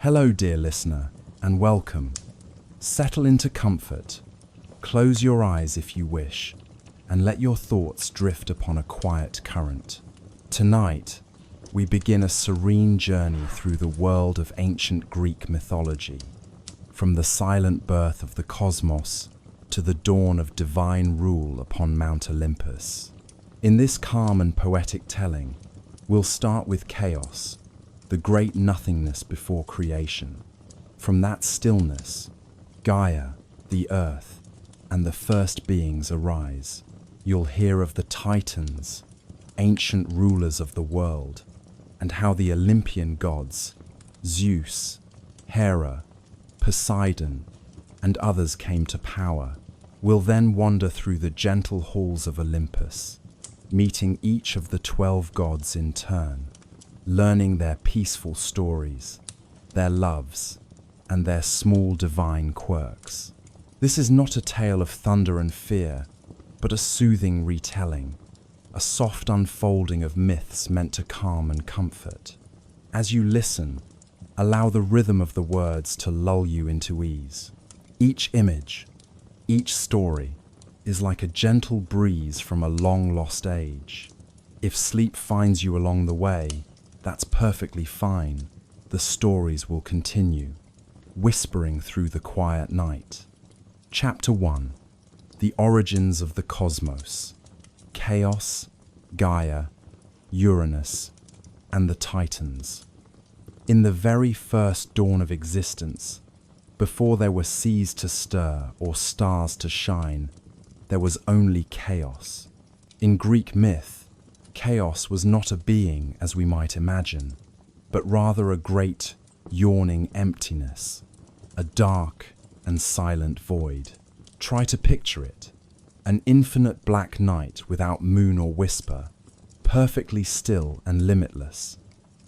Hello, dear listener, and welcome. Settle into comfort, close your eyes if you wish, and let your thoughts drift upon a quiet current. Tonight, we begin a serene journey through the world of ancient Greek mythology, from the silent birth of the cosmos to the dawn of divine rule upon Mount Olympus. In this calm and poetic telling, we'll start with chaos, the great nothingness before creation. From that stillness, Gaia, the earth, and the first beings arise. You'll hear of the Titans, ancient rulers of the world, and how the Olympian gods, Zeus, Hera, Poseidon, and others came to power. We'll then wander through the gentle halls of Olympus, meeting each of the 12 gods in turn, learning their peaceful stories, their loves, and their small divine quirks. This is not a tale of thunder and fear, but a soothing retelling, a soft unfolding of myths meant to calm and comfort. As you listen, allow the rhythm of the words to lull you into ease. Each image, each story, is like a gentle breeze from a long-lost age. If sleep finds you along the way, that's perfectly fine. The stories will continue, whispering through the quiet night. Chapter 1. The origins of the cosmos. Chaos, Gaia, Uranus, and the Titans. In the very first dawn of existence, before there were seas to stir or stars to shine, there was only chaos. In Greek myth, chaos was not a being as we might imagine, but rather a great, yawning emptiness, a dark and silent void. Try to picture it, an infinite black night without moon or whisper, perfectly still and limitless.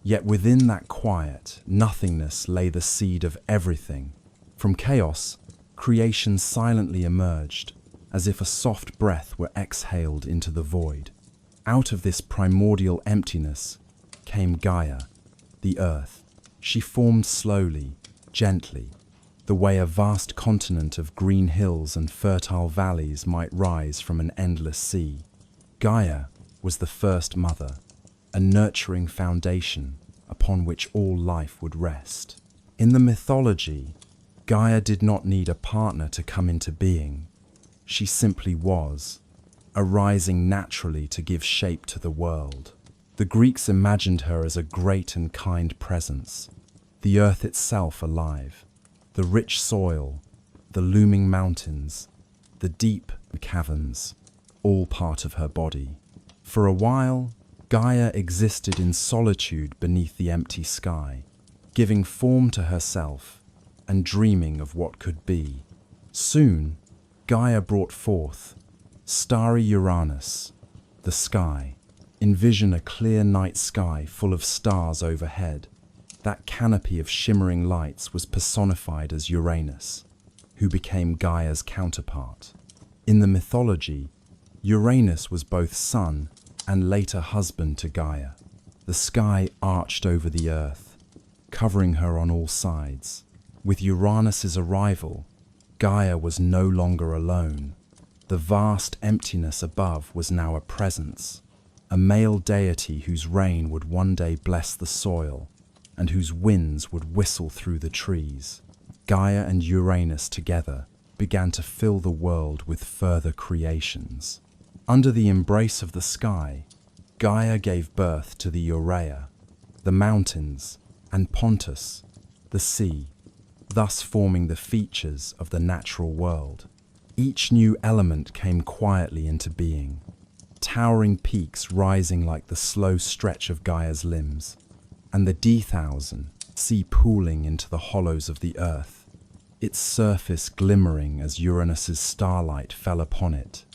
Yet within that quiet nothingness lay the seed of everything. From chaos, creation silently emerged, as if a soft breath were exhaled into the void. Out of this primordial emptiness came Gaia, the earth. She formed slowly, gently, the way a vast continent of green hills and fertile valleys might rise from an endless sea. Gaia was the first mother, a nurturing foundation upon which all life would rest. In the mythology, Gaia did not need a partner to come into being. She simply was, arising naturally to give shape to the world. The Greeks imagined her as a great and kind presence, the earth itself alive, the rich soil, the looming mountains, the deep caverns, all part of her body. For a while, Gaia existed in solitude beneath the empty sky, giving form to herself and dreaming of what could be. Soon, Gaia brought forth starry Uranus, the sky. Envision a clear night sky full of stars overhead. That canopy of shimmering lights was personified as Uranus, who became Gaia's counterpart. In the mythology, Uranus was both son and later husband to Gaia. The sky arched over the earth, covering her on all sides. With Uranus's arrival, Gaia was no longer alone. The vast emptiness above was now a presence, a male deity whose reign would one day bless the soil and whose winds would whistle through the trees. Gaia and Uranus together began to fill the world with further creations. Under the embrace of the sky, Gaia gave birth to the Urea, the mountains, and Pontus, the sea, thus forming the features of the natural world. Each new element came quietly into being, towering peaks rising like the slow stretch of Gaia's limbs, and the D-thousand sea pooling into the hollows of the earth, its surface glimmering as Uranus's starlight fell upon it.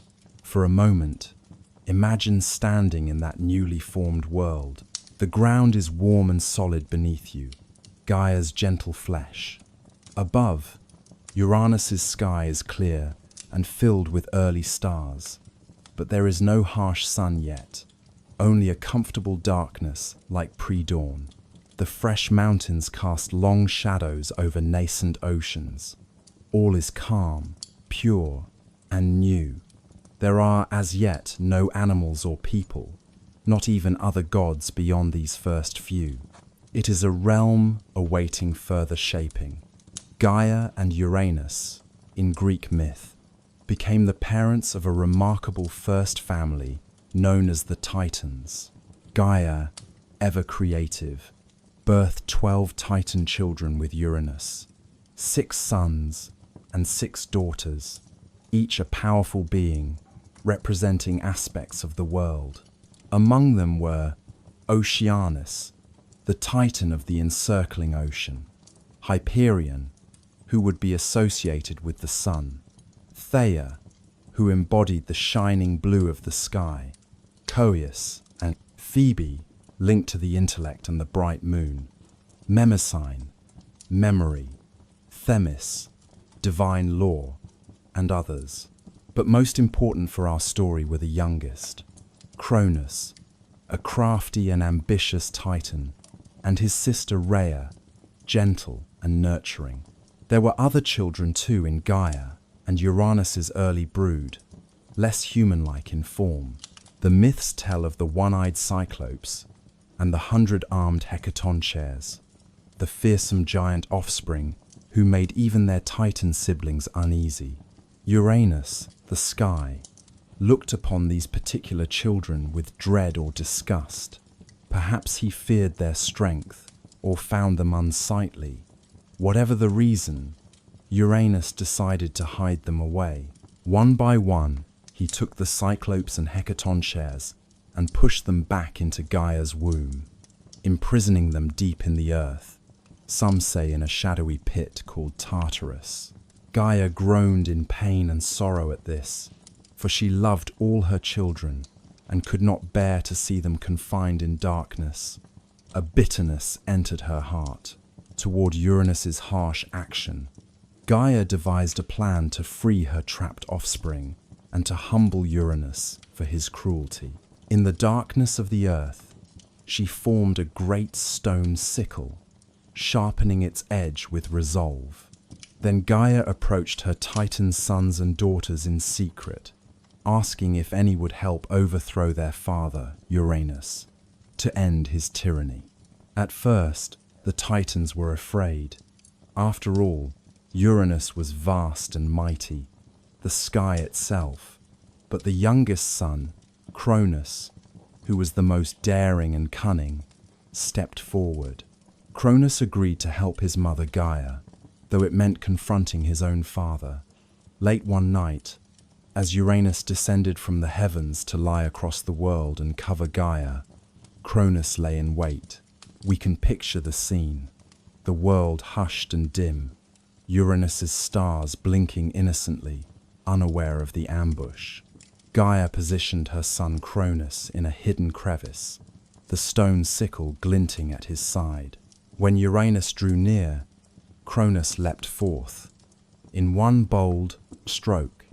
For a moment, imagine standing in that newly formed world. The ground is warm and solid beneath you, Gaia's gentle flesh. Above, Uranus's sky is clear and filled with early stars, but there is no harsh sun yet, only a comfortable darkness like pre-dawn. The fresh mountains cast long shadows over nascent oceans. All is calm, pure, and new. There are as yet no animals or people, not even other gods beyond these first few. It is a realm awaiting further shaping. Gaia and Uranus, in Greek myth, became the parents of a remarkable first family known as the Titans. Gaia, ever creative, birthed 12 Titan children with Uranus, 6 sons and 6 daughters, each a powerful being representing aspects of the world. Among them were Oceanus, the Titan of the encircling ocean; Hyperion, who would be associated with the sun; Theia, who embodied the shining blue of the sky; Coeus and Phoebe, linked to the intellect and the bright moon; Mnemosyne, memory; Themis, divine law, and others. But most important for our story were the youngest, Cronus, a crafty and ambitious Titan, and his sister Rhea, gentle and nurturing. There were other children too in Gaia and Uranus's early brood, less human-like in form. The myths tell of the one-eyed Cyclopes and the 100-armed Hecatoncheires, the fearsome giant offspring who made even their Titan siblings uneasy. Uranus, the sky, looked upon these particular children with dread or disgust. Perhaps he feared their strength or found them unsightly. Whatever the reason, Uranus decided to hide them away. One by one, he took the Cyclopes and Hecatoncheires and pushed them back into Gaia's womb, imprisoning them deep in the earth, some say in a shadowy pit called Tartarus. Gaia groaned in pain and sorrow at this, for she loved all her children and could not bear to see them confined in darkness. A bitterness entered her heart toward Uranus's harsh action. Gaia devised a plan to free her trapped offspring and to humble Uranus for his cruelty. In the darkness of the earth, she formed a great stone sickle, sharpening its edge with resolve. Then Gaia approached her Titan sons and daughters in secret, asking if any would help overthrow their father, Uranus, to end his tyranny. At first, the Titans were afraid. After all, Uranus was vast and mighty, the sky itself. But the youngest son, Cronus, who was the most daring and cunning, stepped forward. Cronus agreed to help his mother Gaia, though it meant confronting his own father. Late one night, as Uranus descended from the heavens to lie across the world and cover Gaia, Cronus lay in wait. We can picture the scene. The world hushed and dim, Uranus's stars blinking innocently, unaware of the ambush. Gaia positioned her son Cronus in a hidden crevice, the stone sickle glinting at his side. When Uranus drew near, Cronus leapt forth. In one bold stroke,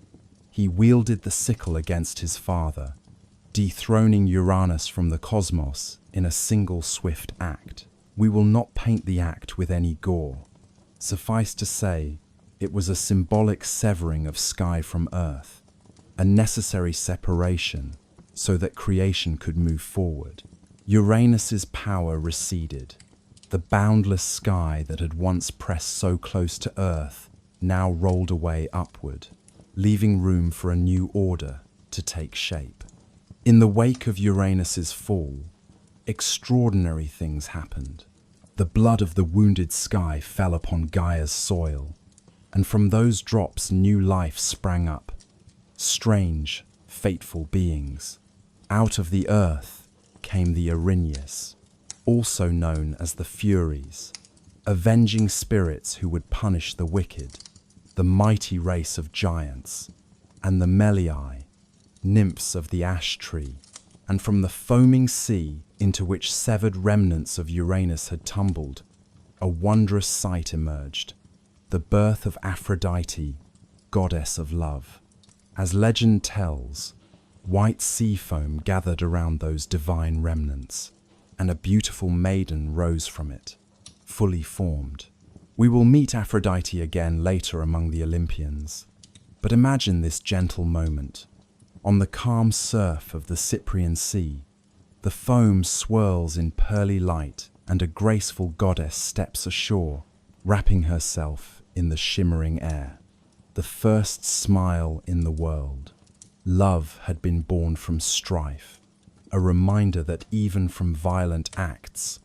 he wielded the sickle against his father, dethroning Uranus from the cosmos in a single swift act. We will not paint the act with any gore. Suffice to say, it was a symbolic severing of sky from earth, a necessary separation so that creation could move forward. Uranus's power receded. The boundless sky that had once pressed so close to Earth now rolled away upward, leaving room for a new order to take shape. In the wake of Uranus's fall, extraordinary things happened. The blood of the wounded sky fell upon Gaia's soil, and from those drops new life sprang up. Strange, fateful beings. Out of the earth came the Erinyes, also known as the Furies, avenging spirits who would punish the wicked, the mighty race of giants, and the Meliai, nymphs of the ash tree. And from the foaming sea into which severed remnants of Uranus had tumbled, a wondrous sight emerged, the birth of Aphrodite, goddess of love. As legend tells, white sea foam gathered around those divine remnants, and a beautiful maiden rose from it, fully formed. We will meet Aphrodite again later among the Olympians, but imagine this gentle moment. On the calm surf of the Cyprian Sea, the foam swirls in pearly light and a graceful goddess steps ashore, wrapping herself in the shimmering air. The first smile in the world. Love had been born from strife, a reminder that even from violent acts,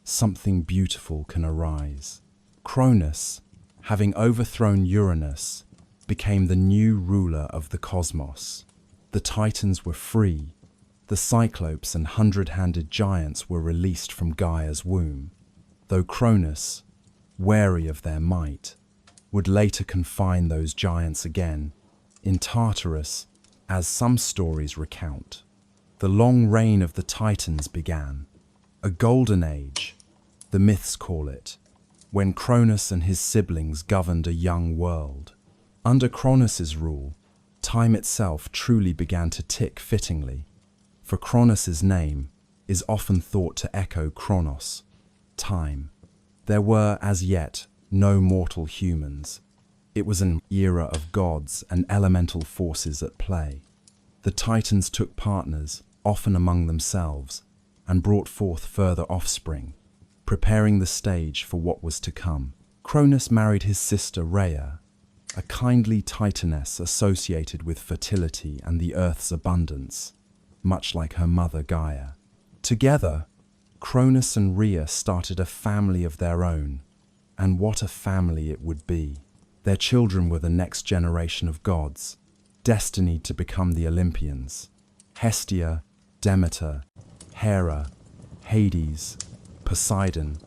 something beautiful can arise. Cronus, having overthrown Uranus, became the new ruler of the cosmos. The Titans were free. The Cyclopes and hundred-handed giants were released from Gaia's womb, though Cronus, wary of their might, would later confine those giants again, in Tartarus, as some stories recount. The long reign of the Titans began, a golden age, the myths call it, when Cronus and his siblings governed a young world. Under Cronus's rule, time itself truly began to tick fittingly, for Cronus's name is often thought to echo Chronos, time. There were, as yet, no mortal humans. It was an era of gods and elemental forces at play. The Titans took partners, often among themselves, and brought forth further offspring, preparing the stage for what was to come. Cronus married his sister Rhea, a kindly Titaness associated with fertility and the earth's abundance, much like her mother Gaia. Together, Cronus and Rhea started a family of their own, and what a family it would be. Their children were the next generation of gods, destined to become the Olympians. Hestia, Demeter, Hera, Hades, Poseidon,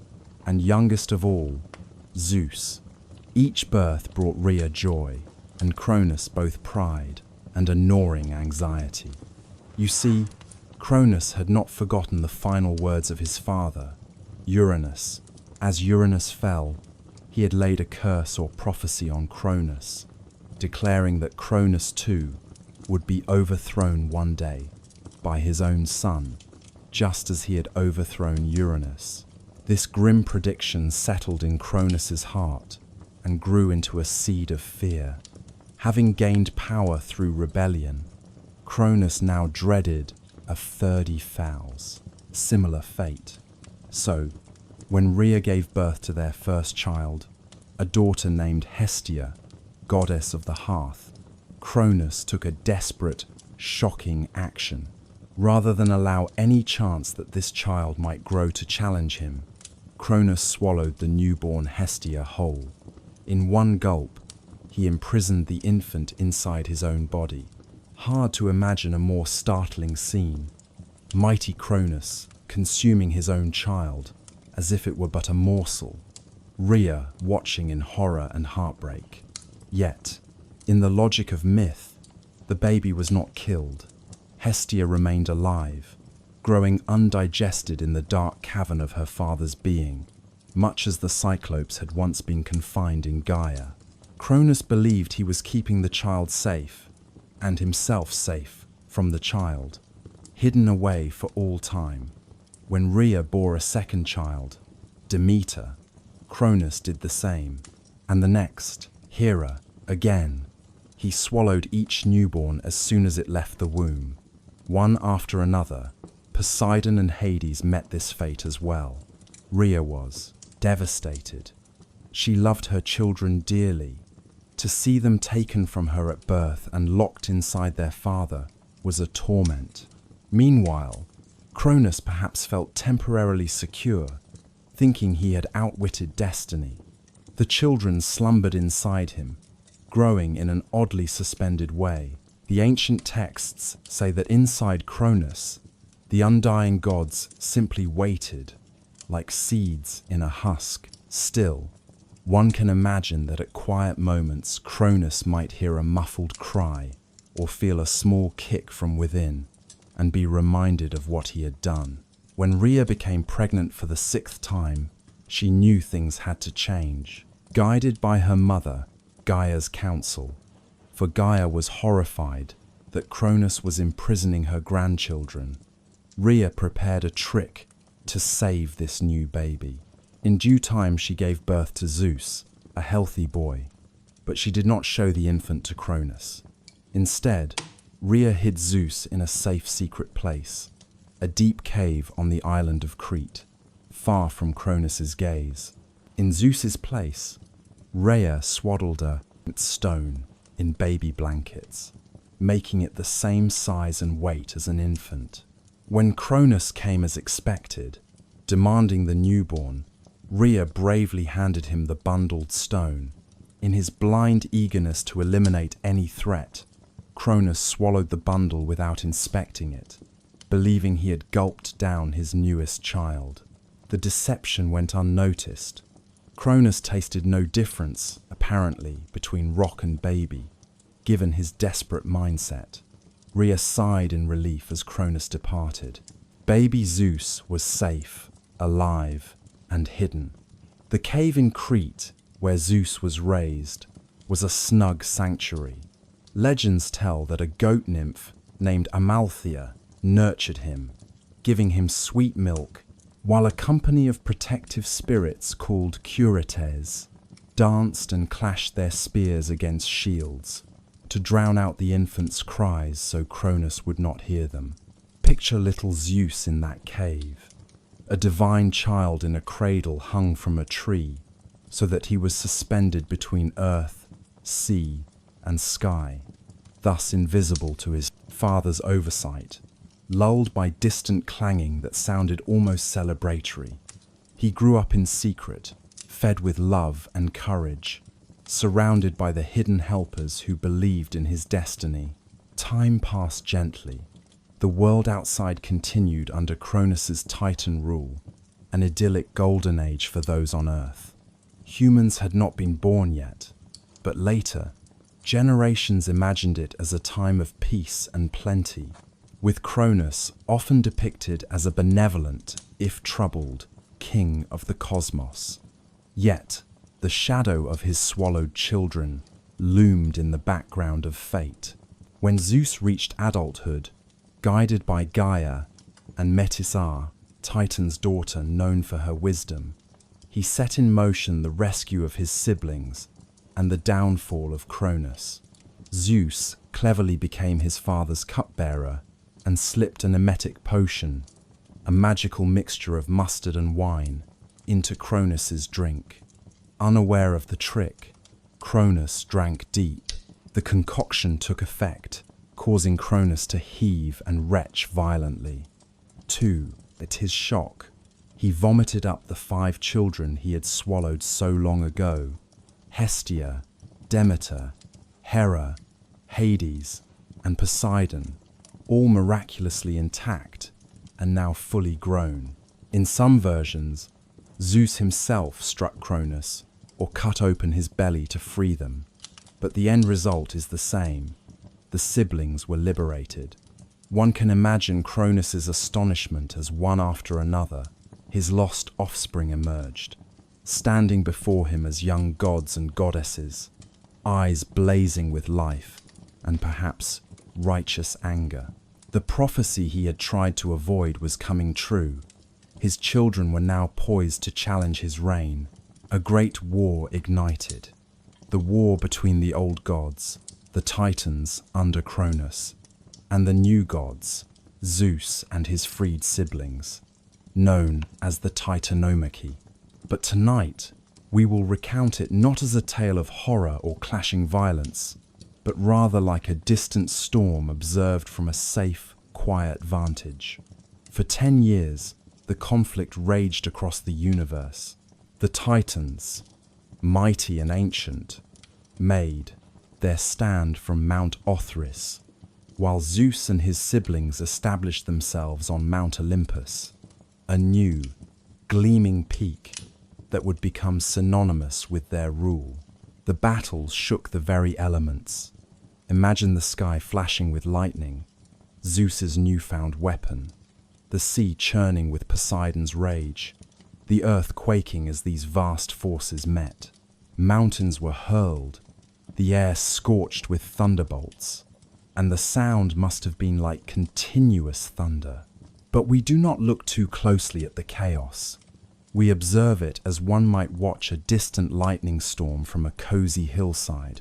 and youngest of all, Zeus. Each birth brought Rhea joy, and Cronus both pride and a gnawing anxiety. You see, Cronus had not forgotten the final words of his father, Uranus. As Uranus fell, he had laid a curse or prophecy on Cronus, declaring that Cronus too would be overthrown one day by his own son, just as he had overthrown Uranus. This grim prediction settled in Cronus's heart and grew into a seed of fear. Having gained power through rebellion, Cronus now dreaded a 30 fouls, similar fate. So, when Rhea gave birth to their first child, a daughter named Hestia, goddess of the hearth, Cronus took a desperate, shocking action. Rather than allow any chance that this child might grow to challenge him, Cronus swallowed the newborn Hestia whole. In one gulp, he imprisoned the infant inside his own body. Hard to imagine a more startling scene. Mighty Cronus consuming his own child, as if it were but a morsel. Rhea watching in horror and heartbreak. Yet, in the logic of myth, the baby was not killed. Hestia remained alive, growing undigested in the dark cavern of her father's being, much as the Cyclopes had once been confined in Gaia. Cronus believed he was keeping the child safe, and himself safe from the child, hidden away for all time. When Rhea bore a second child, Demeter, Cronus did the same, and the next, Hera, again. He swallowed each newborn as soon as it left the womb. One after another, Poseidon and Hades met this fate as well. Rhea was devastated. She loved her children dearly. To see them taken from her at birth and locked inside their father was a torment. Meanwhile, Cronus perhaps felt temporarily secure, thinking he had outwitted destiny. The children slumbered inside him, growing in an oddly suspended way. The ancient texts say that inside Cronus, the undying gods simply waited, like seeds in a husk. Still, one can imagine that at quiet moments Cronus might hear a muffled cry or feel a small kick from within and be reminded of what he had done. When Rhea became pregnant for the 6th time, she knew things had to change. Guided by her mother, Gaia's counsel, for Gaia was horrified that Cronus was imprisoning her grandchildren, Rhea prepared a trick to save this new baby. In due time, she gave birth to Zeus, a healthy boy, but she did not show the infant to Cronus. Instead, Rhea hid Zeus in a safe secret place, a deep cave on the island of Crete, far from Cronus's gaze. In Zeus's place, Rhea swaddled a stone in baby blankets, making it the same size and weight as an infant. When Cronus came as expected, demanding the newborn, Rhea bravely handed him the bundled stone. In his blind eagerness to eliminate any threat, Cronus swallowed the bundle without inspecting it, believing he had gulped down his newest child. The deception went unnoticed. Cronus tasted no difference, apparently, between rock and baby, given his desperate mindset. Rhea sighed in relief as Cronus departed. Baby Zeus was safe, alive, and hidden. The cave in Crete, where Zeus was raised, was a snug sanctuary. Legends tell that a goat nymph named Amalthea nurtured him, giving him sweet milk, while a company of protective spirits called Curates danced and clashed their spears against shields to drown out the infant's cries so Cronus would not hear them. Picture little Zeus in that cave, a divine child in a cradle hung from a tree, so that he was suspended between earth, sea, and sky, thus invisible to his father's oversight. Lulled by distant clanging that sounded almost celebratory, he grew up in secret, fed with love and courage, surrounded by the hidden helpers who believed in his destiny. Time passed gently. The world outside continued under Cronus's Titan rule, an idyllic golden age for those on Earth. Humans had not been born yet, but later, generations imagined it as a time of peace and plenty, with Cronus often depicted as a benevolent, if troubled, king of the cosmos. Yet, the shadow of his swallowed children loomed in the background of fate. When Zeus reached adulthood, guided by Gaia and Metis, Titan's daughter known for her wisdom, he set in motion the rescue of his siblings and the downfall of Cronus. Zeus cleverly became his father's cupbearer and slipped an emetic potion, a magical mixture of mustard and wine, into Cronus's drink. Unaware of the trick, Cronus drank deep. The concoction took effect, causing Cronus to heave and retch violently. To his shock, he vomited up the 5 children he had swallowed so long ago: Hestia, Demeter, Hera, Hades, and Poseidon, all miraculously intact and now fully grown. In some versions, Zeus himself struck Cronus or cut open his belly to free them, but the end result is the same. The siblings were liberated. One can imagine Cronus's astonishment as one after another, his lost offspring emerged, standing before him as young gods and goddesses, eyes blazing with life and perhaps righteous anger. The prophecy he had tried to avoid was coming true. His children were now poised to challenge his reign. A great war ignited. The war between the old gods, the Titans under Cronus, and the new gods, Zeus and his freed siblings, known as the Titanomachy. But tonight, we will recount it not as a tale of horror or clashing violence, but rather like a distant storm observed from a safe, quiet vantage. For 10 years, the conflict raged across the universe. The Titans, mighty and ancient, made their stand from Mount Olympus, while Zeus and his siblings established themselves on Mount Olympus, a new, gleaming peak that would become synonymous with their rule. The battles shook the very elements. Imagine the sky flashing with lightning, Zeus's newfound weapon, the sea churning with Poseidon's rage, the earth quaking as these vast forces met. Mountains were hurled, the air scorched with thunderbolts, and the sound must have been like continuous thunder. But we do not look too closely at the chaos. We observe it as one might watch a distant lightning storm from a cozy hillside,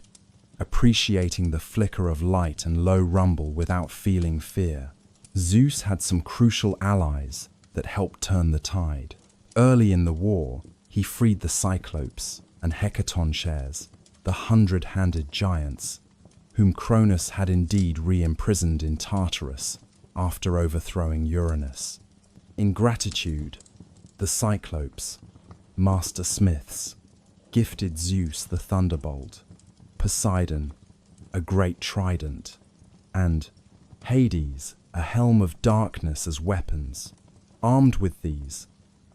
appreciating the flicker of light and low rumble without feeling fear. Zeus had some crucial allies that helped turn the tide. Early in the war, he freed the Cyclopes and Hecatoncheires, the 100-handed giants, whom Cronus had indeed re-imprisoned in Tartarus after overthrowing Uranus. In gratitude, the Cyclopes, master smiths, gifted Zeus the thunderbolt, Poseidon, a great trident, and Hades, a helm of darkness as weapons. Armed with these,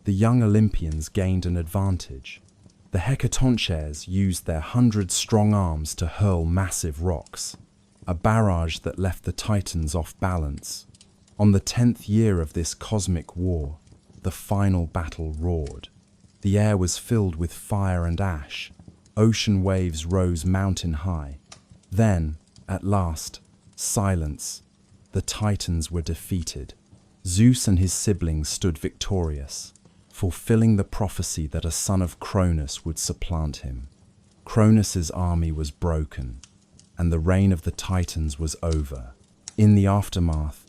the young Olympians gained an advantage. The Hecatoncheires used their 100-strong arms to hurl massive rocks, a barrage that left the Titans off balance. On the 10th year of this cosmic war, the final battle roared. The air was filled with fire and ash. Ocean waves rose mountain high. Then, at last, silence. The Titans were defeated. Zeus and his siblings stood victorious, fulfilling the prophecy that a son of Cronus would supplant him. Cronus's army was broken, and the reign of the Titans was over. In the aftermath,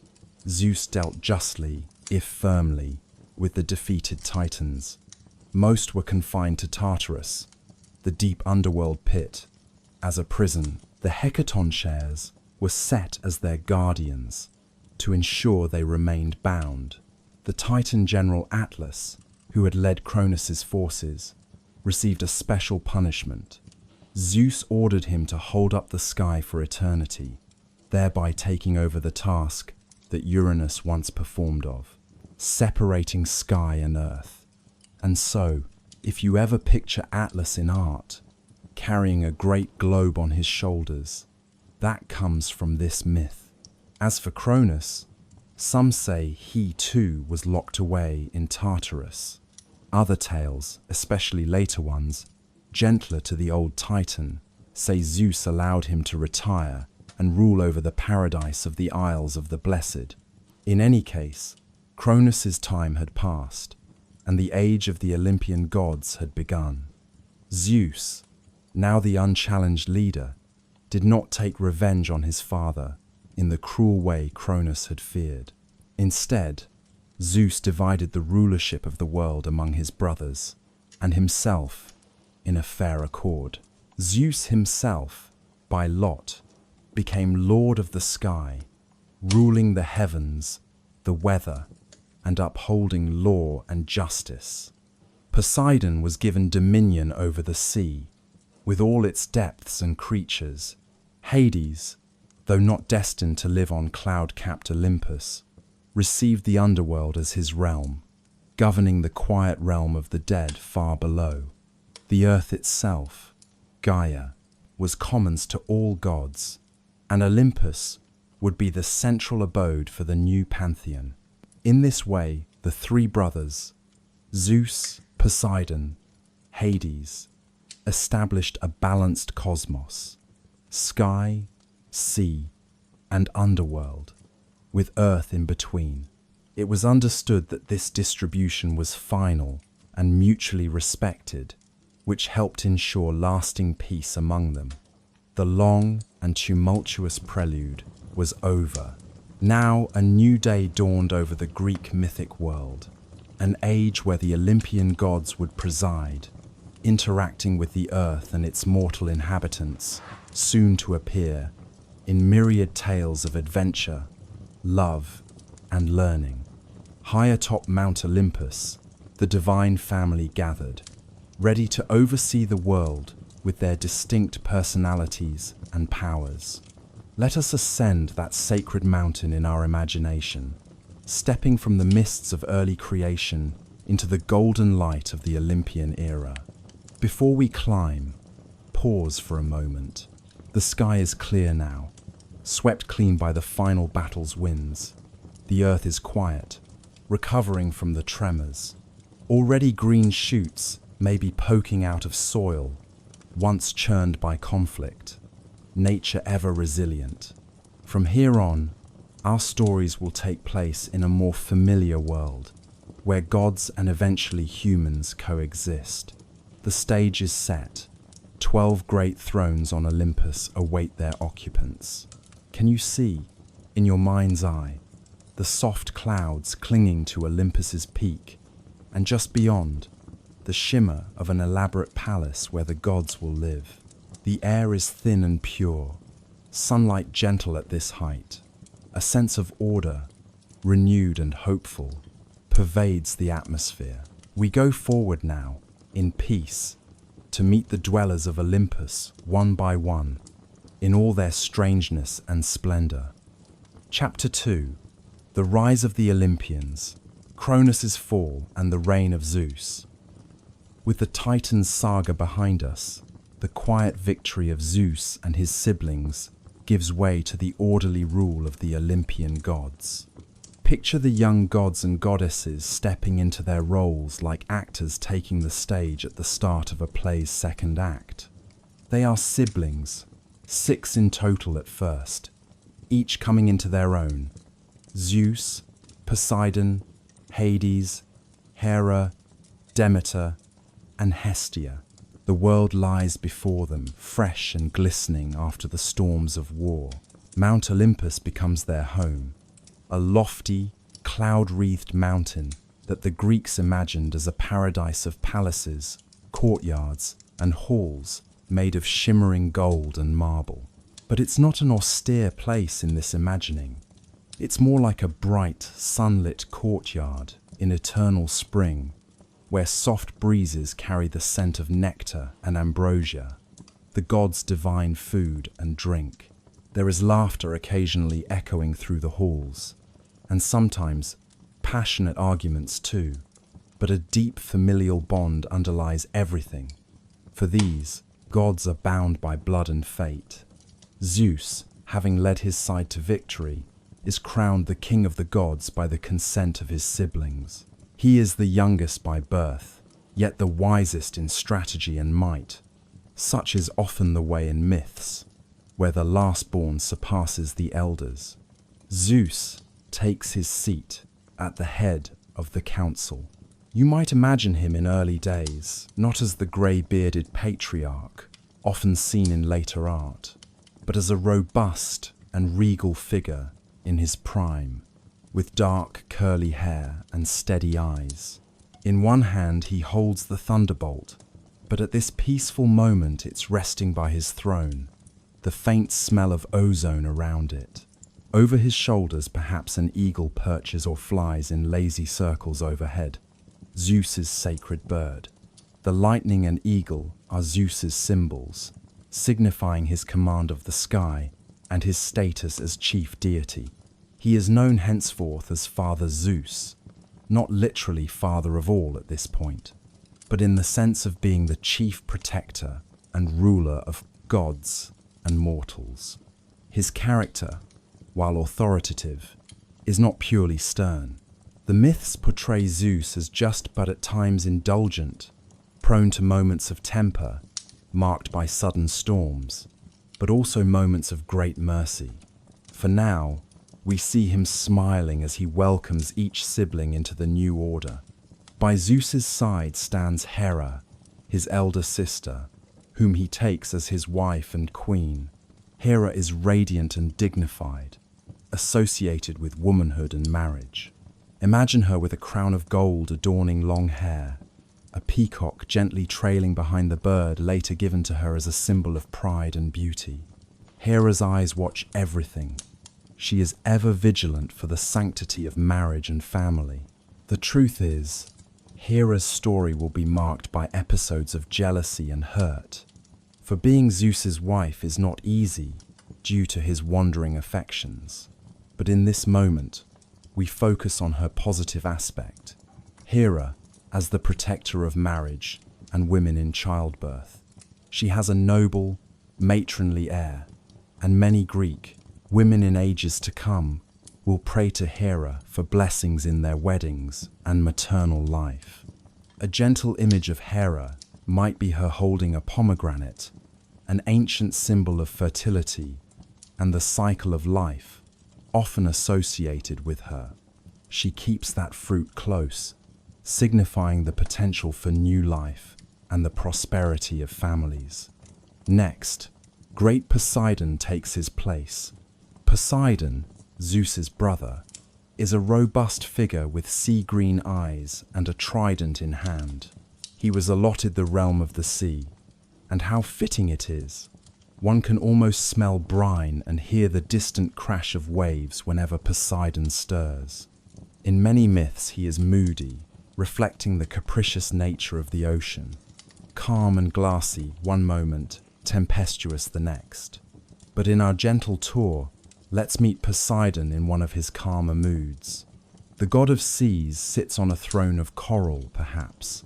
Zeus dealt justly, if firmly, with the defeated Titans. Most were confined to Tartarus, the deep underworld pit. As a prison, the Hecatoncheires were set as their guardians to ensure they remained bound. The Titan general Atlas, who had led Cronus's forces, received a special punishment. Zeus ordered him to hold up the sky for eternity, thereby taking over the task that Uranus once performed of, separating sky and earth. And so, if you ever picture Atlas in art, carrying a great globe on his shoulders, that comes from this myth. As for Cronus, some say he too was locked away in Tartarus. Other tales, especially later ones, gentler to the old Titan, say Zeus allowed him to retire and rule over the paradise of the Isles of the Blessed. In any case, Cronus's time had passed, and the age of the Olympian gods had begun. Zeus, now the unchallenged leader, did not take revenge on his father in the cruel way Cronus had feared. Instead, Zeus divided the rulership of the world among his brothers, and himself in a fair accord. Zeus himself, by lot, became lord of the sky, ruling the heavens, the weather, and upholding law and justice. Poseidon was given dominion over the sea, with all its depths and creatures. Hades, though not destined to live on cloud-capped Olympus, received the underworld as his realm, governing the quiet realm of the dead far below. The earth itself, Gaia, was commons to all gods, and Olympus would be the central abode for the new pantheon. In this way, the three brothers, Zeus, Poseidon, Hades, established a balanced cosmos, sky, sea, and underworld, with earth in between. It was understood that this distribution was final and mutually respected, which helped ensure lasting peace among them. The long and tumultuous prelude was over. Now a new day dawned over the Greek mythic world, an age where the Olympian gods would preside, interacting with the earth and its mortal inhabitants, soon to appear in myriad tales of adventure, love, and learning. High atop Mount Olympus, the divine family gathered, ready to oversee the world with their distinct personalities and powers. Let us ascend that sacred mountain in our imagination, stepping from the mists of early creation into the golden light of the Olympian era. Before we climb, pause for a moment. The sky is clear now, swept clean by the final battle's winds. The earth is quiet, recovering from the tremors. Already green shoots may be poking out of soil, once churned by conflict. Nature ever resilient. From here on, Our stories will take place in a more familiar world, where gods and eventually humans coexist. The stage is set. 12 great thrones on Olympus await their occupants. Can you see, in your mind's eye, the soft clouds clinging to Olympus's peak, and just beyond, the shimmer of an elaborate palace where the gods will live? The air is thin and pure, sunlight gentle at this height. A sense of order, renewed and hopeful, pervades the atmosphere. We go forward now, in peace, to meet the dwellers of Olympus one by one, in all their strangeness and splendor. Chapter 2. The Rise of the Olympians, Cronus' Fall and the Reign of Zeus. With the Titans saga behind us, the quiet victory of Zeus and his siblings gives way to the orderly rule of the Olympian gods. Picture the young gods and goddesses stepping into their roles like actors taking the stage at the start of a play's second act. They are siblings, 6 in total at first, each coming into their own. Zeus, Poseidon, Hades, Hera, Demeter, and Hestia. The world lies before them, fresh and glistening after the storms of war. Mount Olympus becomes their home, a lofty, cloud-wreathed mountain that the Greeks imagined as a paradise of palaces, courtyards, and halls made of shimmering gold and marble. But it's not an austere place in this imagining. It's more like a bright, sunlit courtyard in eternal spring, where soft breezes carry the scent of nectar and ambrosia, the gods' divine food and drink. There is laughter occasionally echoing through the halls, and sometimes passionate arguments too, but a deep familial bond underlies everything. For these, gods are bound by blood and fate. Zeus, having led his side to victory, is crowned the king of the gods by the consent of his siblings. He is the youngest by birth, yet the wisest in strategy and might. Such is often the way in myths, where the last-born surpasses the elders. Zeus takes his seat at the head of the council. You might imagine him in early days, not as the grey-bearded patriarch, often seen in later art, but as a robust and regal figure in his prime, with dark curly hair and steady eyes. In one hand he holds the thunderbolt, but at this peaceful moment it's resting by his throne, the faint smell of ozone around it. Over his shoulders perhaps an eagle perches or flies in lazy circles overhead, Zeus's sacred bird. The lightning and eagle are Zeus's symbols, signifying his command of the sky and his status as chief deity. He is known henceforth as Father Zeus, not literally father of all at this point, but in the sense of being the chief protector and ruler of gods and mortals. His character, while authoritative, is not purely stern. The myths portray Zeus as just but at times indulgent, prone to moments of temper, marked by sudden storms, but also moments of great mercy. For now, we see him smiling as he welcomes each sibling into the new order. By Zeus's side stands Hera, his elder sister, whom he takes as his wife and queen. Hera is radiant and dignified, associated with womanhood and marriage. Imagine her with a crown of gold adorning long hair, a peacock gently trailing behind the bird later given to her as a symbol of pride and beauty. Hera's eyes watch everything. She is ever vigilant for the sanctity of marriage and family. The truth is, Hera's story will be marked by episodes of jealousy and hurt. For being Zeus's wife is not easy due to his wandering affections. But in this moment, we focus on her positive aspect. Hera as the protector of marriage and women in childbirth. She has a noble, matronly air, and many Greek women in ages to come will pray to Hera for blessings in their weddings and maternal life. A gentle image of Hera might be her holding a pomegranate, an ancient symbol of fertility and the cycle of life, often associated with her. She keeps that fruit close, signifying the potential for new life and the prosperity of families. Next, great Poseidon takes his place. Poseidon, Zeus's brother, is a robust figure with sea-green eyes and a trident in hand. He was allotted the realm of the sea, and how fitting it is. One can almost smell brine and hear the distant crash of waves whenever Poseidon stirs. In many myths he is moody, reflecting the capricious nature of the ocean. Calm and glassy one moment, tempestuous the next. But in our gentle tour, let's meet Poseidon in one of his calmer moods. The god of seas sits on a throne of coral, perhaps,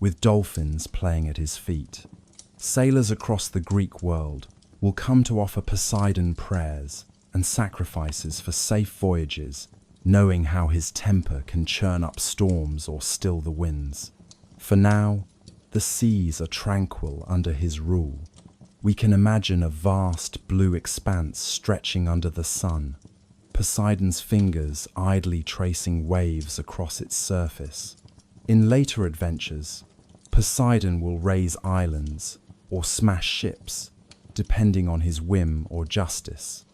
with dolphins playing at his feet. Sailors across the Greek world will come to offer Poseidon prayers and sacrifices for safe voyages, knowing how his temper can churn up storms or still the winds. For now, the seas are tranquil under his rule. We can imagine a vast blue expanse stretching under the sun, Poseidon's fingers idly tracing waves across its surface. In later adventures, Poseidon will raise islands or smash ships, depending on his whim or justice.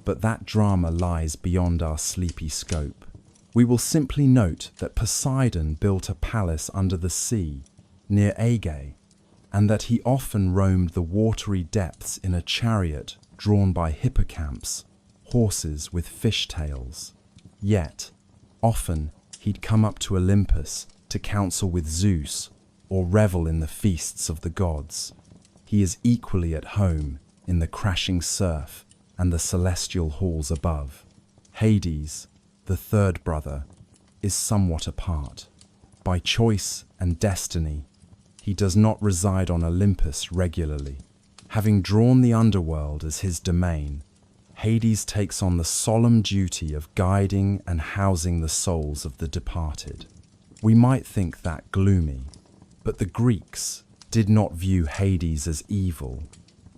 But that drama lies beyond our sleepy scope. We will simply note that Poseidon built a palace under the sea, near Aegae, and that he often roamed the watery depths in a chariot drawn by hippocamps, horses with fish tails. Yet, often he'd come up to Olympus to counsel with Zeus or revel in the feasts of the gods. He is equally at home in the crashing surf and the celestial halls above. Hades, the third brother, is somewhat apart. By choice and destiny, he does not reside on Olympus regularly. Having drawn the underworld as his domain, Hades takes on the solemn duty of guiding and housing the souls of the departed. We might think that gloomy, but the Greeks did not view Hades as evil.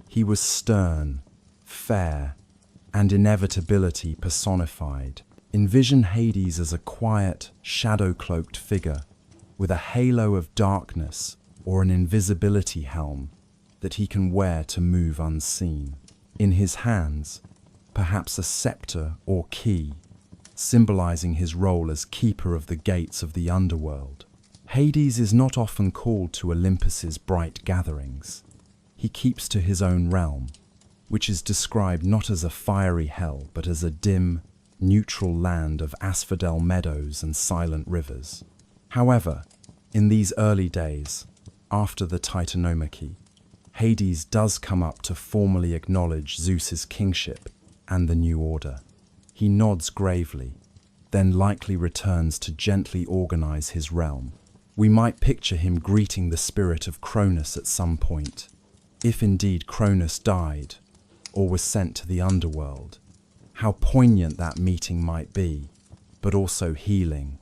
He was stern, fair, and inevitability personified. Envision Hades as a quiet, shadow-cloaked figure with a halo of darkness or an invisibility helm that he can wear to move unseen. In his hands, perhaps a scepter or key, symbolizing his role as keeper of the gates of the underworld. Hades is not often called to Olympus's bright gatherings. He keeps to his own realm, which is described not as a fiery hell, but as a dim, neutral land of asphodel meadows and silent rivers. However, in these early days, after the Titanomachy, Hades does come up to formally acknowledge Zeus's kingship and the new order. He nods gravely, then likely returns to gently organize his realm. We might picture him greeting the spirit of Cronus at some point, if indeed Cronus died or was sent to the underworld. How poignant that meeting might be, but also healing,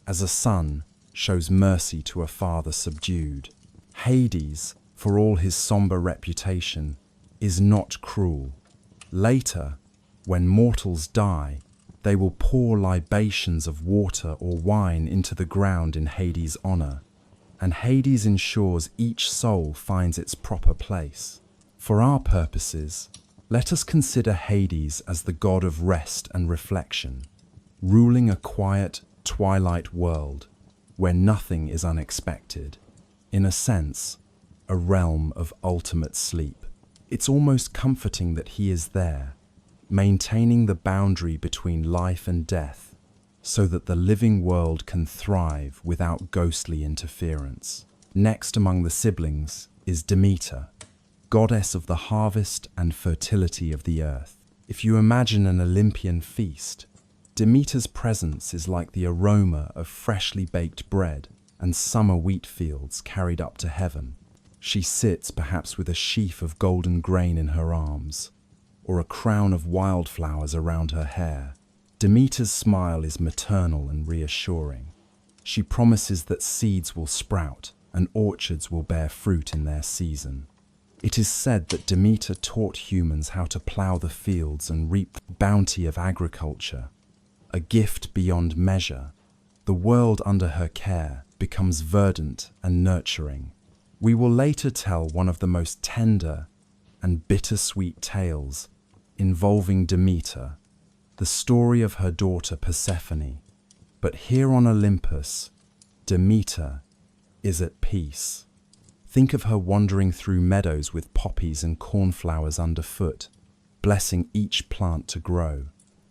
as a son shows mercy to a father subdued. Hades, for all his somber reputation, is not cruel. Later, when mortals die, they will pour libations of water or wine into the ground in Hades' honor, and Hades ensures each soul finds its proper place. For our purposes, let us consider Hades as the god of rest and reflection, ruling a quiet, twilight world where nothing is unexpected. In a sense, a realm of ultimate sleep. It's almost comforting that he is there, maintaining the boundary between life and death, so that the living world can thrive without ghostly interference. Next among the siblings is Demeter, goddess of the harvest and fertility of the earth. If you imagine an Olympian feast, Demeter's presence is like the aroma of freshly baked bread and summer wheat fields carried up to heaven. She sits perhaps with a sheaf of golden grain in her arms, or a crown of wildflowers around her hair. Demeter's smile is maternal and reassuring. She promises that seeds will sprout and orchards will bear fruit in their season. It is said that Demeter taught humans how to plow the fields and reap the bounty of agriculture, a gift beyond measure. The world under her care becomes verdant and nurturing. We will later tell one of the most tender and bittersweet tales involving Demeter, the story of her daughter Persephone. But here on Olympus, Demeter is at peace. Think of her wandering through meadows with poppies and cornflowers underfoot, blessing each plant to grow.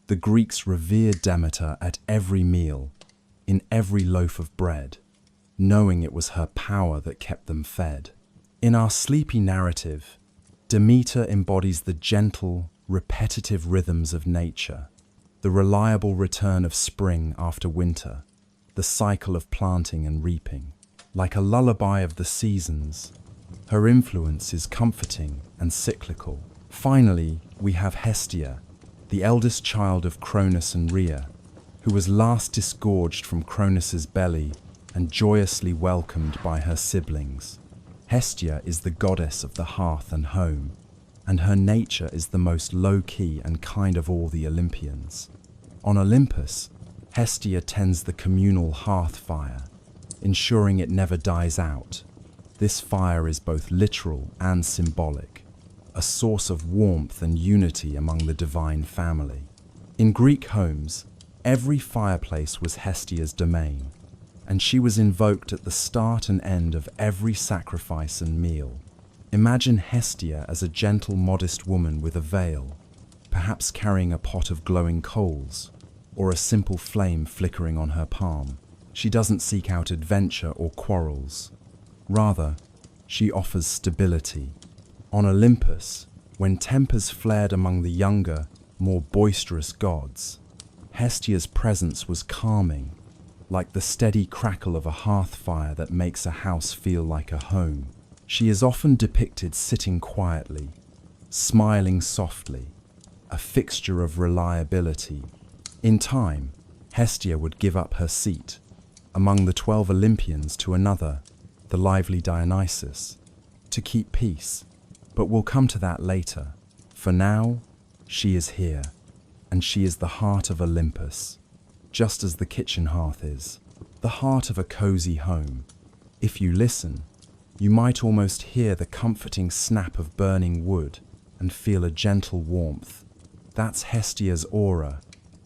The Greeks revered Demeter at every meal, in every loaf of bread, knowing it was her power that kept them fed. In our sleepy narrative, Demeter embodies the gentle, repetitive rhythms of nature, the reliable return of spring after winter, the cycle of planting and reaping. Like a lullaby of the seasons, her influence is comforting and cyclical. Finally, we have Hestia, the eldest child of Cronus and Rhea, who was last disgorged from Cronus's belly and joyously welcomed by her siblings. Hestia is the goddess of the hearth and home, and her nature is the most low-key and kind of all the Olympians. On Olympus, Hestia tends the communal hearth fire, ensuring it never dies out. This fire is both literal and symbolic, a source of warmth and unity among the divine family. In Greek homes, every fireplace was Hestia's domain, and she was invoked at the start and end of every sacrifice and meal. Imagine Hestia as a gentle, modest woman with a veil, perhaps carrying a pot of glowing coals, or a simple flame flickering on her palm. She doesn't seek out adventure or quarrels. Rather, she offers stability. On Olympus, when tempers flared among the younger, more boisterous gods, Hestia's presence was calming, like the steady crackle of a hearth fire that makes a house feel like a home. She is often depicted sitting quietly, smiling softly, a fixture of reliability. In time, Hestia would give up her seat among the 12 Olympians to another, the lively Dionysus, to keep peace. But we'll come to that later. For now, she is here, and she is the heart of Olympus, just as the kitchen hearth is, the heart of a cozy home. If you listen, you might almost hear the comforting snap of burning wood and feel a gentle warmth. That's Hestia's aura,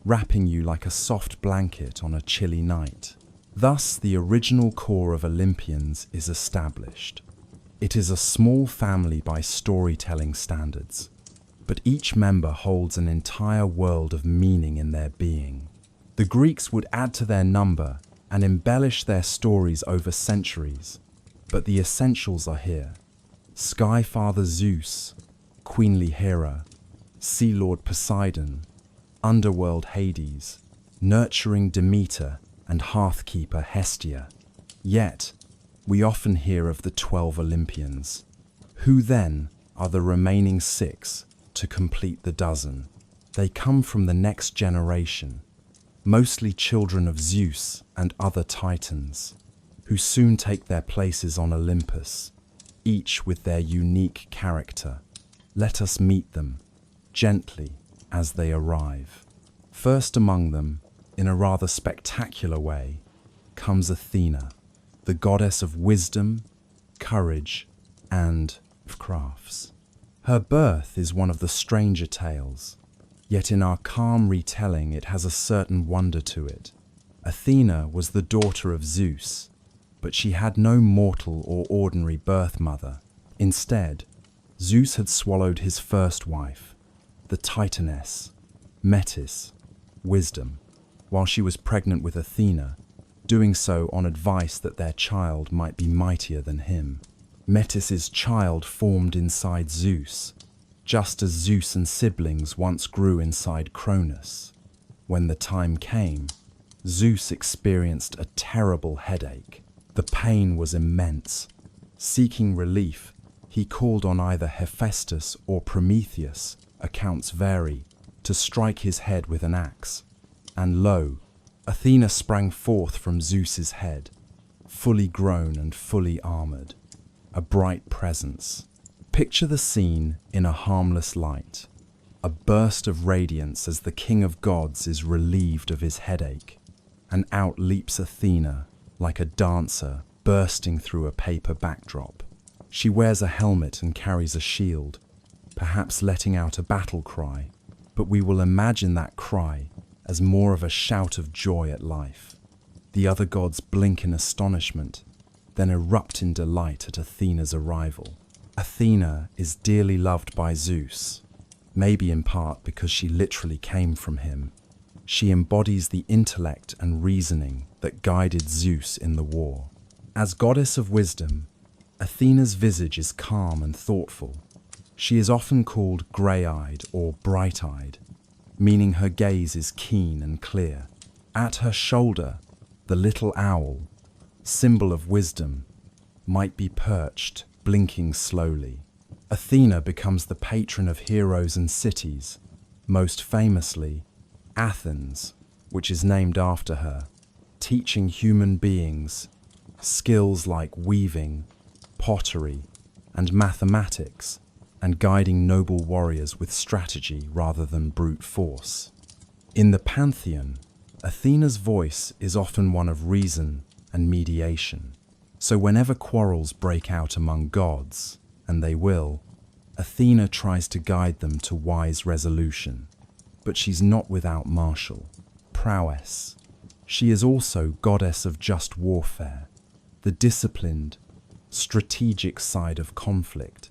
wrapping you like a soft blanket on a chilly night. Thus, the original core of Olympians is established. It is a small family by storytelling standards, but each member holds an entire world of meaning in their being. The Greeks would add to their number and embellish their stories over centuries, but the essentials are here. Sky Father Zeus, Queenly Hera, Sea Lord Poseidon, Underworld Hades, nurturing Demeter, and hearthkeeper Hestia. Yet, we often hear of the 12 Olympians. Who then are the remaining 6 to complete the dozen? They come from the next generation, mostly children of Zeus and other titans, who soon take their places on Olympus, each with their unique character. Let us meet them, gently, as they arrive. First among them, in a rather spectacular way, comes Athena, the goddess of wisdom, courage, and of crafts. Her birth is one of the stranger tales, yet in our calm retelling it has a certain wonder to it. Athena was the daughter of Zeus, but she had no mortal or ordinary birth mother. Instead, Zeus had swallowed his first wife, the Titaness, Metis, wisdom, while she was pregnant with Athena, doing so on advice that their child might be mightier than him. Metis's child formed inside Zeus, just as Zeus and siblings once grew inside Cronus. When the time came, Zeus experienced a terrible headache. The pain was immense. Seeking relief, he called on either Hephaestus or Prometheus, accounts vary, to strike his head with an axe. And lo, Athena sprang forth from Zeus's head, fully grown and fully armored, a bright presence, Picture the scene in a harmless light, a burst of radiance as the king of gods is relieved of his headache, and out leaps Athena like a dancer bursting through a paper backdrop. She wears a helmet and carries a shield, perhaps letting out a battle cry, but we will imagine that cry as more of a shout of joy at life. The other gods blink in astonishment, then erupt in delight at Athena's arrival. Athena is dearly loved by Zeus, maybe in part because she literally came from him. She embodies the intellect and reasoning that guided Zeus in the war. As goddess of wisdom, Athena's visage is calm and thoughtful. She is often called grey-eyed or bright-eyed, meaning her gaze is keen and clear. At her shoulder, the little owl, symbol of wisdom, might be perched, blinking slowly. Athena becomes the patron of heroes and cities, most famously Athens, which is named after her, teaching human beings skills like weaving, pottery, and mathematics, and guiding noble warriors with strategy rather than brute force. In the pantheon, Athena's voice is often one of reason and mediation. So whenever quarrels break out among gods, and they will, Athena tries to guide them to wise resolution. But she's not without martial prowess. She is also goddess of just warfare, the disciplined, strategic side of conflict,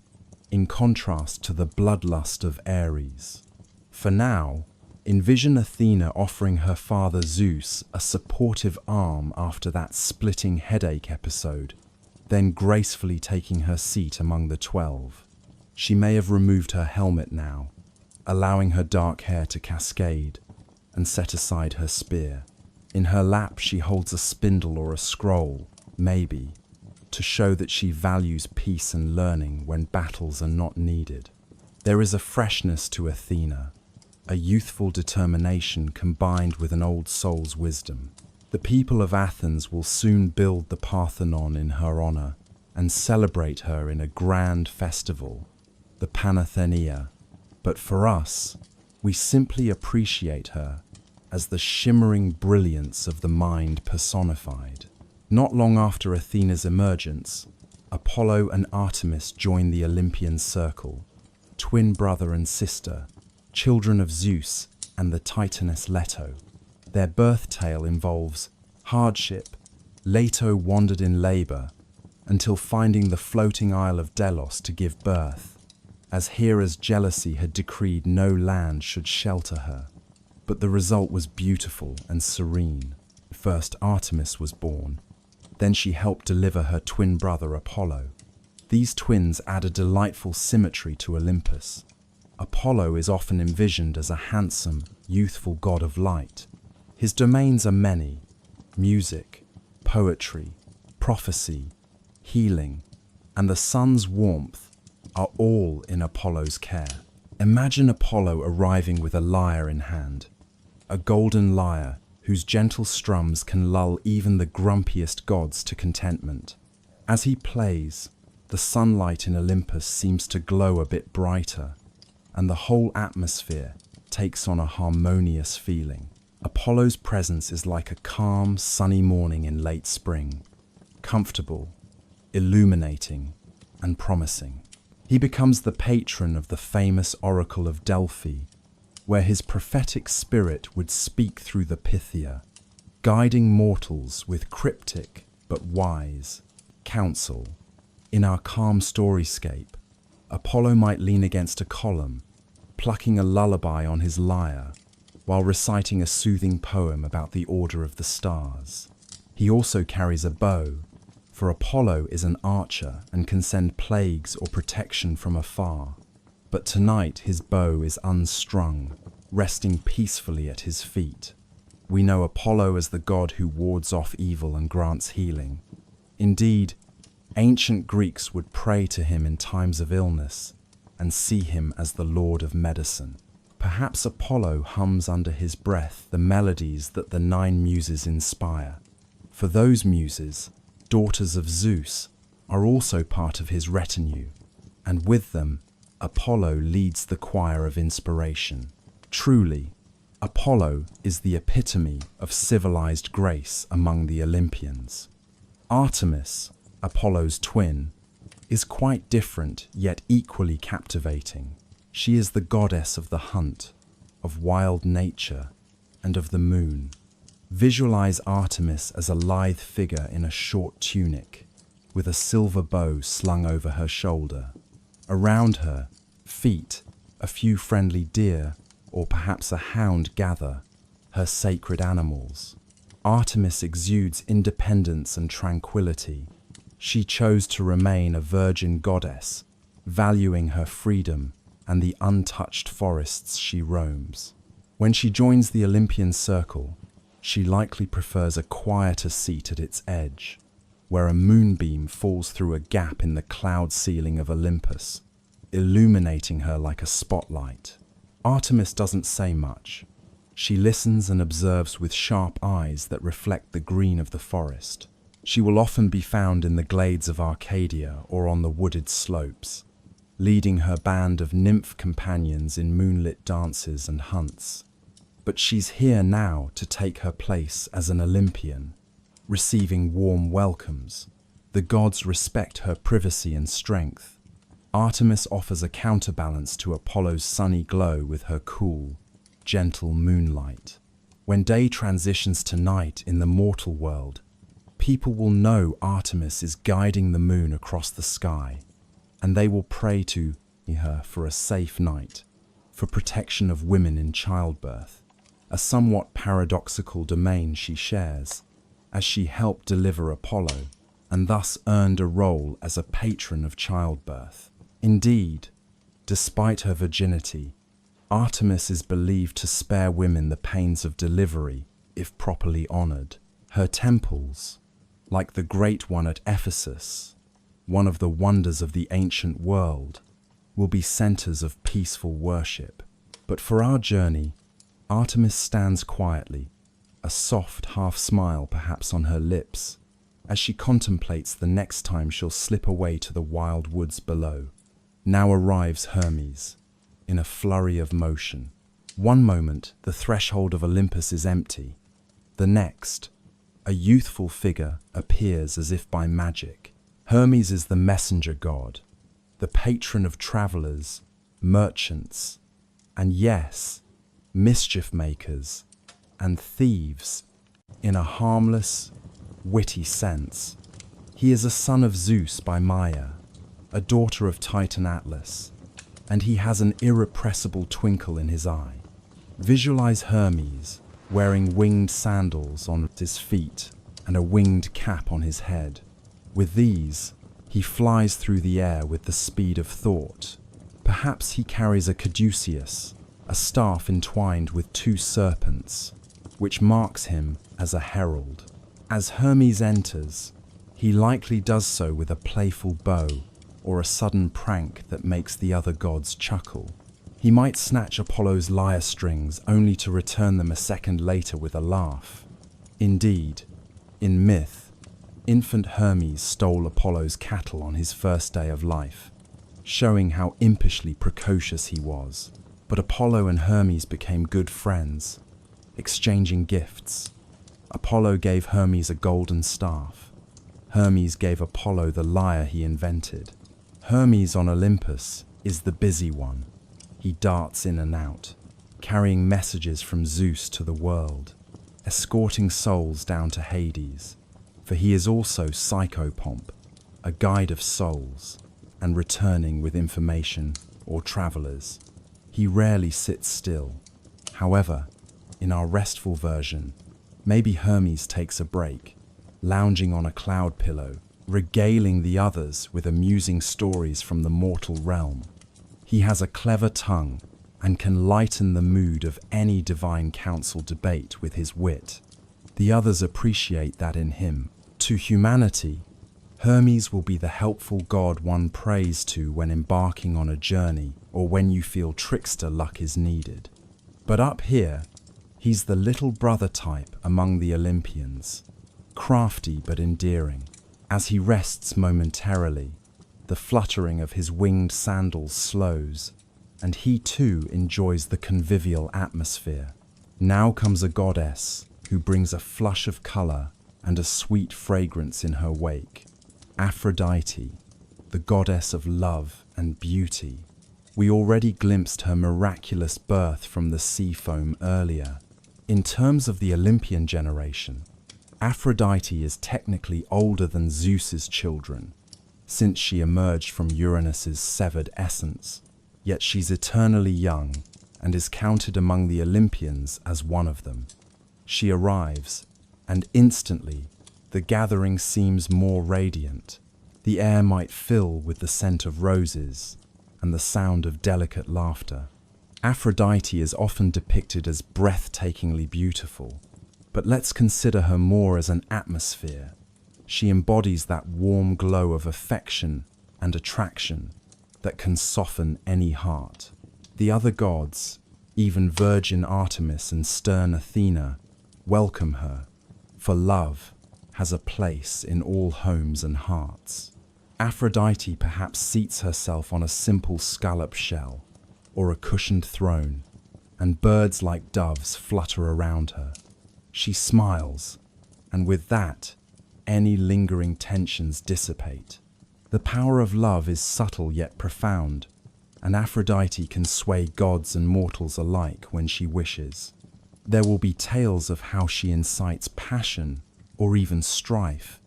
in contrast to the bloodlust of Ares. For now, envision Athena offering her father Zeus a supportive arm after that splitting headache episode, then gracefully taking her seat among the 12. She may have removed her helmet now, allowing her dark hair to cascade, and set aside her spear. In her lap she holds a spindle or a scroll, maybe, to show that she values peace and learning when battles are not needed. There is a freshness to Athena, a youthful determination combined with an old soul's wisdom. The people of Athens will soon build the Parthenon in her honor and celebrate her in a grand festival, the Panathenea. But for us, we simply appreciate her as the shimmering brilliance of the mind personified. Not long after Athena's emergence, Apollo and Artemis join the Olympian circle, twin brother and sister, children of Zeus and the Titaness Leto. Their birth tale involves hardship. Leto wandered in labor until finding the floating isle of Delos to give birth, as Hera's jealousy had decreed no land should shelter her. But the result was beautiful and serene. First Artemis was born, then she helped deliver her twin brother Apollo. These twins add a delightful symmetry to Olympus. Apollo is often envisioned as a handsome, youthful god of light. His domains are many: music, poetry, prophecy, healing, and the sun's warmth are all in Apollo's care. Imagine Apollo arriving with a lyre in hand, a golden lyre whose gentle strums can lull even the grumpiest gods to contentment. As he plays, the sunlight in Olympus seems to glow a bit brighter, and the whole atmosphere takes on a harmonious feeling. Apollo's presence is like a calm, sunny morning in late spring, comfortable, illuminating, and promising. He becomes the patron of the famous Oracle of Delphi, where his prophetic spirit would speak through the Pythia, guiding mortals with cryptic but wise counsel. In our calm storyscape, Apollo might lean against a column, plucking a lullaby on his lyre, while reciting a soothing poem about the order of the stars. He also carries a bow, for Apollo is an archer and can send plagues or protection from afar. But tonight his bow is unstrung, resting peacefully at his feet. We know Apollo as the god who wards off evil and grants healing. Indeed, ancient Greeks would pray to him in times of illness and see him as the lord of medicine. Perhaps Apollo hums under his breath the melodies that the 9 muses inspire. For those muses, daughters of Zeus, are also part of his retinue, and with them, Apollo leads the choir of inspiration. Truly, Apollo is the epitome of civilized grace among the Olympians. Artemis, Apollo's twin, is quite different yet equally captivating. She is the goddess of the hunt, of wild nature, and of the moon. Visualize Artemis as a lithe figure in a short tunic, with a silver bow slung over her shoulder. Around her feet, a few friendly deer, or perhaps a hound gather, her sacred animals. Artemis exudes independence and tranquility. She chose to remain a virgin goddess, valuing her freedom and the untouched forests she roams. When she joins the Olympian circle, she likely prefers a quieter seat at its edge, where a moonbeam falls through a gap in the cloud ceiling of Olympus, illuminating her like a spotlight. Artemis doesn't say much. She listens and observes with sharp eyes that reflect the green of the forest. She will often be found in the glades of Arcadia or on the wooded slopes, leading her band of nymph companions in moonlit dances and hunts. But she's here now to take her place as an Olympian, receiving warm welcomes. The gods respect her privacy and strength. Artemis offers a counterbalance to Apollo's sunny glow with her cool, gentle moonlight. When day transitions to night in the mortal world, people will know Artemis is guiding the moon across the sky, and they will pray to her for a safe night, for protection of women in childbirth, a somewhat paradoxical domain she shares, as she helped deliver Apollo, and thus earned a role as a patron of childbirth. Indeed, despite her virginity, Artemis is believed to spare women the pains of delivery if properly honored. Her temples, like the great one at Ephesus, one of the wonders of the ancient world, will be centers of peaceful worship. But for our journey, Artemis stands quietly, a soft half-smile perhaps on her lips, as she contemplates the next time she'll slip away to the wild woods below. Now arrives Hermes, in a flurry of motion. One moment, the threshold of Olympus is empty. The next, a youthful figure appears as if by magic. Hermes is the messenger god, the patron of travelers, merchants, and yes, mischief makers and thieves in a harmless, witty sense. He is a son of Zeus by Maya, a daughter of Titan Atlas, and he has an irrepressible twinkle in his eye. Visualize Hermes wearing winged sandals on his feet and a winged cap on his head. With these, he flies through the air with the speed of thought. Perhaps he carries a caduceus, a staff entwined with two serpents, which marks him as a herald. As Hermes enters, he likely does so with a playful bow or a sudden prank that makes the other gods chuckle. He might snatch Apollo's lyre strings only to return them a second later with a laugh. Indeed, in myth, infant Hermes stole Apollo's cattle on his first day of life, showing how impishly precocious he was. But Apollo and Hermes became good friends, exchanging gifts. Apollo gave Hermes a golden staff. Hermes gave Apollo the lyre he invented. Hermes on Olympus is the busy one. He darts in and out, carrying messages from Zeus to the world, escorting souls down to Hades, for he is also Psychopomp, a guide of souls, and returning with information or travelers. He rarely sits still. However, in our restful version, maybe Hermes takes a break, lounging on a cloud pillow, regaling the others with amusing stories from the mortal realm. He has a clever tongue and can lighten the mood of any divine council debate with his wit. The others appreciate that in him. To humanity, Hermes will be the helpful god one prays to when embarking on a journey or when you feel trickster luck is needed. But up here, he's the little brother type among the Olympians, crafty but endearing. As he rests momentarily, The fluttering of his winged sandals slows, and he too enjoys the convivial atmosphere. Now comes a goddess who brings a flush of color and a sweet fragrance in her wake. Aphrodite, the goddess of love and beauty. We already glimpsed her miraculous birth from the sea foam earlier. In terms of the Olympian generation, Aphrodite is technically older than Zeus's children, since she emerged from Uranus's severed essence. Yet she's eternally young and is counted among the Olympians as one of them. She arrives, and instantly the gathering seems more radiant. The air might fill with the scent of roses and the sound of delicate laughter. Aphrodite is often depicted as breathtakingly beautiful, but let's consider her more as an atmosphere. She embodies that warm glow of affection and attraction that can soften any heart. The other gods, even Virgin Artemis and stern Athena, welcome her, for love has a place in all homes and hearts. Aphrodite perhaps seats herself on a simple scallop shell or a cushioned throne, and birds like doves flutter around her. She smiles, and with that, any lingering tensions dissipate. The power of love is subtle yet profound, and Aphrodite can sway gods and mortals alike when she wishes. There will be tales of how she incites passion or even strife,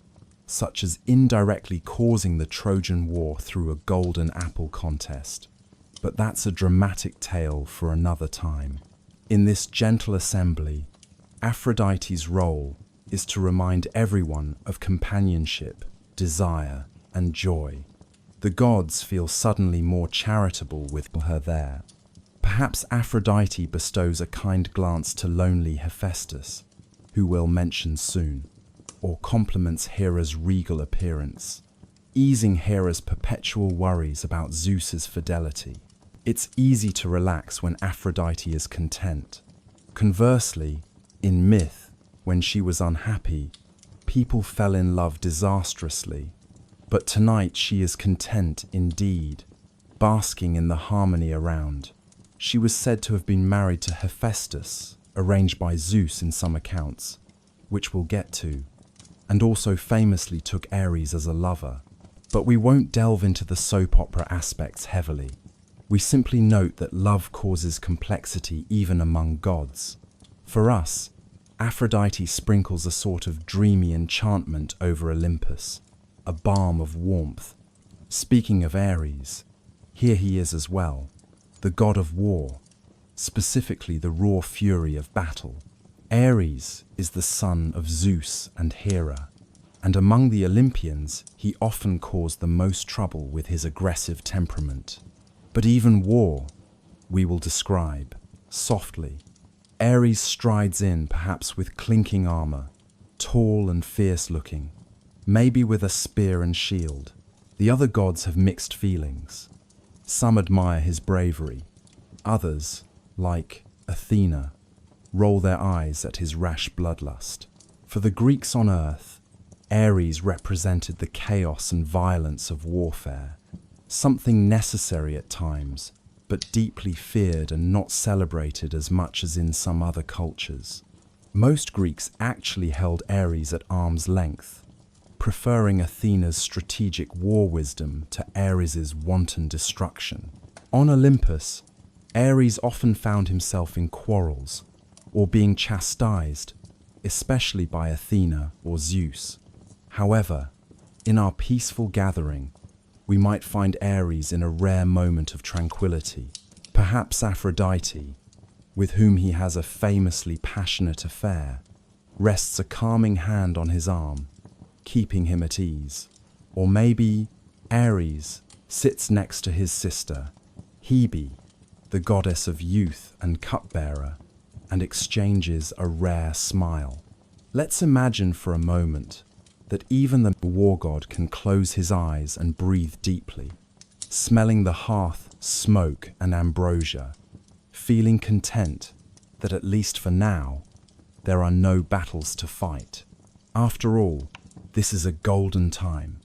such as indirectly causing the Trojan War through a golden apple contest. But that's a dramatic tale for another time. In this gentle assembly, Aphrodite's role is to remind everyone of companionship, desire, and joy. The gods feel suddenly more charitable with her there. Perhaps Aphrodite bestows a kind glance to lonely Hephaestus, who we'll mention soon, or compliments Hera's regal appearance, easing Hera's perpetual worries about Zeus's fidelity. It's easy to relax when Aphrodite is content. Conversely, in myth, when she was unhappy, people fell in love disastrously. But tonight she is content indeed, basking in the harmony around. She was said to have been married to Hephaestus, arranged by Zeus in some accounts, which we'll get to, and also famously took Ares as a lover. But we won't delve into the soap opera aspects heavily. We simply note that love causes complexity even among gods. For us, Aphrodite sprinkles a sort of dreamy enchantment over Olympus, a balm of warmth. Speaking of Ares, here he is as well, the god of war, specifically the raw fury of battle. Ares is the son of Zeus and Hera, and among the Olympians he often caused the most trouble with his aggressive temperament. But even war, we will describe, softly. Ares strides in perhaps with clinking armor, tall and fierce-looking, maybe with a spear and shield. The other gods have mixed feelings. Some admire his bravery. Others, like Athena, roll their eyes at his rash bloodlust. For the Greeks on Earth, Ares represented the chaos and violence of warfare, something necessary at times, but deeply feared and not celebrated as much as in some other cultures. Most Greeks actually held Ares at arm's length, preferring Athena's strategic war wisdom to Ares's wanton destruction. On Olympus, Ares often found himself in quarrels or being chastised, especially by Athena or Zeus. However, in our peaceful gathering, we might find Ares in a rare moment of tranquility. Perhaps Aphrodite, with whom he has a famously passionate affair, rests a calming hand on his arm, keeping him at ease. Or maybe Ares sits next to his sister, Hebe, the goddess of youth and cupbearer, and exchanges a rare smile. Let's imagine for a moment that even the war god can close his eyes and breathe deeply, smelling the hearth, smoke, and ambrosia, feeling content that at least for now, there are no battles to fight. After all, this is a golden time,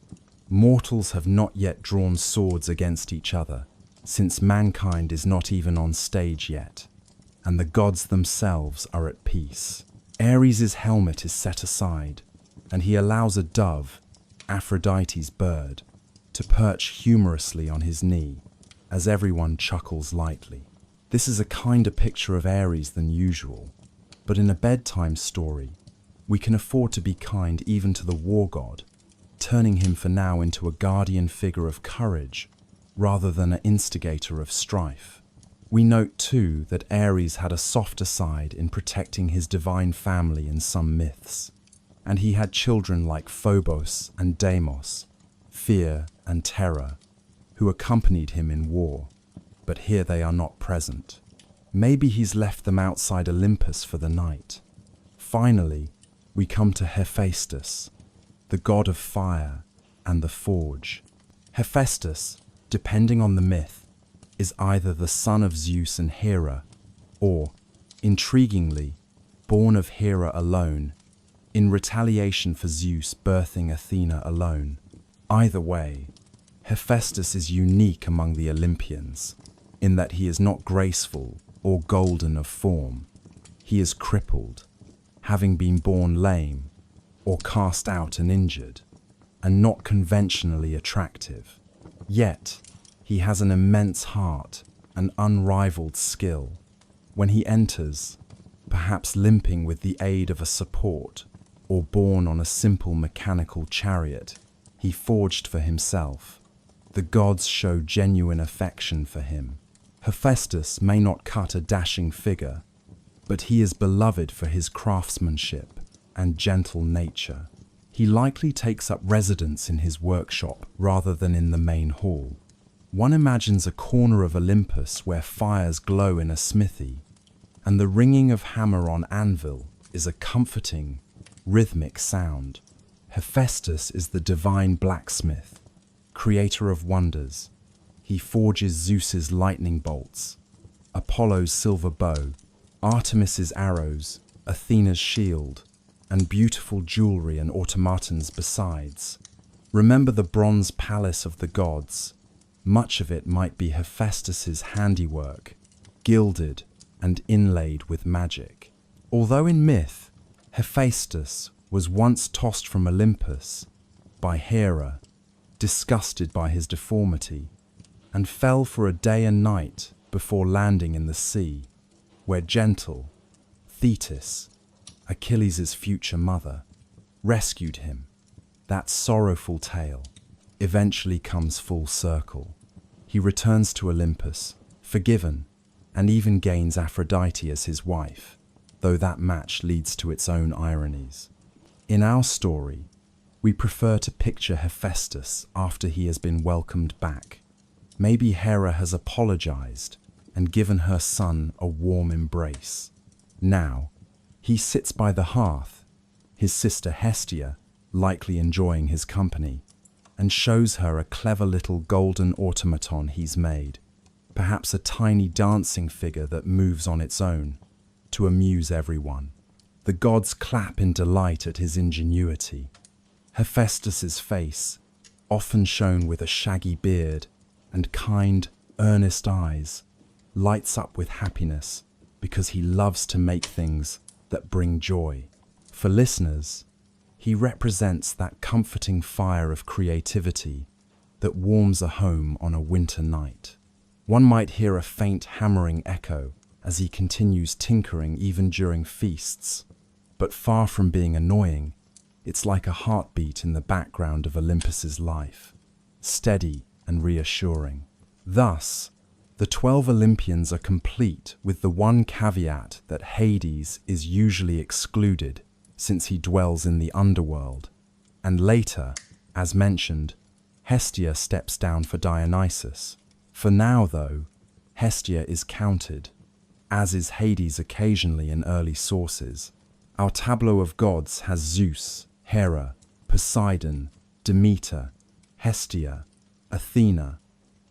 Mortals have not yet drawn swords against each other, since mankind is not even on stage yet, and the gods themselves are at peace. Ares' helmet is set aside, and he allows a dove, Aphrodite's bird, to perch humorously on his knee, as everyone chuckles lightly. This is a kinder picture of Ares than usual, but in a bedtime story, we can afford to be kind even to the war god, turning him for now into a guardian figure of courage rather than an instigator of strife. We note too that Ares had a softer side in protecting his divine family in some myths, and he had children like Phobos and Deimos, fear and terror, who accompanied him in war, but here they are not present. Maybe he's left them outside Olympus for the night. Finally, we come to Hephaestus, the god of fire and the forge. Hephaestus, depending on the myth, is either the son of Zeus and Hera, or, intriguingly, born of Hera alone, in retaliation for Zeus birthing Athena alone. Either way, Hephaestus is unique among the Olympians, in that he is not graceful or golden of form. He is crippled, having been born lame, or cast out and injured, and not conventionally attractive. Yet, he has an immense heart and unrivaled skill. When he enters, perhaps limping with the aid of a support, or borne on a simple mechanical chariot he forged for himself, the gods show genuine affection for him. Hephaestus may not cut a dashing figure, but he is beloved for his craftsmanship and gentle nature. He likely takes up residence in his workshop rather than in the main hall. One imagines a corner of Olympus where fires glow in a smithy, and the ringing of hammer on anvil is a comforting, rhythmic sound. Hephaestus is the divine blacksmith, creator of wonders. He forges Zeus's lightning bolts, Apollo's silver bow, Artemis's arrows, Athena's shield, and beautiful jewelry and automatons besides. Remember the bronze palace of the gods. Much of it might be Hephaestus's handiwork, gilded and inlaid with magic. Although in myth, Hephaestus was once tossed from Olympus by Hera, disgusted by his deformity, and fell for a day and night before landing in the sea, where gentle Thetis, Achilles' future mother, rescued him. That sorrowful tale eventually comes full circle. He returns to Olympus, forgiven, and even gains Aphrodite as his wife, though that match leads to its own ironies. In our story, we prefer to picture Hephaestus after he has been welcomed back. Maybe Hera has apologized and given her son a warm embrace. Now, he sits by the hearth, his sister Hestia likely enjoying his company, and shows her a clever little golden automaton he's made, perhaps a tiny dancing figure that moves on its own, to amuse everyone. The gods clap in delight at his ingenuity. Hephaestus's face, often shown with a shaggy beard and kind, earnest eyes, lights up with happiness because he loves to make things that bring joy. For listeners, he represents that comforting fire of creativity that warms a home on a winter night. One might hear a faint hammering echo as he continues tinkering even during feasts, but far from being annoying, it's like a heartbeat in the background of Olympus's life, steady and reassuring. Thus, the 12 Olympians are complete with the one caveat that Hades is usually excluded since he dwells in the underworld, and later, as mentioned, Hestia steps down for Dionysus. For now, though, Hestia is counted, as is Hades occasionally in early sources. Our tableau of gods has Zeus, Hera, Poseidon, Demeter, Hestia, Athena,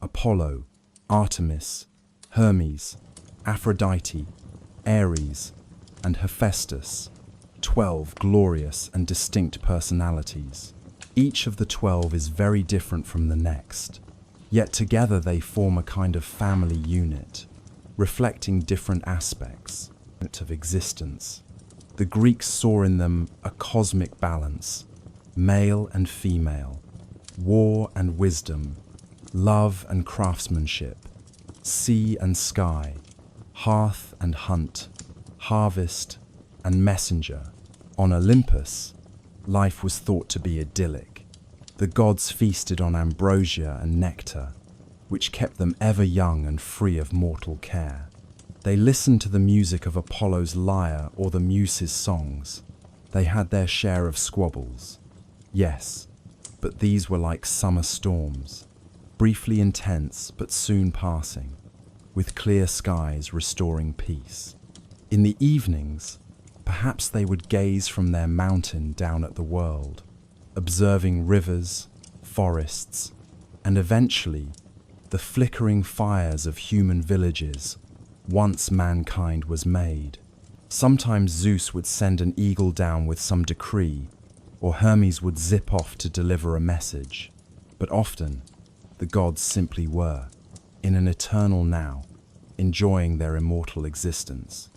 Apollo, Artemis, Hermes, Aphrodite, Ares, and Hephaestus, 12 glorious and distinct personalities. Each of the 12 is very different from the next, yet together they form a kind of family unit, reflecting different aspects of existence. The Greeks saw in them a cosmic balance, male and female, war and wisdom, love and craftsmanship, sea and sky, hearth and hunt, harvest and messenger. On Olympus, life was thought to be idyllic. The gods feasted on ambrosia and nectar, which kept them ever young and free of mortal care. They listened to the music of Apollo's lyre or the Muses' songs. They had their share of squabbles. Yes, but these were like summer storms, briefly intense but soon passing, with clear skies restoring peace. In the evenings, perhaps they would gaze from their mountain down at the world, observing rivers, forests, and eventually the flickering fires of human villages once mankind was made. Sometimes Zeus would send an eagle down with some decree, or Hermes would zip off to deliver a message. But often, the gods simply were, in an eternal now, enjoying their immortal existence.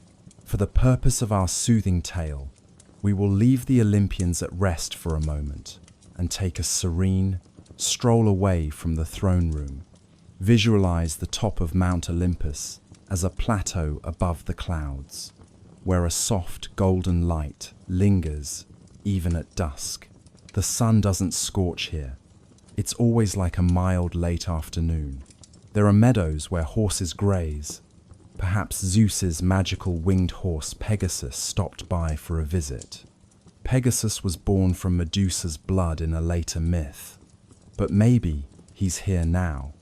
For the purpose of our soothing tale, we will leave the Olympians at rest for a moment and take a serene stroll away from the throne room. Visualize the top of Mount Olympus as a plateau above the clouds, where a soft golden light lingers even at dusk. The sun doesn't scorch here. It's always like a mild late afternoon. There are meadows where horses graze. Perhaps Zeus's magical winged horse Pegasus stopped by for a visit. Pegasus was born from Medusa's blood in a later myth, but maybe he's here now,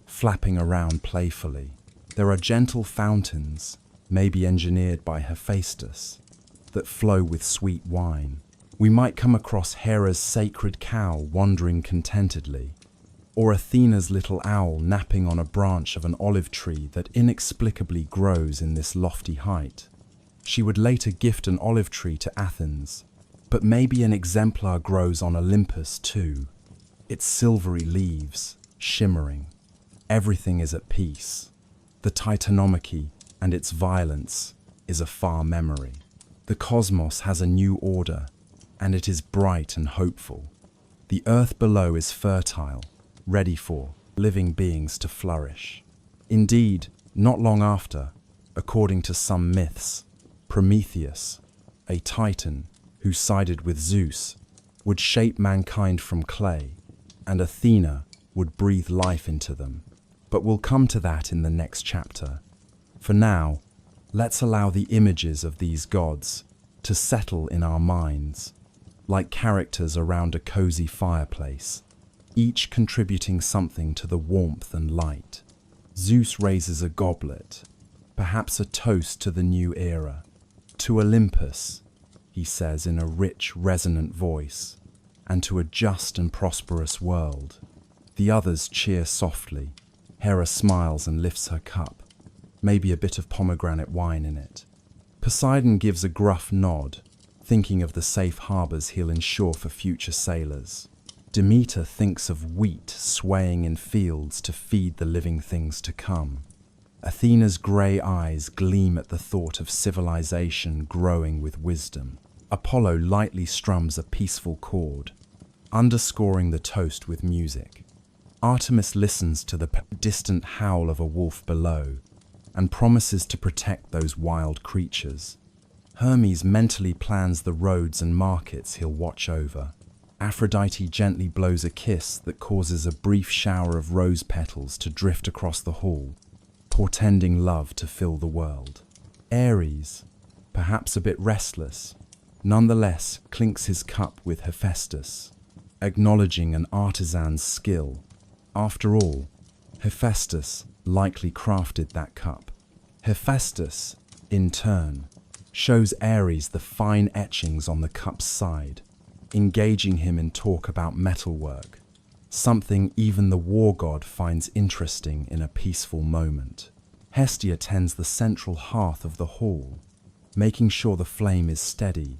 flapping around playfully. There are gentle fountains, maybe engineered by Hephaestus, that flow with sweet wine. We might come across Hera's sacred cow wandering contentedly, or Athena's little owl napping on a branch of an olive tree that inexplicably grows in this lofty height. She would later gift an olive tree to Athens, but maybe an exemplar grows on Olympus too, its silvery leaves shimmering. Everything is at peace. The Titanomachy and its violence is a far memory. The cosmos has a new order, and it is bright and hopeful. The earth below is fertile, ready for living beings to flourish. Indeed, not long after, according to some myths, Prometheus, a titan who sided with Zeus, would shape mankind from clay, and Athena would breathe life into them. But we'll come to that in the next chapter. For now, let's allow the images of these gods to settle in our minds, like characters around a cozy fireplace, each contributing something to the warmth and light. Zeus raises a goblet, perhaps a toast to the new era. To Olympus, he says in a rich, resonant voice, and to a just and prosperous world. The others cheer softly. Hera smiles and lifts her cup, maybe a bit of pomegranate wine in it. Poseidon gives a gruff nod, thinking of the safe harbors he'll ensure for future sailors. Demeter thinks of wheat swaying in fields to feed the living things to come. Athena's grey eyes gleam at the thought of civilization growing with wisdom. Apollo lightly strums a peaceful chord, underscoring the toast with music. Artemis listens to the distant howl of a wolf below and promises to protect those wild creatures. Hermes mentally plans the roads and markets he'll watch over. Aphrodite gently blows a kiss that causes a brief shower of rose petals to drift across the hall, portending love to fill the world. Ares, perhaps a bit restless, nonetheless clinks his cup with Hephaestus, acknowledging an artisan's skill. After all, Hephaestus likely crafted that cup. Hephaestus, in turn, shows Ares the fine etchings on the cup's side, engaging him in talk about metalwork, something even the war god finds interesting in a peaceful moment. Hestia tends the central hearth of the hall, making sure the flame is steady,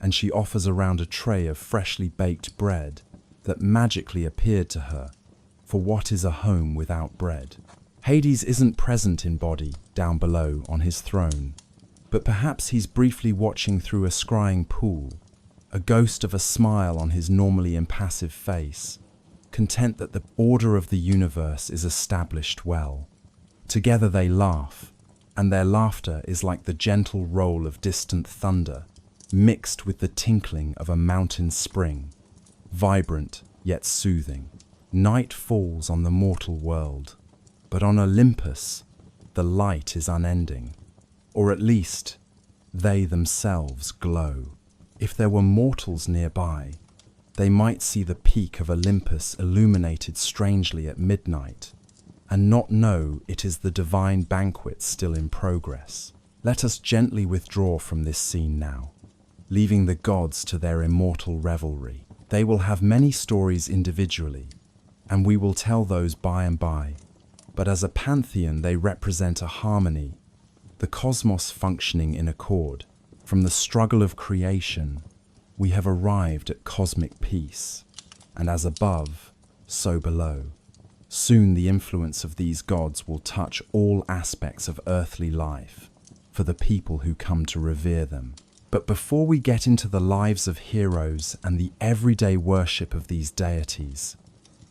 and she offers around a tray of freshly baked bread, that magically appeared to her, for what is a home without bread? Hades isn't present in body down below on his throne, but perhaps he's briefly watching through a scrying pool, a ghost of a smile on his normally impassive face, content that the order of the universe is established well. Together they laugh, and their laughter is like the gentle roll of distant thunder, mixed with the tinkling of a mountain spring, vibrant yet soothing. Night falls on the mortal world, but on Olympus, the light is unending, or at least, they themselves glow. If there were mortals nearby, they might see the peak of Olympus illuminated strangely at midnight, and not know it is the divine banquet still in progress. Let us gently withdraw from this scene now, leaving the gods to their immortal revelry. They will have many stories individually, and we will tell those by and by, but as a pantheon they represent a harmony, the cosmos functioning in accord. From the struggle of creation, we have arrived at cosmic peace, and as above, so below. Soon the influence of these gods will touch all aspects of earthly life for the people who come to revere them. But before we get into the lives of heroes and the everyday worship of these deities,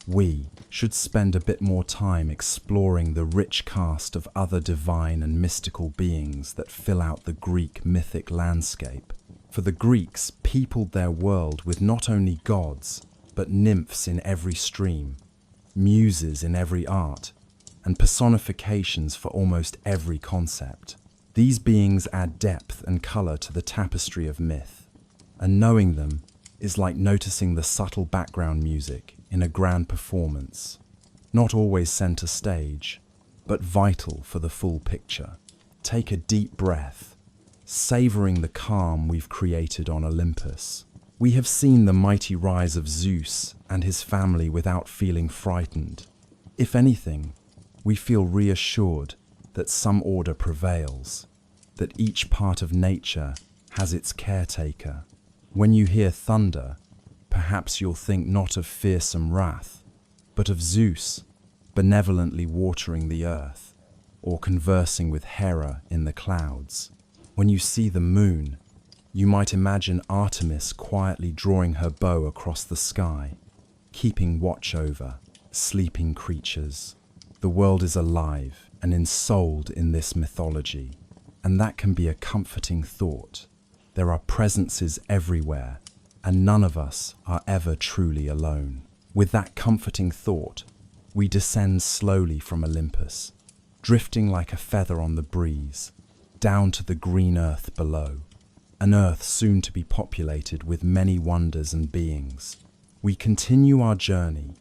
we should spend a bit more time exploring the rich cast of other divine and mystical beings that fill out the Greek mythic landscape. For the Greeks peopled their world with not only gods, but nymphs in every stream, muses in every art, and personifications for almost every concept. These beings add depth and color to the tapestry of myth, and knowing them is like noticing the subtle background music in a grand performance, not always center stage, but vital for the full picture. Take a deep breath, savoring the calm we've created on Olympus. We have seen the mighty rise of Zeus and his family without feeling frightened. If anything, we feel reassured that some order prevails, that each part of nature has its caretaker. When you hear thunder, perhaps you'll think not of fearsome wrath, but of Zeus benevolently watering the earth, or conversing with Hera in the clouds. When you see the moon, you might imagine Artemis quietly drawing her bow across the sky, keeping watch over sleeping creatures. The world is alive and ensouled in this mythology, and that can be a comforting thought. There are presences everywhere, and none of us are ever truly alone. With that comforting thought, we descend slowly from Olympus, drifting like a feather on the breeze, down to the green earth below, an earth soon to be populated with many wonders and beings. We continue our journey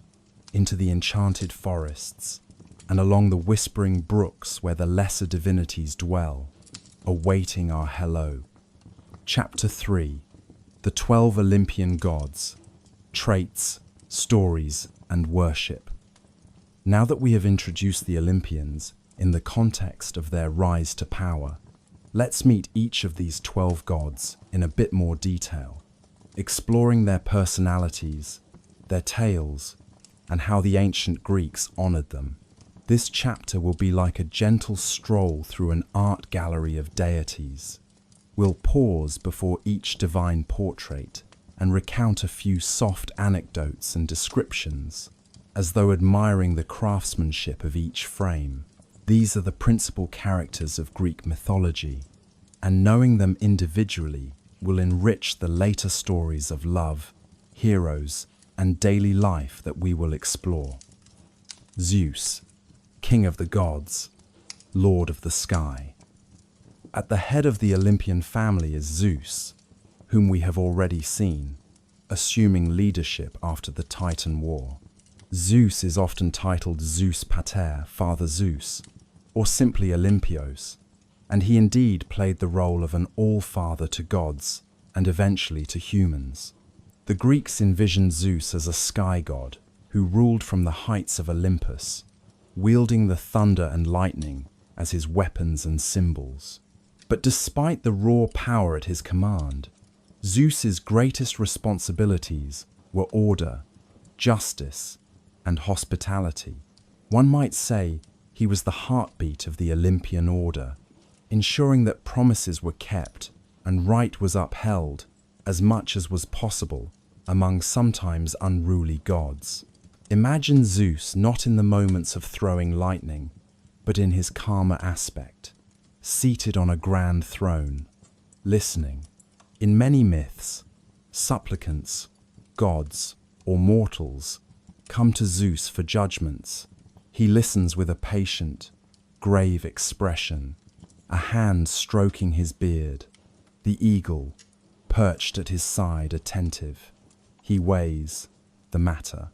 into the enchanted forests and along the whispering brooks where the lesser divinities dwell, awaiting our hello. Chapter 3: The 12 Olympian Gods, Traits, Stories, and Worship. Now that we have introduced the Olympians in the context of their rise to power, let's meet each of these 12 gods in a bit more detail, exploring their personalities, their tales, and how the ancient Greeks honored them. This chapter will be like a gentle stroll through an art gallery of deities. We'll pause before each divine portrait and recount a few soft anecdotes and descriptions, as though admiring the craftsmanship of each frame. These are the principal characters of Greek mythology, and knowing them individually will enrich the later stories of love, heroes, and daily life that we will explore. Zeus, king of the gods, lord of the sky. At the head of the Olympian family is Zeus, whom we have already seen, assuming leadership after the Titan War. Zeus is often titled Zeus Pater, Father Zeus, or simply Olympios, and he indeed played the role of an all-father to gods and eventually to humans. The Greeks envisioned Zeus as a sky god who ruled from the heights of Olympus, wielding the thunder and lightning as his weapons and symbols. But despite the raw power at his command, Zeus's greatest responsibilities were order, justice, and hospitality. One might say he was the heartbeat of the Olympian order, ensuring that promises were kept and right was upheld as much as was possible among sometimes unruly gods. Imagine Zeus not in the moments of throwing lightning, but in his calmer aspect, seated on a grand throne, listening. In many myths, supplicants, gods, or mortals come to Zeus for judgments. He listens with a patient, grave expression, a hand stroking his beard, the eagle perched at his side attentive. He weighs the matter.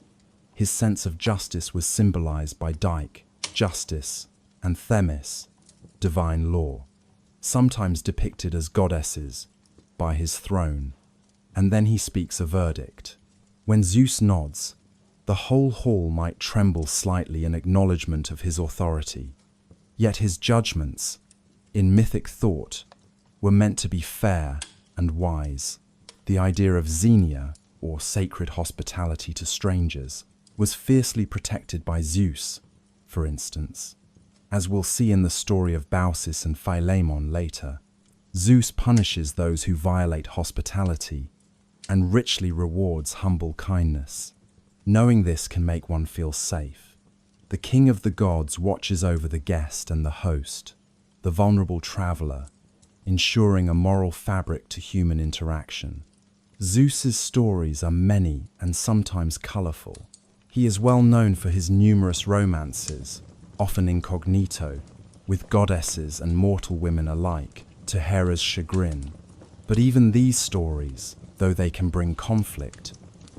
His sense of justice was symbolized by Dike, justice, and Themis, divine law, sometimes depicted as goddesses, by his throne. And then he speaks a verdict. When Zeus nods, the whole hall might tremble slightly in acknowledgement of his authority. Yet his judgments, in mythic thought, were meant to be fair and wise. The idea of xenia, or sacred hospitality to strangers, was fiercely protected by Zeus, for instance. As we'll see in the story of Baucis and Philemon later, Zeus punishes those who violate hospitality and richly rewards humble kindness. Knowing this can make one feel safe. The king of the gods watches over the guest and the host, the vulnerable traveler, ensuring a moral fabric to human interaction. Zeus's stories are many and sometimes colorful. He is well known for his numerous romances, often incognito, with goddesses and mortal women alike, to Hera's chagrin. But even these stories, though they can bring conflict,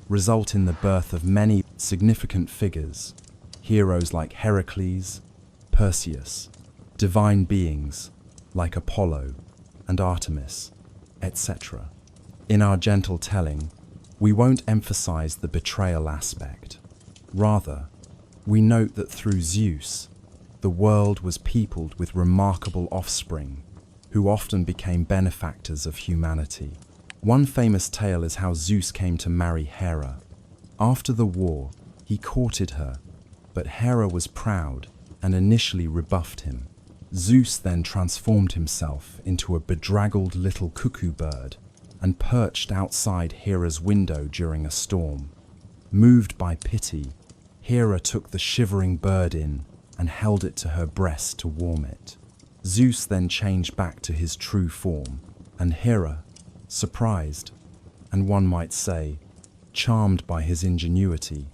result in the birth of many significant figures, heroes like Heracles, Perseus, divine beings like Apollo and Artemis, etc. In our gentle telling, we won't emphasize the betrayal aspect. Rather, we note that through Zeus, the world was peopled with remarkable offspring, who often became benefactors of humanity. One famous tale is how Zeus came to marry Hera. After the war, he courted her, but Hera was proud and initially rebuffed him. Zeus then transformed himself into a bedraggled little cuckoo bird and perched outside Hera's window during a storm. Moved by pity, Hera took the shivering bird in and held it to her breast to warm it. Zeus then changed back to his true form, and Hera, surprised, and one might say, charmed by his ingenuity,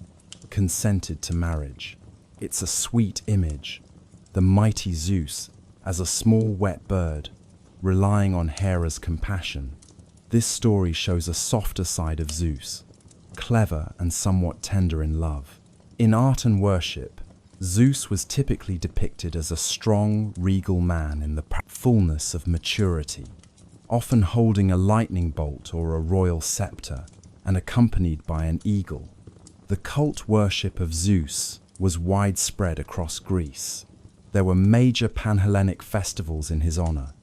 consented to marriage. It's a sweet image, the mighty Zeus as a small wet bird, relying on Hera's compassion. This story shows a softer side of Zeus, clever and somewhat tender in love. In art and worship, Zeus was typically depicted as a strong, regal man in the fullness of maturity, often holding a lightning bolt or a royal scepter and accompanied by an eagle. The cult worship of Zeus was widespread across Greece. There were major Panhellenic festivals in his honor,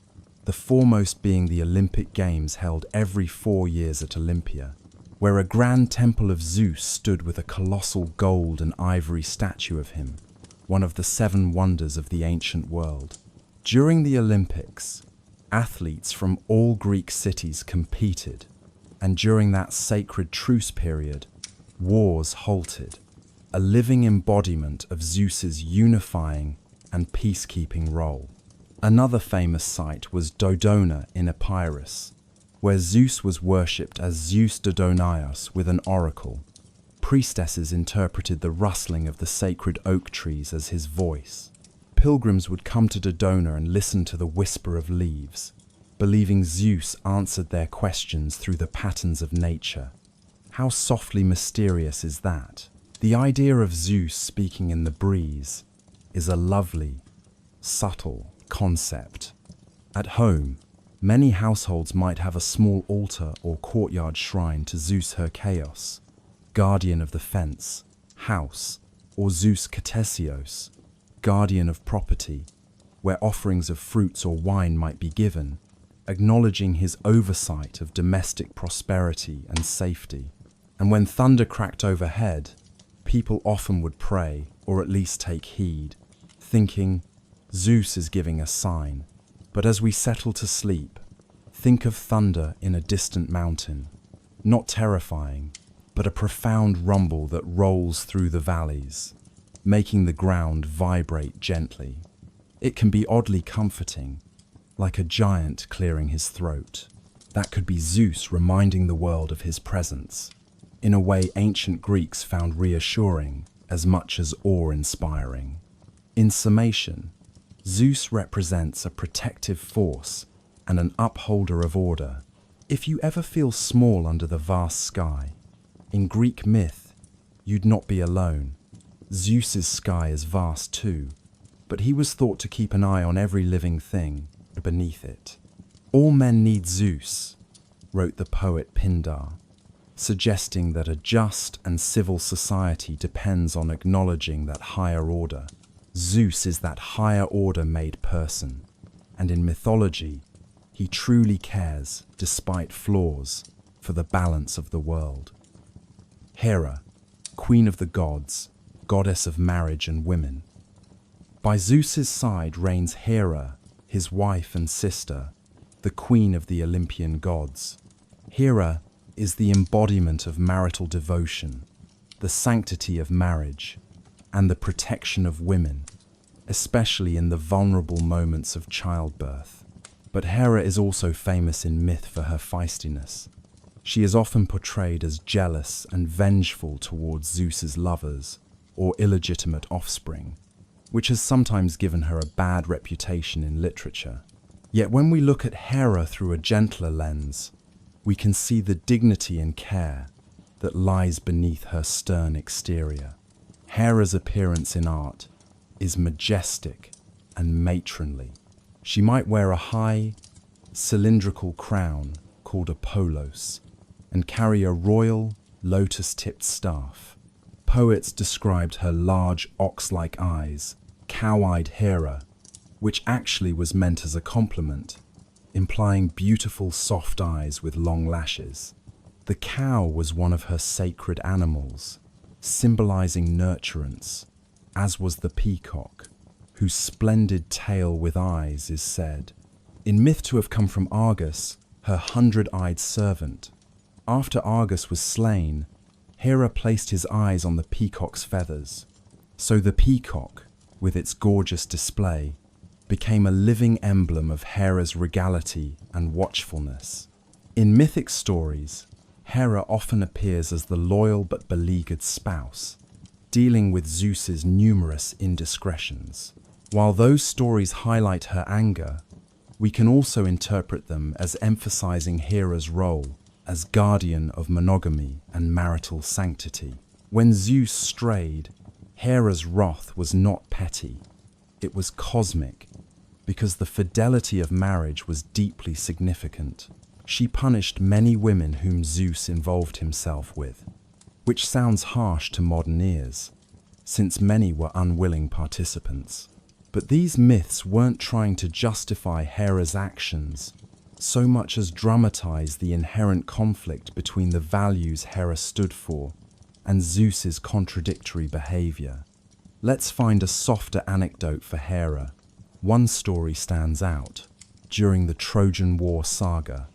the foremost being the Olympic Games held every 4 years at Olympia, where a grand temple of Zeus stood with a colossal gold and ivory statue of him, one of the 7 wonders of the ancient world. During the Olympics, athletes from all Greek cities competed, and during that sacred truce period, wars halted, a living embodiment of Zeus's unifying and peacekeeping role. Another famous site was Dodona in Epirus, where Zeus was worshipped as Zeus Dodonios with an oracle. Priestesses interpreted the rustling of the sacred oak trees as his voice. Pilgrims would come to Dodona and listen to the whisper of leaves, believing Zeus answered their questions through the patterns of nature. How softly mysterious is that? The idea of Zeus speaking in the breeze is a lovely, subtle concept. At home, many households might have a small altar or courtyard shrine to Zeus Herkaios, guardian of the fence, house, or Zeus Ktesios, guardian of property, where offerings of fruits or wine might be given, acknowledging his oversight of domestic prosperity and safety. And when thunder cracked overhead, people often would pray, or at least take heed, thinking, Zeus is giving a sign. But as we settle to sleep, think of thunder in a distant mountain, not terrifying, but a profound rumble that rolls through the valleys, making the ground vibrate gently. It can be oddly comforting, like a giant clearing his throat. That could be Zeus reminding the world of his presence, in a way ancient Greeks found reassuring as much as awe-inspiring. In summation, Zeus represents a protective force and an upholder of order. If you ever feel small under the vast sky, in Greek myth, you'd not be alone. Zeus's sky is vast too, but he was thought to keep an eye on every living thing beneath it. All men need Zeus, wrote the poet Pindar, suggesting that a just and civil society depends on acknowledging that higher order. Zeus is that higher order made person, and in mythology, he truly cares, despite flaws, for the balance of the world. Hera, queen of the gods, goddess of marriage and women. By Zeus's side reigns Hera, his wife and sister, the queen of the Olympian gods. Hera is the embodiment of marital devotion, the sanctity of marriage, and the protection of women, especially in the vulnerable moments of childbirth. But Hera is also famous in myth for her feistiness. She is often portrayed as jealous and vengeful towards Zeus's lovers or illegitimate offspring, which has sometimes given her a bad reputation in literature. Yet when we look at Hera through a gentler lens, we can see the dignity and care that lies beneath her stern exterior. Hera's appearance in art is majestic and matronly. She might wear a high, cylindrical crown called a polos and carry a royal, lotus-tipped staff. Poets described her large ox-like eyes, cow-eyed Hera, which actually was meant as a compliment, implying beautiful soft eyes with long lashes. The cow was one of her sacred animals, symbolizing nurturance, as was the peacock, whose splendid tail with eyes is said, in myth to have come from Argus, her 100-eyed servant. After Argus was slain, Hera placed his eyes on the peacock's feathers, so the peacock, with its gorgeous display, became a living emblem of Hera's regality and watchfulness. In mythic stories, Hera often appears as the loyal but beleaguered spouse, dealing with Zeus's numerous indiscretions. While those stories highlight her anger, we can also interpret them as emphasizing Hera's role as guardian of monogamy and marital sanctity. When Zeus strayed, Hera's wrath was not petty, it was cosmic, because the fidelity of marriage was deeply significant. She punished many women whom Zeus involved himself with, which sounds harsh to modern ears, since many were unwilling participants. But these myths weren't trying to justify Hera's actions so much as dramatize the inherent conflict between the values Hera stood for and Zeus's contradictory behavior. Let's find a softer anecdote for Hera. One story stands out. During the Trojan War saga,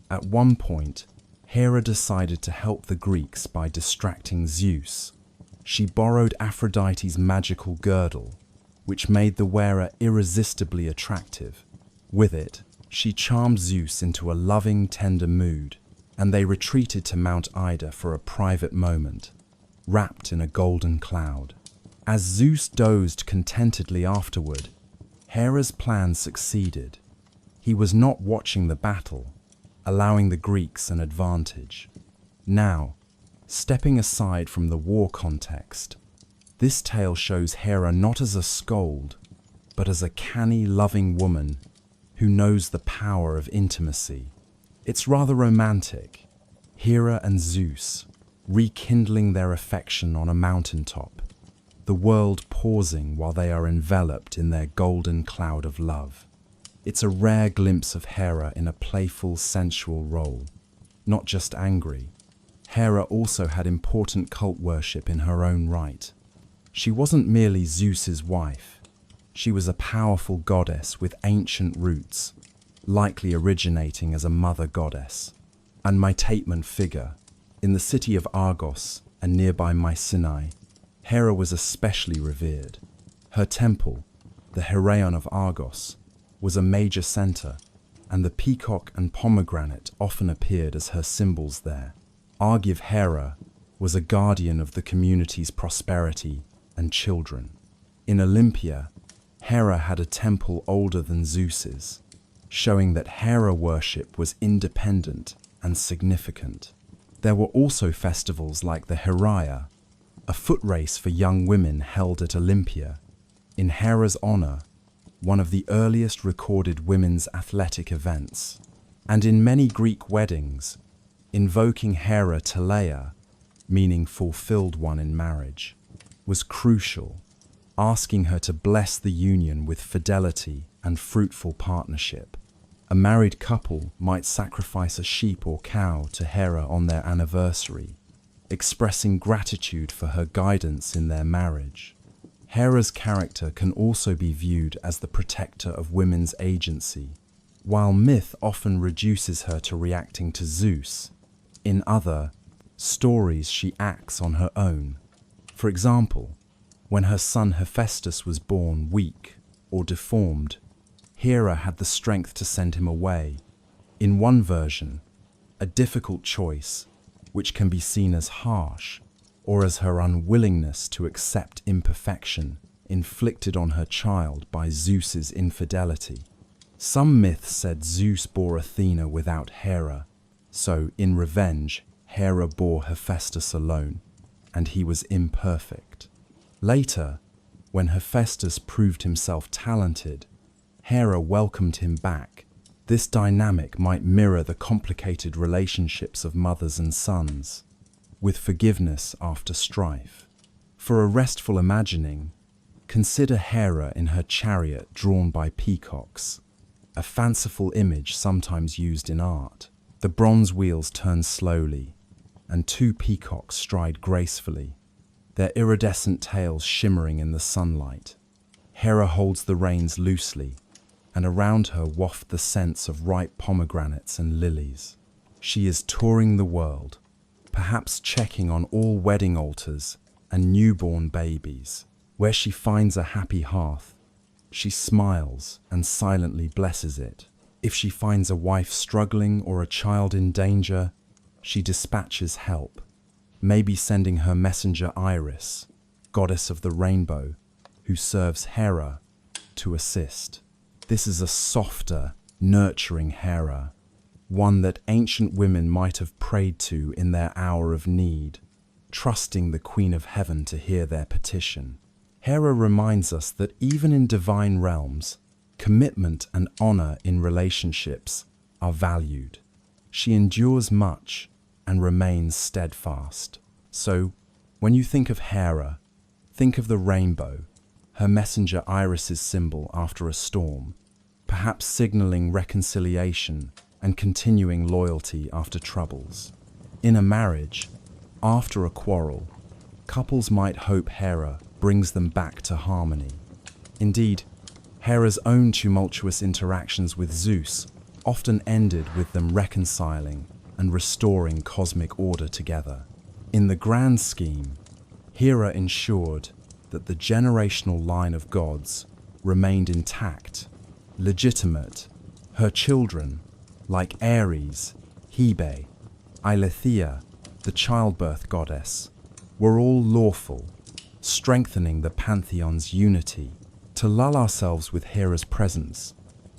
at one point, Hera decided to help the Greeks by distracting Zeus. She borrowed Aphrodite's magical girdle, which made the wearer irresistibly attractive. With it, she charmed Zeus into a loving, tender mood, and they retreated to Mount Ida for a private moment, wrapped in a golden cloud. As Zeus dozed contentedly afterward, Hera's plan succeeded. He was not watching the battle, allowing the Greeks an advantage. Now, stepping aside from the war context, this tale shows Hera not as a scold, but as a canny, loving woman who knows the power of intimacy. It's rather romantic. Hera and Zeus rekindling their affection on a mountaintop, the world pausing while they are enveloped in their golden cloud of love. It's a rare glimpse of Hera in a playful, sensual role, not just angry. Hera also had important cult worship in her own right. She wasn't merely Zeus's wife. She was a powerful goddess with ancient roots, likely originating as a mother goddess. And Mytateman figure. In the city of Argos and nearby Mycenae, Hera was especially revered. Her temple, the Heraion of Argos, was a major center, and the peacock and pomegranate often appeared as her symbols there. Argive Hera was a guardian of the community's prosperity and children. In Olympia, Hera had a temple older than Zeus's, showing that Hera worship was independent and significant. There were also festivals like the Heraia, a foot race for young women held at Olympia, in Hera's honor, one of the earliest recorded women's athletic events. And in many Greek weddings, invoking Hera Teleia, meaning fulfilled one in marriage, was crucial, asking her to bless the union with fidelity and fruitful partnership. A married couple might sacrifice a sheep or cow to Hera on their anniversary, expressing gratitude for her guidance in their marriage. Hera's character can also be viewed as the protector of women's agency. While myth often reduces her to reacting to Zeus, in other stories she acts on her own. For example, when her son Hephaestus was born weak or deformed, Hera had the strength to send him away. In one version, a difficult choice, which can be seen as harsh, or as her unwillingness to accept imperfection inflicted on her child by Zeus's infidelity. Some myths said Zeus bore Athena without Hera, so in revenge, Hera bore Hephaestus alone, and he was imperfect. Later, when Hephaestus proved himself talented, Hera welcomed him back. This dynamic might mirror the complicated relationships of mothers and sons, with forgiveness after strife. For a restful imagining, consider Hera in her chariot drawn by peacocks, a fanciful image sometimes used in art. The bronze wheels turn slowly, and two peacocks stride gracefully, their iridescent tails shimmering in the sunlight. Hera holds the reins loosely, and around her waft the scents of ripe pomegranates and lilies. She is touring the world, perhaps checking on all wedding altars and newborn babies. Where she finds a happy hearth, she smiles and silently blesses it. If she finds a wife struggling or a child in danger, she dispatches help, maybe sending her messenger Iris, goddess of the rainbow, who serves Hera, to assist. This is a softer, nurturing Hera, one that ancient women might have prayed to in their hour of need, trusting the Queen of Heaven to hear their petition. Hera reminds us that even in divine realms, commitment and honor in relationships are valued. She endures much and remains steadfast. So, when you think of Hera, think of the rainbow, her messenger Iris's symbol after a storm, perhaps signaling reconciliation and continuing loyalty after troubles. In a marriage, after a quarrel, couples might hope Hera brings them back to harmony. Indeed, Hera's own tumultuous interactions with Zeus often ended with them reconciling and restoring cosmic order together. In the grand scheme, Hera ensured that the generational line of gods remained intact, legitimate. Her children, like Ares, Hebe, Eileithyia, the childbirth goddess, were all lawful, strengthening the pantheon's unity. To lull ourselves with Hera's presence,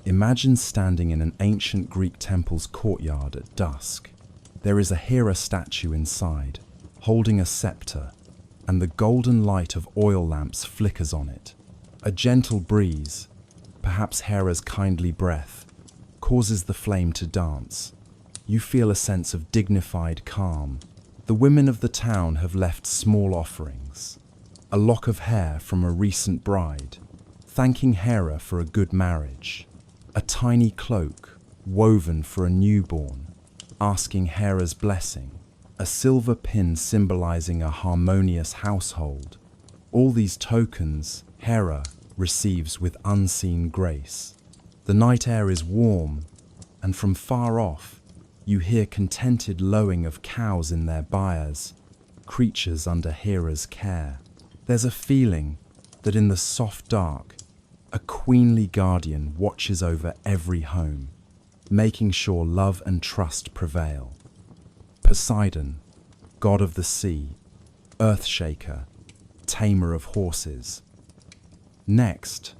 imagine standing in an ancient Greek temple's courtyard at dusk. There is a Hera statue inside, holding a scepter, and the golden light of oil lamps flickers on it. A gentle breeze, perhaps Hera's kindly breath, causes the flame to dance. You feel a sense of dignified calm. The women of the town have left small offerings. A lock of hair from a recent bride, thanking Hera for a good marriage. A tiny cloak, woven for a newborn, asking Hera's blessing. a silver pin symbolizing a harmonious household. All these tokens Hera receives with unseen grace. The night air is warm, and from far off, you hear contented lowing of cows in their byres, creatures under Hera's care. There's a feeling that in the soft dark, a queenly guardian watches over every home, making sure love and trust prevail. Poseidon, god of the sea, earthshaker, tamer of horses. Next,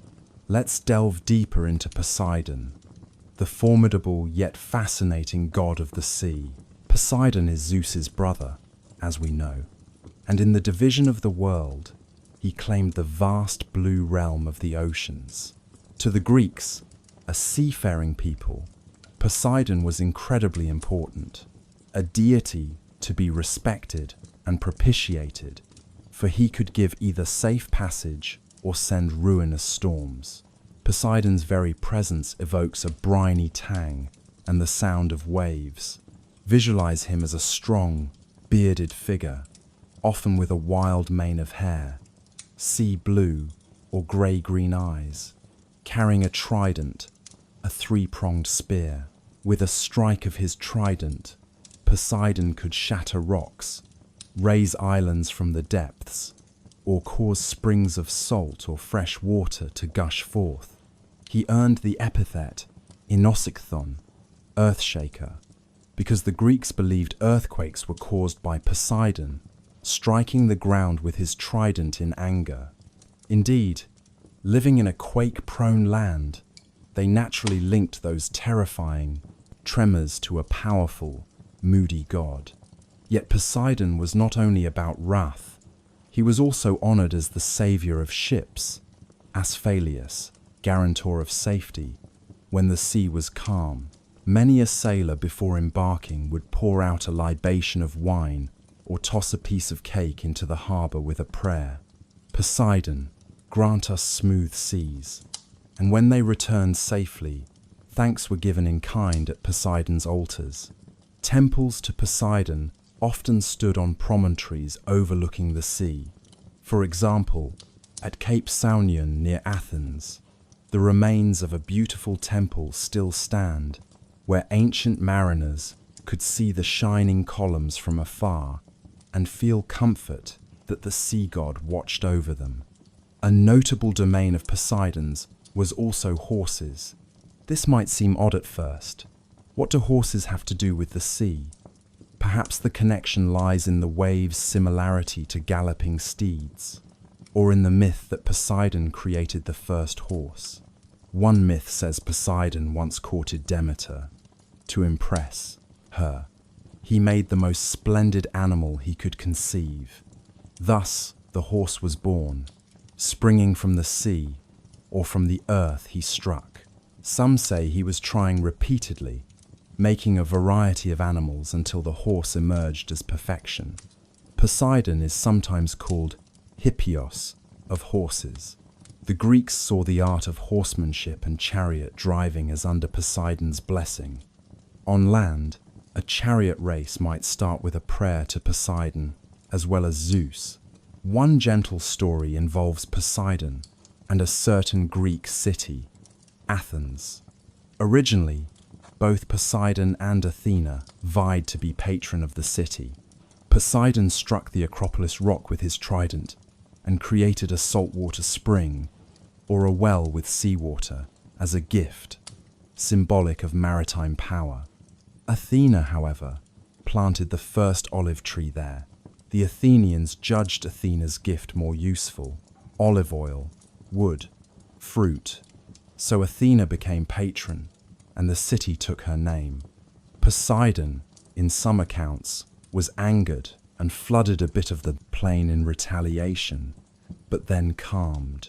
let's delve deeper into Poseidon, the formidable yet fascinating god of the sea. Poseidon is Zeus's brother, as we know, and in the division of the world, he claimed the vast blue realm of the oceans. To the Greeks, a seafaring people, Poseidon was incredibly important, a deity to be respected and propitiated, for he could give either safe passage or send ruinous storms. Poseidon's very presence evokes a briny tang and the sound of waves. Visualize him as a strong, bearded figure, often with a wild mane of hair, sea blue or grey-green eyes, carrying a trident, a three-pronged spear. With a strike of his trident, Poseidon could shatter rocks, raise islands from the depths, or cause springs of salt or fresh water to gush forth. He earned the epithet Inosikthon, earthshaker, because the Greeks believed earthquakes were caused by Poseidon striking the ground with his trident in anger. Indeed, living in a quake-prone land, they naturally linked those terrifying tremors to a powerful, moody god. Yet Poseidon was not only about wrath, he was also honored as the savior of ships, Asphalius, guarantor of safety. When the sea was calm, many a sailor before embarking would pour out a libation of wine or toss a piece of cake into the harbor with a prayer. Poseidon, grant us smooth seas. And when they returned safely, thanks were given in kind at Poseidon's altars. Temples to Poseidon often stood on promontories overlooking the sea. For example, at Cape Saunion near Athens, the remains of a beautiful temple still stand, where ancient mariners could see the shining columns from afar and feel comfort that the sea god watched over them. A notable domain of Poseidon's was also horses. This might seem odd at first. What do horses have to do with the sea? Perhaps the connection lies in the waves' similarity to galloping steeds, or in the myth that Poseidon created the first horse. One myth says Poseidon once courted Demeter. To impress her, he made the most splendid animal he could conceive. Thus, the horse was born, springing from the sea or from the earth he struck. Some say he was trying repeatedly, making a variety of animals until the horse emerged as perfection. Poseidon is sometimes called Hippios, of horses. The Greeks saw the art of horsemanship and chariot driving as under Poseidon's blessing. On land, a chariot race might start with a prayer to Poseidon, as well as Zeus. One gentle story involves Poseidon and a certain Greek city, Athens. Originally, both Poseidon and Athena vied to be patron of the city. Poseidon struck the Acropolis rock with his trident and created a saltwater spring, or a well with seawater, as a gift, symbolic of maritime power. Athena, however, planted the first olive tree there. The Athenians judged Athena's gift more useful: olive oil, wood, fruit. So Athena became patron, and the city took her name. Poseidon, in some accounts, was angered and flooded a bit of the plain in retaliation, but then calmed.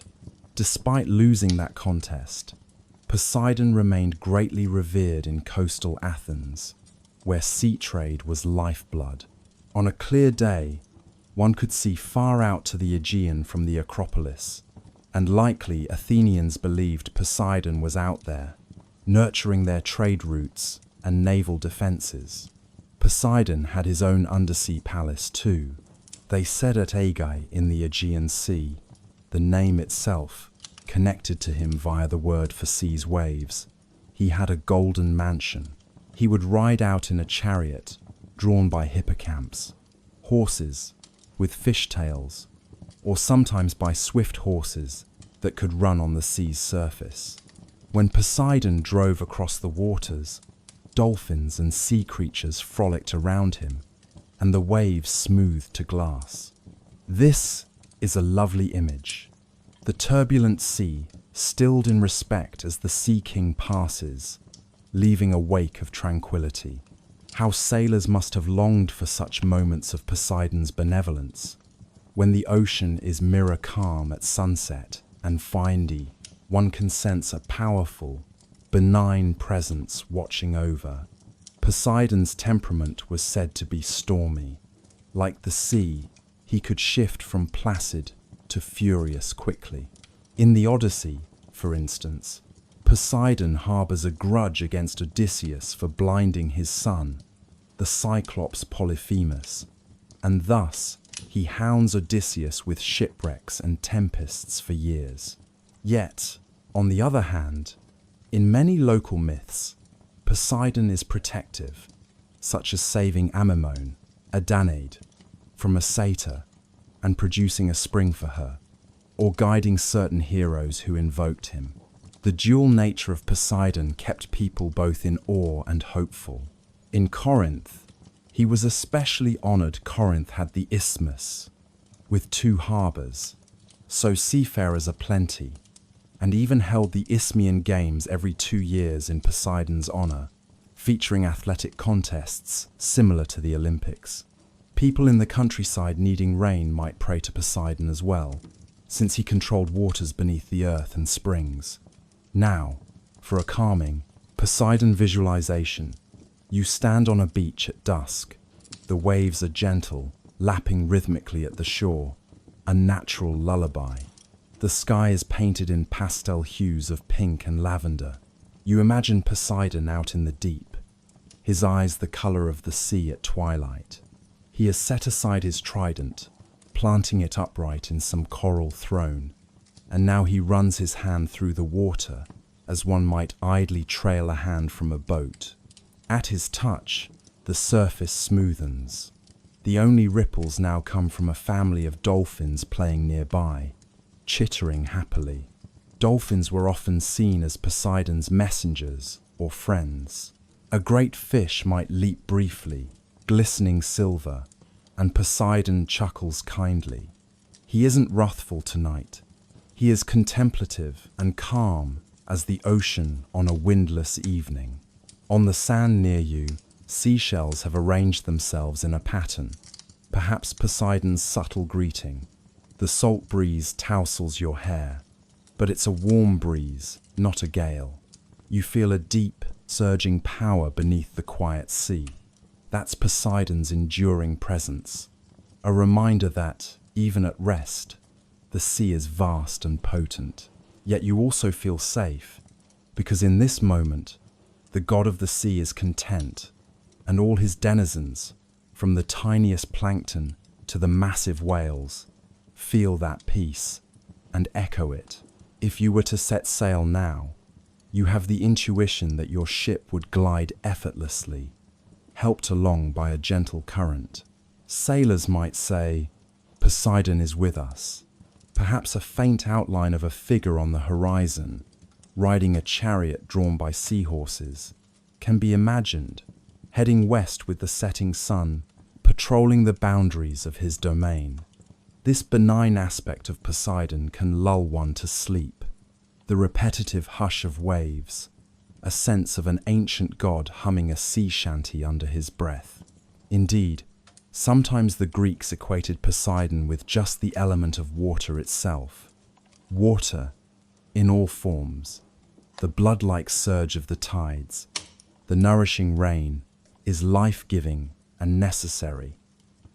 Despite losing that contest, Poseidon remained greatly revered in coastal Athens, where sea trade was lifeblood. On a clear day, one could see far out to the Aegean from the Acropolis, and likely Athenians believed Poseidon was out there, nurturing their trade routes and naval defenses. Poseidon had his own undersea palace too. They said at Gaia in the Aegean Sea, the name itself connected to him via the word for sea's waves. He had a golden mansion. He would ride out in a chariot drawn by hippocamps, horses with fishtails, or sometimes by swift horses that could run on the sea's surface. When Poseidon drove across the waters, dolphins and sea creatures frolicked around him, and the waves smoothed to glass. This is a lovely image. The turbulent sea stilled in respect as the Sea King passes, leaving a wake of tranquility. How sailors must have longed for such moments of Poseidon's benevolence. When the ocean is mirror calm at sunset and finally, one can sense a powerful, benign presence watching over. Poseidon's temperament was said to be stormy. Like the sea, he could shift from placid to furious quickly. In the Odyssey, for instance, Poseidon harbors a grudge against Odysseus for blinding his son, the Cyclops Polyphemus, and thus he hounds Odysseus with shipwrecks and tempests for years. Yet, on the other hand, in many local myths, Poseidon is protective, such as saving Amymone, a Danide, from a satyr and producing a spring for her, or guiding certain heroes who invoked him. The dual nature of Poseidon kept people both in awe and hopeful. In Corinth, he was especially honored. Corinth had the isthmus, with 2 harbors, so seafarers are plenty, and even held the Isthmian Games every 2 years in Poseidon's honor, featuring athletic contests similar to the Olympics. People in the countryside needing rain might pray to Poseidon as well, since he controlled waters beneath the earth and springs. Now, for a calming Poseidon visualization, you stand on a beach at dusk. The waves are gentle, lapping rhythmically at the shore, a natural lullaby. The sky is painted in pastel hues of pink and lavender. You imagine Poseidon out in the deep, his eyes the color of the sea at twilight. He has set aside his trident, planting it upright in some coral throne, and now he runs his hand through the water as one might idly trail a hand from a boat. At his touch, the surface smoothens. The only ripples now come from a family of dolphins playing nearby, chittering happily. Dolphins were often seen as Poseidon's messengers or friends. A great fish might leap briefly, glistening silver, and Poseidon chuckles kindly. He isn't wrathful tonight. He is contemplative and calm as the ocean on a windless evening. On the sand near you, seashells have arranged themselves in a pattern, perhaps Poseidon's subtle greeting. The salt breeze tousles your hair, but it's a warm breeze, not a gale. You feel a deep, surging power beneath the quiet sea. That's Poseidon's enduring presence, a reminder that, even at rest, the sea is vast and potent. Yet you also feel safe, because in this moment, the god of the sea is content, and all his denizens, from the tiniest plankton to the massive whales, feel that peace and echo it. If you were to set sail now, you have the intuition that your ship would glide effortlessly, helped along by a gentle current. Sailors might say, Poseidon is with us. Perhaps a faint outline of a figure on the horizon, riding a chariot drawn by seahorses, can be imagined, heading west with the setting sun, patrolling the boundaries of his domain. This benign aspect of Poseidon can lull one to sleep. The repetitive hush of waves, a sense of an ancient god humming a sea shanty under his breath. Indeed, sometimes the Greeks equated Poseidon with just the element of water itself. Water, in all forms, the blood-like surge of the tides, the nourishing rain, is life-giving and necessary,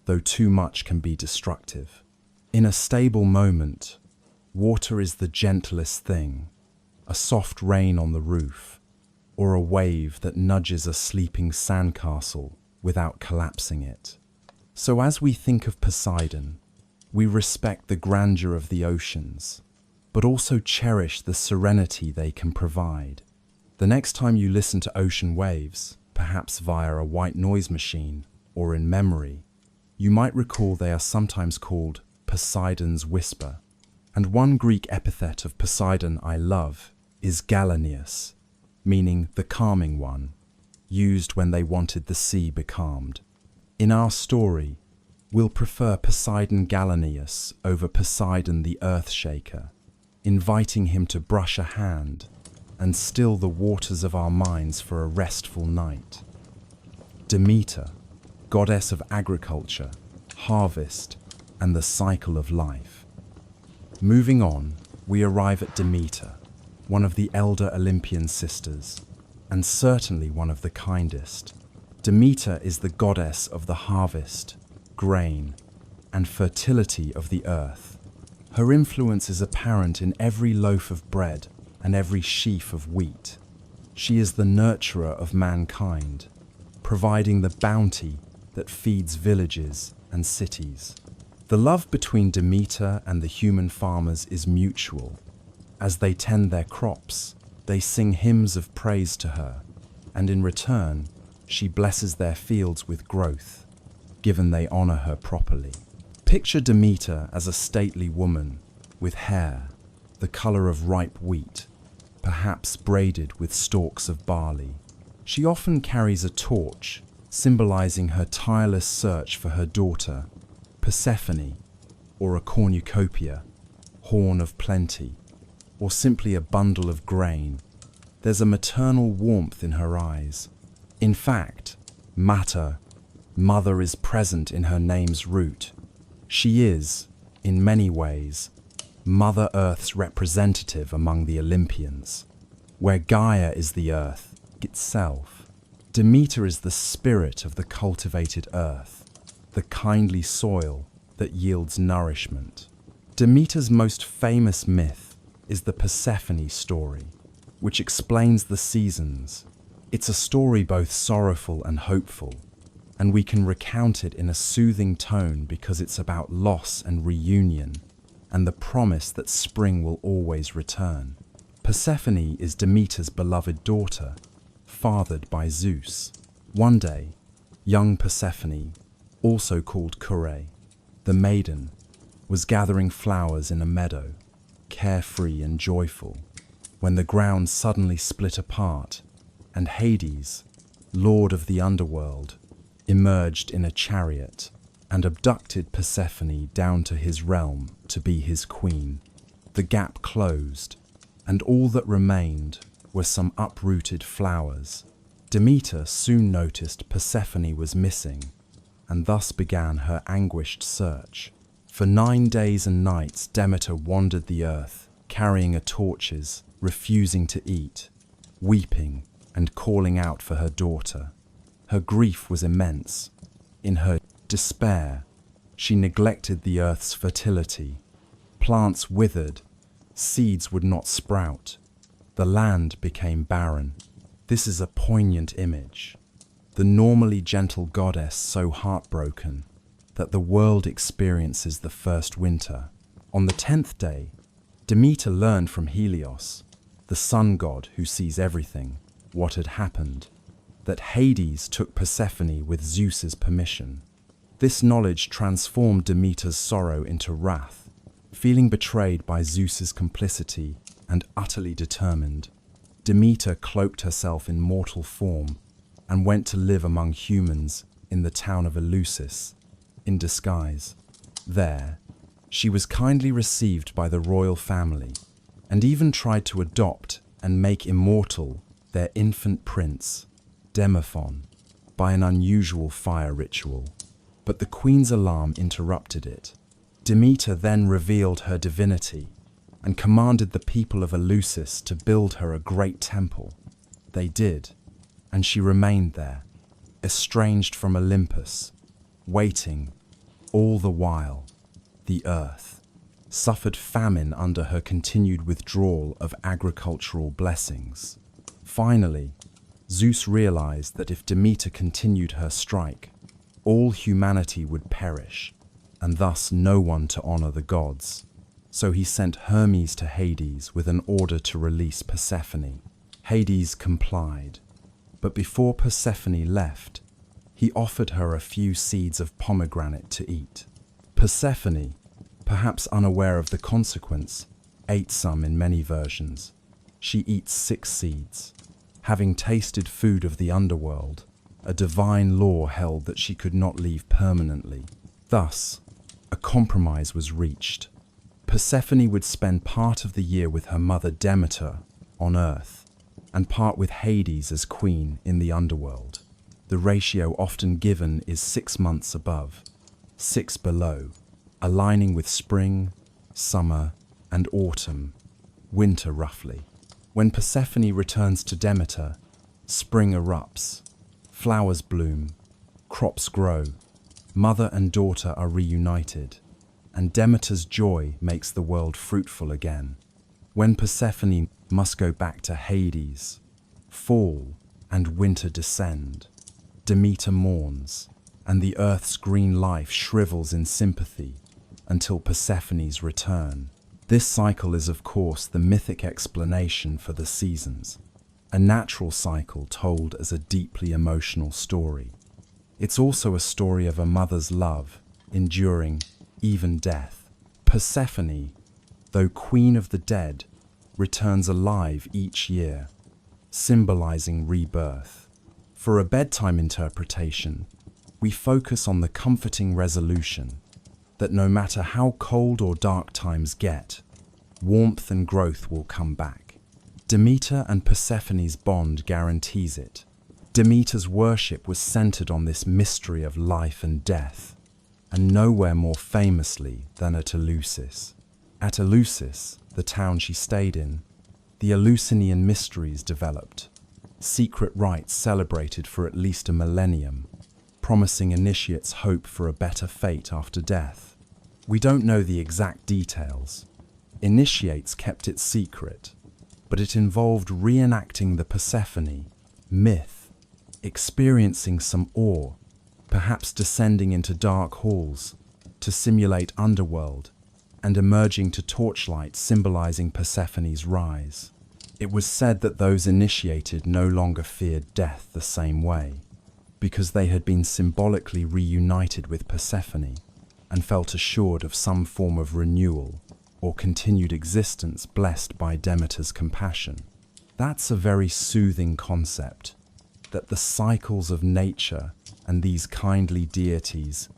though too much can be destructive. In a stable moment, water is the gentlest thing, a soft rain on the roof, or a wave that nudges a sleeping sandcastle without collapsing it. So as we think of Poseidon, we respect the grandeur of the oceans, but also cherish the serenity they can provide. The next time you listen to ocean waves, perhaps via a white noise machine or in memory, you might recall they are sometimes called Poseidon's whisper. And one Greek epithet of Poseidon I love is Galaneus, meaning the calming one, used when they wanted the sea becalmed. In our story, we'll prefer Poseidon Galaneus over Poseidon the Earthshaker, inviting him to brush a hand and still the waters of our minds for a restful night. Demeter, goddess of agriculture, harvest, and the cycle of life. Moving on, we arrive at Demeter, one of the elder Olympian sisters, and certainly one of the kindest. Demeter is the goddess of the harvest, grain, and fertility of the earth. Her influence is apparent in every loaf of bread and every sheaf of wheat. She is the nurturer of mankind, providing the bounty that feeds villages and cities. The love between Demeter and the human farmers is mutual. As they tend their crops, they sing hymns of praise to her, and in return, she blesses their fields with growth, given they honor her properly. Picture Demeter as a stately woman with hair the color of ripe wheat, perhaps braided with stalks of barley. She often carries a torch, symbolizing her tireless search for her daughter, Persephone, or a cornucopia, horn of plenty, or simply a bundle of grain. There's a maternal warmth in her eyes. In fact, mater, mother, is present in her name's root. She is, in many ways, Mother Earth's representative among the Olympians, where Gaia is the earth itself. Demeter is the spirit of the cultivated earth, the kindly soil that yields nourishment. Demeter's most famous myth is the Persephone story, which explains the seasons. It's a story both sorrowful and hopeful, and we can recount it in a soothing tone because it's about loss and reunion, and the promise that spring will always return. Persephone is Demeter's beloved daughter, fathered by Zeus. One day, young Persephone, also called Kure, the maiden, was gathering flowers in a meadow, carefree and joyful, when the ground suddenly split apart, and Hades, lord of the underworld, emerged in a chariot and abducted Persephone down to his realm to be his queen. The gap closed, and all that remained were some uprooted flowers. Demeter soon noticed Persephone was missing, and thus began her anguished search. For 9 days and nights Demeter wandered the earth, carrying torches, refusing to eat, weeping and calling out for her daughter. Her grief was immense. In her despair, she neglected the earth's fertility. Plants withered, seeds would not sprout. The land became barren. This is a poignant image. The normally gentle goddess so heartbroken that the world experiences the first winter. On the 10th day, Demeter learned from Helios, the sun god who sees everything, what had happened, that Hades took Persephone with Zeus's permission. This knowledge transformed Demeter's sorrow into wrath. Feeling betrayed by Zeus's complicity and utterly determined, Demeter cloaked herself in mortal form and went to live among humans in the town of Eleusis, in disguise. There, she was kindly received by the royal family and even tried to adopt and make immortal their infant prince, Demophon, by an unusual fire ritual. But the queen's alarm interrupted it. Demeter then revealed her divinity and commanded the people of Eleusis to build her a great temple. They did, and she remained there, estranged from Olympus, waiting. All the while, the earth suffered famine under her continued withdrawal of agricultural blessings. Finally, Zeus realized that if Demeter continued her strike, all humanity would perish, and thus no one to honor the gods. So he sent Hermes to Hades with an order to release Persephone. Hades complied, but before Persephone left, he offered her a few seeds of pomegranate to eat. Persephone, perhaps unaware of the consequence, ate some in many versions. She eats 6 seeds. Having tasted food of the underworld, a divine law held that she could not leave permanently. Thus, a compromise was reached. Persephone would spend part of the year with her mother Demeter on Earth, and part with Hades as queen in the underworld. The ratio often given is 6 months above, 6 below, aligning with spring, summer, and autumn, winter roughly. When Persephone returns to Demeter, spring erupts, flowers bloom, crops grow, mother and daughter are reunited, and Demeter's joy makes the world fruitful again. When Persephone must go back to Hades, fall and winter descend. Demeter mourns, and the earth's green life shrivels in sympathy until Persephone's return. This cycle is, of course, the mythic explanation for the seasons, a natural cycle told as a deeply emotional story. It's also a story of a mother's love, enduring even death. Persephone, though queen of the dead, returns alive each year, symbolizing rebirth. For a bedtime interpretation, we focus on the comforting resolution that no matter how cold or dark times get, warmth and growth will come back. Demeter and Persephone's bond guarantees it. Demeter's worship was centered on this mystery of life and death, and nowhere more famously than at Eleusis. At Eleusis, the town she stayed in, the Eleusinian mysteries developed, secret rites celebrated for at least a millennium, promising initiates hope for a better fate after death. We don't know the exact details. Initiates kept it secret, but it involved reenacting the Persephone myth, experiencing some awe, perhaps descending into dark halls to simulate underworld, and emerging to torchlight symbolizing Persephone's rise. It was said that those initiated no longer feared death the same way, because they had been symbolically reunited with Persephone and felt assured of some form of renewal or continued existence blessed by Demeter's compassion. That's a very soothing concept, that the cycles of nature and these kindly deities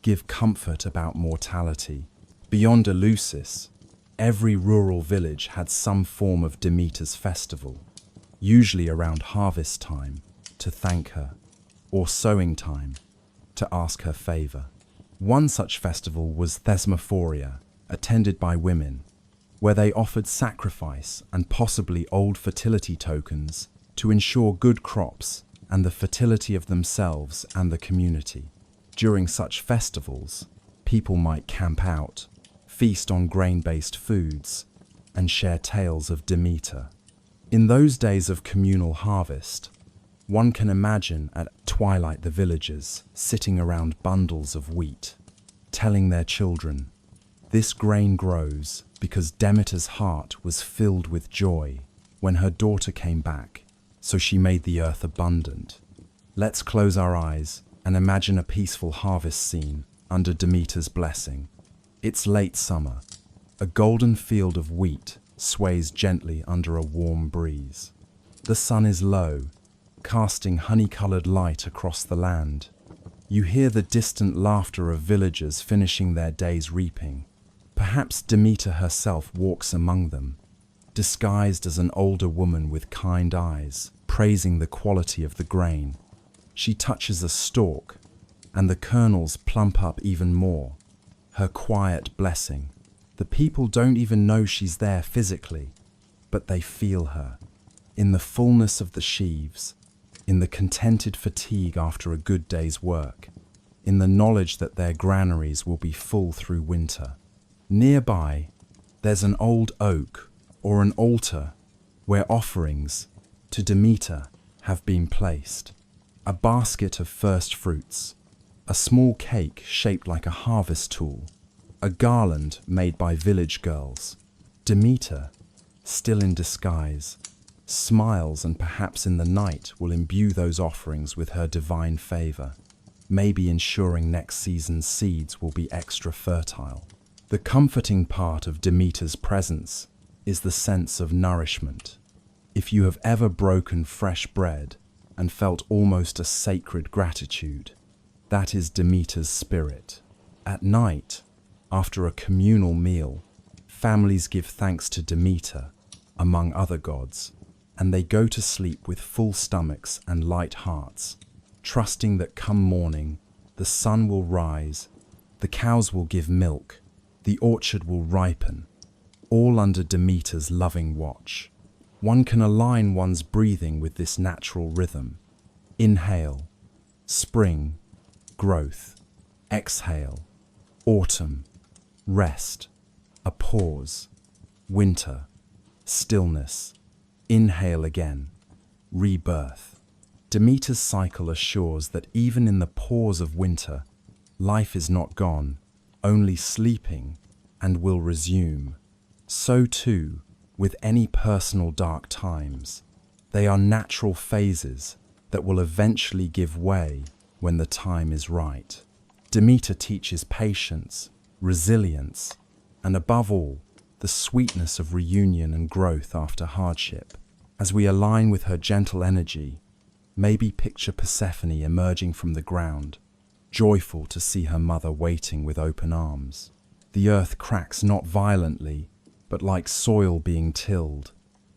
give comfort about mortality. Beyond Eleusis, every rural village had some form of Demeter's festival, usually around harvest time to thank her, or sowing time to ask her favor. One such festival was Thesmophoria, attended by women, where they offered sacrifice and possibly old fertility tokens to ensure good crops and the fertility of themselves and the community. During such festivals, people might camp out, feast on grain-based foods, and share tales of Demeter. In those days of communal harvest, one can imagine at twilight the villagers sitting around bundles of wheat, telling their children, "This grain grows because Demeter's heart was filled with joy when her daughter came back, so she made the earth abundant." Let's close our eyes and imagine a peaceful harvest scene under Demeter's blessing. It's late summer. A golden field of wheat sways gently under a warm breeze. The sun is low, casting honey-colored light across the land. You hear the distant laughter of villagers finishing their day's reaping. Perhaps Demeter herself walks among them, disguised as an older woman with kind eyes, praising the quality of the grain. She touches a stalk, and the kernels plump up even more. Her quiet blessing. The people don't even know she's there physically, but they feel her. In the fullness of the sheaves, in the contented fatigue after a good day's work, in the knowledge that their granaries will be full through winter. Nearby, there's an old oak or an altar where offerings to Demeter have been placed. A basket of first fruits, a small cake shaped like a harvest tool, a garland made by village girls. Demeter, still in disguise, smiles and perhaps in the night will imbue those offerings with her divine favor, maybe ensuring next season's seeds will be extra fertile. The comforting part of Demeter's presence is the sense of nourishment. If you have ever broken fresh bread and felt almost a sacred gratitude, that is Demeter's spirit. At night, after a communal meal, families give thanks to Demeter, among other gods, and they go to sleep with full stomachs and light hearts, trusting that come morning, the sun will rise, the cows will give milk, the orchard will ripen, all under Demeter's loving watch. One can align one's breathing with this natural rhythm. Inhale, spring, growth. Exhale, autumn, rest. A pause, winter, stillness. Inhale again, rebirth. Demeter's cycle assures that even in the pause of winter, life is not gone, only sleeping, and will resume. So too, with any personal dark times, they are natural phases that will eventually give way when the time is right. Demeter teaches patience, resilience, and above all, the sweetness of reunion and growth after hardship. As we align with her gentle energy, maybe picture Persephone emerging from the ground, joyful to see her mother waiting with open arms. The earth cracks not violently, but like soil being tilled,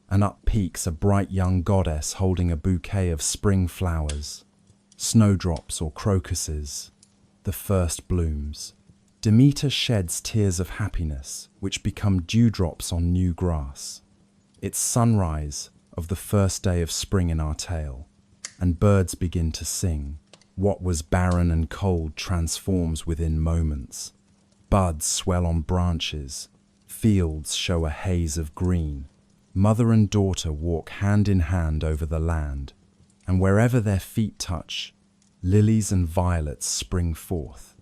and up peaks a bright young goddess holding a bouquet of spring flowers, snowdrops or crocuses, the first blooms. Demeter sheds tears of happiness, which become dewdrops on new grass. It's sunrise of the first day of spring in our tale, and birds begin to sing. What was barren and cold transforms within moments. Buds swell on branches, fields show a haze of green. Mother and daughter walk hand in hand over the land, and wherever their feet touch, lilies and violets spring forth.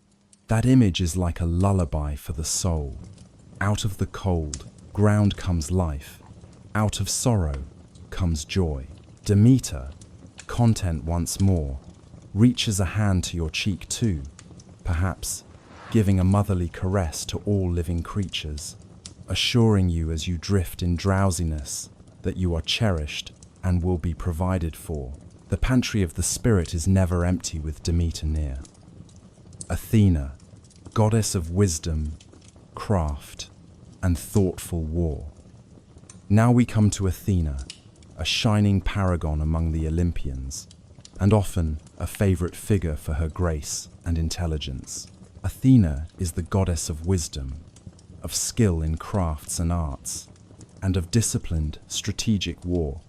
That image is like a lullaby for the soul. Out of the cold ground comes life. Out of sorrow comes joy. Demeter, content once more, reaches a hand to your cheek too, perhaps giving a motherly caress to all living creatures, assuring you as you drift in drowsiness that you are cherished and will be provided for. The pantry of the spirit is never empty with Demeter near. Athena, goddess of wisdom, craft, and thoughtful war. Now we come to Athena, a shining paragon among the Olympians, and often a favorite figure for her grace and intelligence. Athena is the goddess of wisdom, of skill in crafts and arts, and of disciplined, strategic war,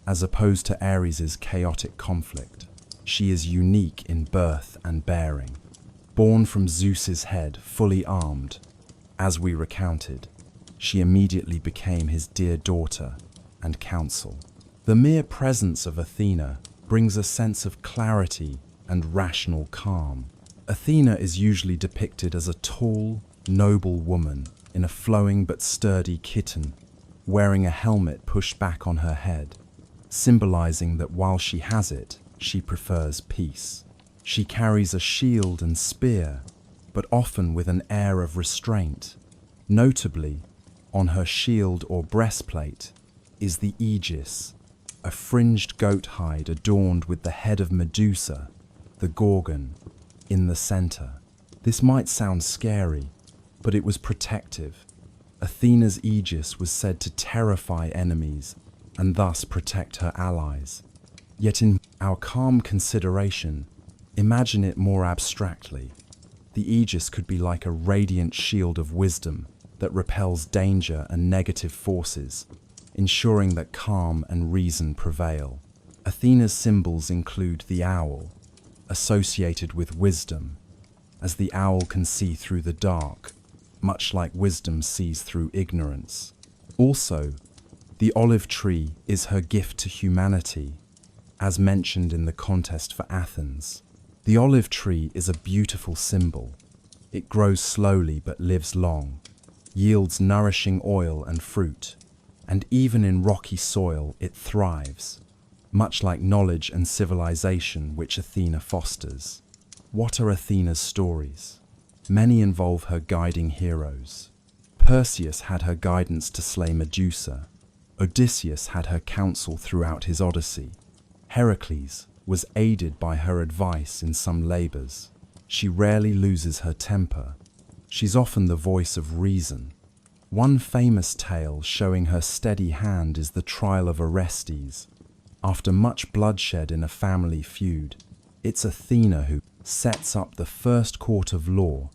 as opposed to Ares's chaotic conflict. She is unique in birth and bearing. Born from Zeus's head, fully armed, as we recounted, she immediately became his dear daughter and counsel. The mere presence of Athena brings a sense of clarity and rational calm. Athena is usually depicted as a tall, noble woman in a flowing but sturdy kitten, wearing a helmet pushed back on her head, symbolizing that while she has it, she prefers peace. She carries a shield and spear, but often with an air of restraint. Notably, on her shield or breastplate is the aegis, a fringed goat hide adorned with the head of Medusa, the Gorgon, in the center. This might sound scary, but it was protective. Athena's aegis was said to terrify enemies and thus protect her allies. Yet in our calm consideration, imagine it more abstractly. The aegis could be like a radiant shield of wisdom that repels danger and negative forces, ensuring that calm and reason prevail. Athena's symbols include the owl, associated with wisdom, as the owl can see through the dark, much like wisdom sees through ignorance. Also, the olive tree is her gift to humanity, as mentioned in the contest for Athens. The olive tree is a beautiful symbol. It grows slowly but lives long, yields nourishing oil and fruit, and even in rocky soil it thrives, much like knowledge and civilization which Athena fosters. What are Athena's stories? Many involve her guiding heroes. Perseus had her guidance to slay Medusa. Odysseus had her counsel throughout his Odyssey. Heracles was aided by her advice in some labors. She rarely loses her temper. She's often the voice of reason. One famous tale showing her steady hand is the trial of Orestes. After much bloodshed in a family feud, it's Athena who sets up the first court of law,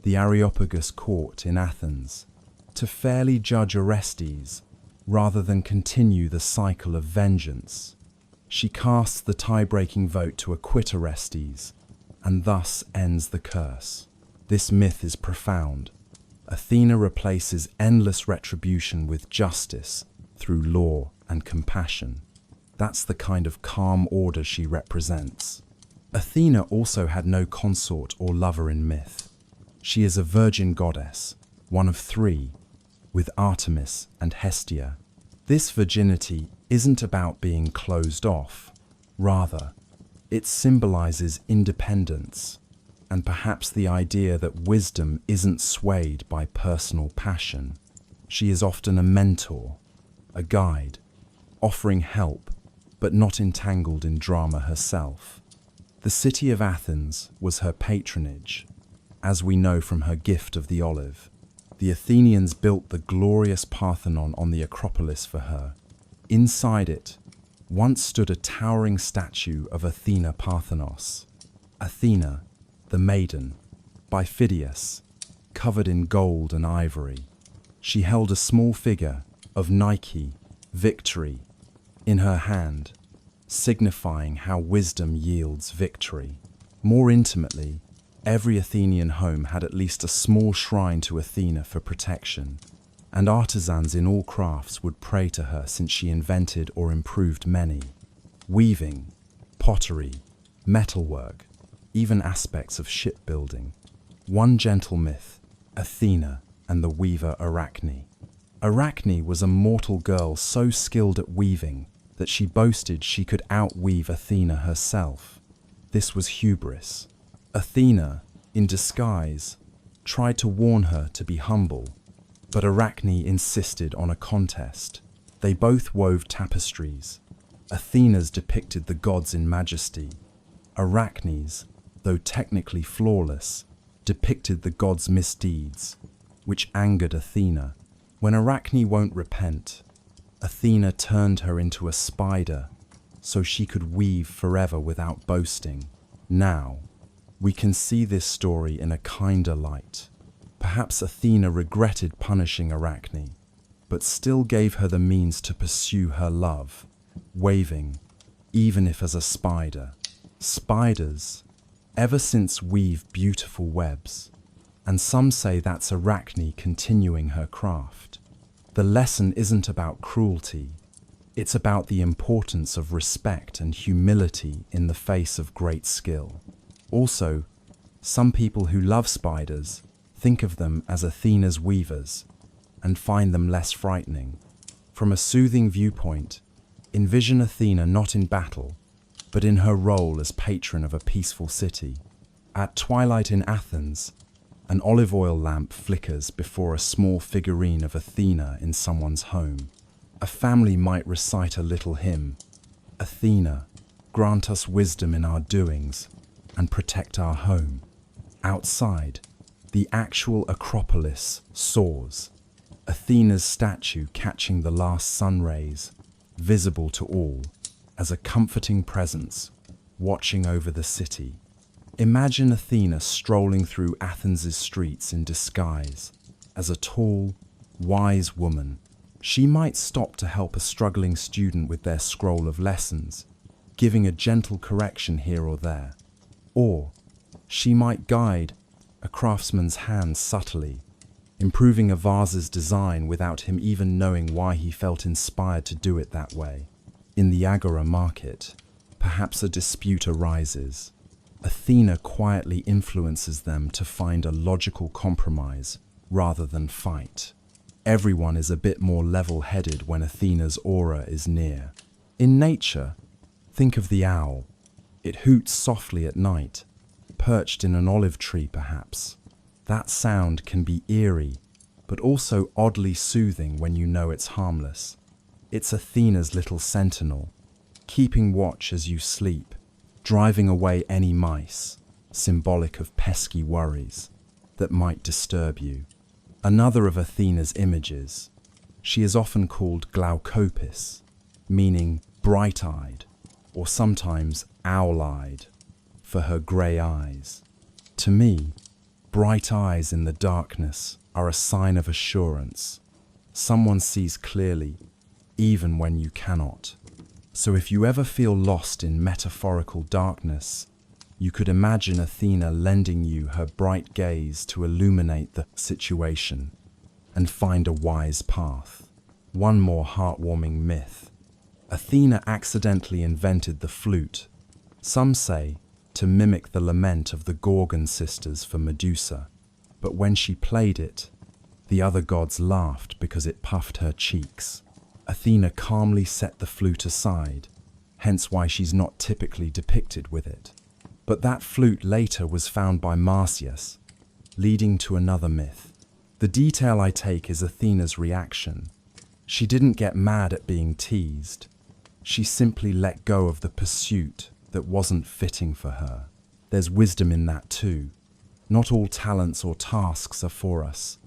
the Areopagus court in Athens, to fairly judge Orestes rather than continue the cycle of vengeance. She casts the tie-breaking vote to acquit Orestes, and thus ends the curse. This myth is profound. Athena replaces endless retribution with justice through law and compassion. That's the kind of calm order she represents. Athena also had no consort or lover in myth. She is a virgin goddess, one of three, with Artemis and Hestia. This virginity isn't about being closed off. Rather, it symbolizes independence, and perhaps the idea that wisdom isn't swayed by personal passion. She is often a mentor, a guide, offering help, but not entangled in drama herself. The city of Athens was her patronage, as we know from her gift of the olive. The Athenians built the glorious Parthenon on the Acropolis for her. Inside it once stood a towering statue of Athena Parthenos. Athena, the maiden, by Phidias, covered in gold and ivory. She held a small figure of Nike, victory, in her hand, signifying how wisdom yields victory. More intimately, every Athenian home had at least a small shrine to Athena for protection, and artisans in all crafts would pray to her since she invented or improved many. Weaving, pottery, metalwork, even aspects of shipbuilding. One gentle myth, Athena and the weaver Arachne. Arachne was a mortal girl so skilled at weaving that she boasted she could outweave Athena herself. This was hubris. Athena, in disguise, tried to warn her to be humble, but Arachne insisted on a contest. They both wove tapestries. Athena's depicted the gods in majesty. Arachne's, though technically flawless, depicted the gods' misdeeds, which angered Athena. When Arachne won't repent, Athena turned her into a spider so she could weave forever without boasting. Now, we can see this story in a kinder light. Perhaps Athena regretted punishing Arachne, but still gave her the means to pursue her love, waving, even if as a spider. Spiders, ever since, weave beautiful webs, and some say that's Arachne continuing her craft. The lesson isn't about cruelty, it's about the importance of respect and humility in the face of great skill. Also, some people who love spiders think of them as Athena's weavers and find them less frightening. From a soothing viewpoint, envision Athena not in battle, but in her role as patron of a peaceful city. At twilight in Athens, an olive oil lamp flickers before a small figurine of Athena in someone's home. A family might recite a little hymn. Athena, grant us wisdom in our doings and protect our home. Outside, the actual Acropolis soars, Athena's statue catching the last sun rays, visible to all, as a comforting presence, watching over the city. Imagine Athena strolling through Athens' streets in disguise, as a tall, wise woman. She might stop to help a struggling student with their scroll of lessons, giving a gentle correction here or there. Or she might guide a craftsman's hand subtly, improving a vase's design without him even knowing why he felt inspired to do it that way. In the Agora market, Perhaps a dispute arises. Athena quietly influences them to find a logical compromise rather than fight. Everyone is a bit more level-headed when Athena's aura is near. In nature, think of the owl. It hoots softly at night, perched in an olive tree perhaps. That sound can be eerie, but also oddly soothing when you know it's harmless. It's Athena's little sentinel, keeping watch as you sleep, driving away any mice, symbolic of pesky worries, that might disturb you. Another of Athena's images, she is often called glaucopis, meaning bright-eyed, or sometimes owl-eyed, for her grey eyes. To me, bright eyes in the darkness are a sign of assurance. Someone sees clearly, even when you cannot. So if you ever feel lost in metaphorical darkness, you could imagine Athena lending you her bright gaze to illuminate the situation and find a wise path. One more heartwarming myth. Athena accidentally invented the flute, some say to mimic the lament of the Gorgon sisters for Medusa, but when she played it, the other gods laughed because it puffed her cheeks. Athena calmly set the flute aside, hence why she's not typically depicted with it. But that flute later was found by Marsyas, leading to another myth. The detail I take is Athena's reaction. She didn't get mad at being teased. She simply let go of the pursuit that wasn't fitting for her. There's wisdom in that too. Not all talents or tasks are for us,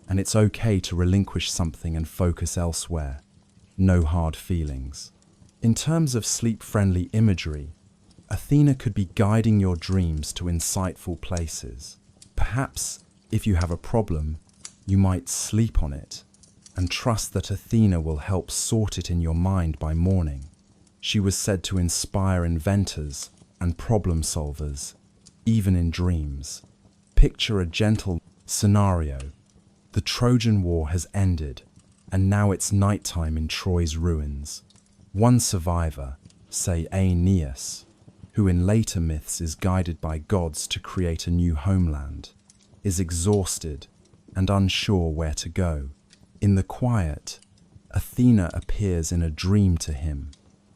and it's okay to relinquish something and focus elsewhere. No hard feelings. In terms of sleep-friendly imagery, Athena could be guiding your dreams to insightful places. Perhaps, if you have a problem, you might sleep on it and trust that Athena will help sort it in your mind by morning. She was said to inspire inventors and problem solvers, even in dreams. Picture a gentle scenario. The Trojan War has ended, and now it's nighttime in Troy's ruins. One survivor, say Aeneas, who in later myths is guided by gods to create a new homeland, is exhausted and unsure where to go. In the quiet, Athena appears in a dream to him,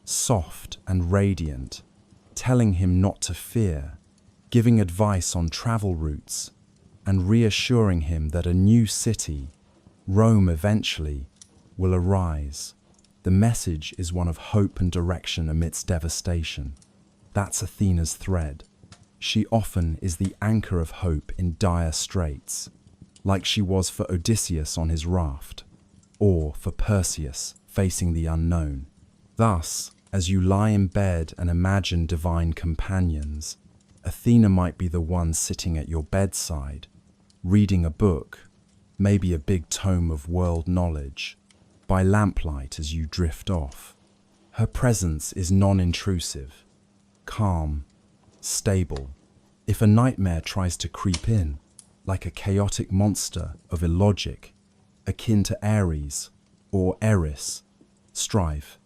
soft and radiant, telling him not to fear, giving advice on travel routes, and reassuring him that a new city, Rome eventually, will arise. The message is one of hope and direction amidst devastation. That's Athena's thread. She often is the anchor of hope in dire straits, like she was for Odysseus on his raft, or for Perseus facing the unknown. Thus, as you lie in bed and imagine divine companions, Athena might be the one sitting at your bedside, reading a book, maybe a big tome of world knowledge, by lamplight as you drift off. Her presence is non-intrusive, calm, stable. If a nightmare tries to creep in, like a chaotic monster of illogic, akin to Ares or Eris, strife,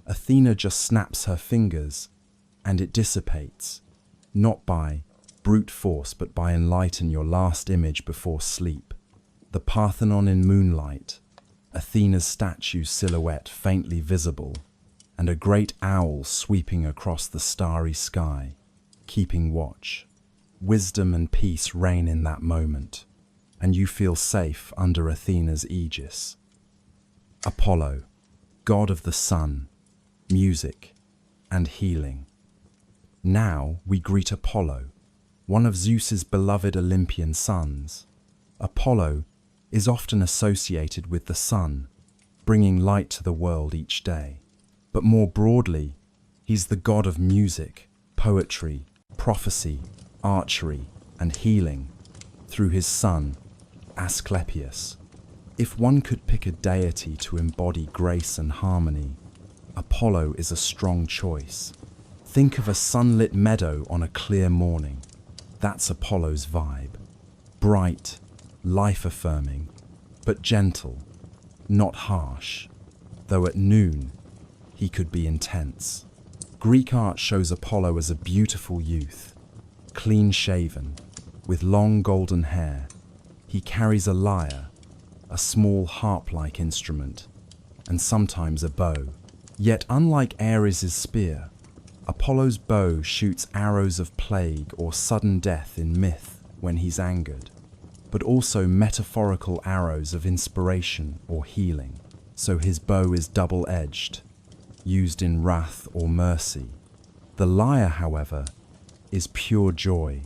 Athena just snaps her fingers and it dissipates, not by brute force but by enlighten your last image before sleep. The Parthenon in moonlight, Athena's statue silhouette faintly visible, and a great owl sweeping across the starry sky, keeping watch. Wisdom and peace reign in that moment, and you feel safe under Athena's aegis. Apollo, god of the sun, music, and healing. Now we greet Apollo, one of Zeus's beloved Olympian sons. Apollo is often associated with the sun, bringing light to the world each day. But more broadly, he's the god of music, poetry, prophecy, archery, and healing, through his son, Asclepius. If one could pick a deity to embody grace and harmony, Apollo is a strong choice. Think of a sunlit meadow on a clear morning. That's Apollo's vibe. Bright, life-affirming, but gentle, not harsh, though at noon he could be intense. Greek art shows Apollo as a beautiful youth, clean-shaven, with long golden hair. He carries a lyre, a small harp-like instrument, and sometimes a bow. Yet unlike Ares' spear, Apollo's bow shoots arrows of plague or sudden death in myth when he's angered, but also metaphorical arrows of inspiration or healing. So his bow is double-edged, used in wrath or mercy. The lyre, however, is pure joy,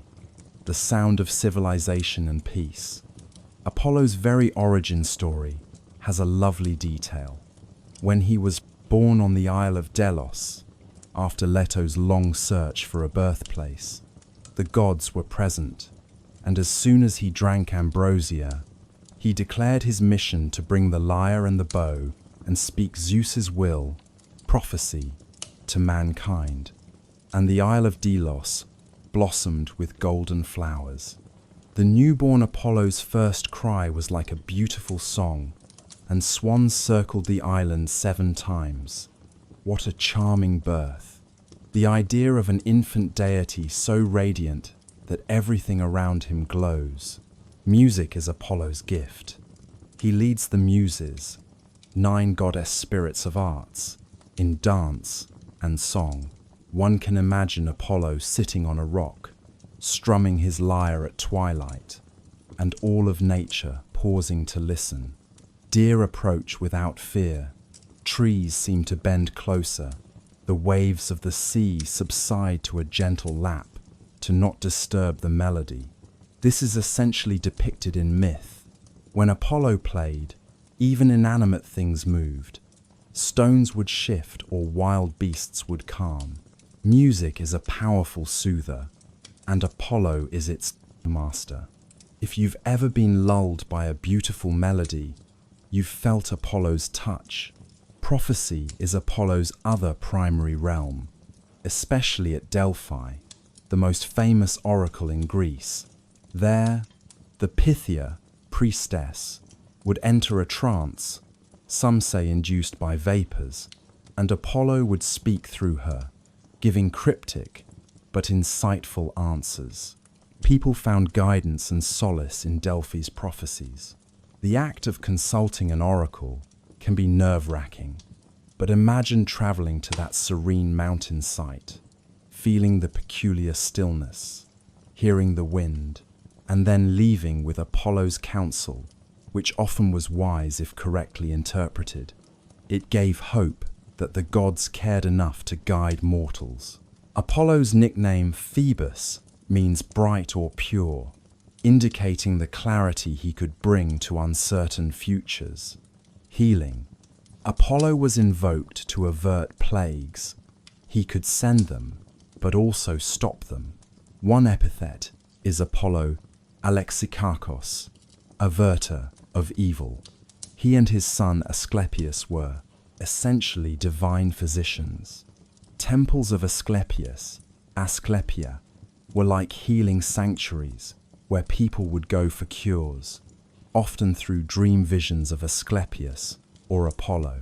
the sound of civilization and peace. Apollo's very origin story has a lovely detail. When he was born on the Isle of Delos, after Leto's long search for a birthplace, the gods were present, and as soon as he drank ambrosia, he declared his mission to bring the lyre and the bow and speak Zeus's will, prophecy, to mankind. And the Isle of Delos blossomed with golden flowers. The newborn Apollo's first cry was like a beautiful song, and swans circled the island 7 times. What a charming birth! The idea of an infant deity so radiant that everything around him glows. Music is Apollo's gift. He leads the Muses, 9 goddess spirits of arts, in dance and song. One can imagine Apollo sitting on a rock, strumming his lyre at twilight, and all of nature pausing to listen. Deer approach without fear. Trees seem to bend closer. The waves of the sea subside to a gentle lap to not disturb the melody. This is essentially depicted in myth. When Apollo played, even inanimate things moved. Stones would shift or wild beasts would calm. Music is a powerful soother, and Apollo is its master. If you've ever been lulled by a beautiful melody, you've felt Apollo's touch. Prophecy is Apollo's other primary realm, especially at Delphi, the most famous oracle in Greece. There, the Pythia, priestess, would enter a trance, some say induced by vapors, and Apollo would speak through her, giving cryptic but insightful answers. People found guidance and solace in Delphi's prophecies. The act of consulting an oracle can be nerve-wracking, but imagine traveling to that serene mountain site, feeling the peculiar stillness, hearing the wind, and then leaving with Apollo's counsel, which often was wise if correctly interpreted. It gave hope that the gods cared enough to guide mortals. Apollo's nickname Phoebus means bright or pure, indicating the clarity he could bring to uncertain futures. Healing. Apollo was invoked to avert plagues. He could send them, but also stop them. One epithet is Apollo Alexikakos, averter of evil. He and his son Asclepius were essentially divine physicians. Temples of Asclepius, Asclepia, were like healing sanctuaries where people would go for cures, often through dream visions of Asclepius or Apollo.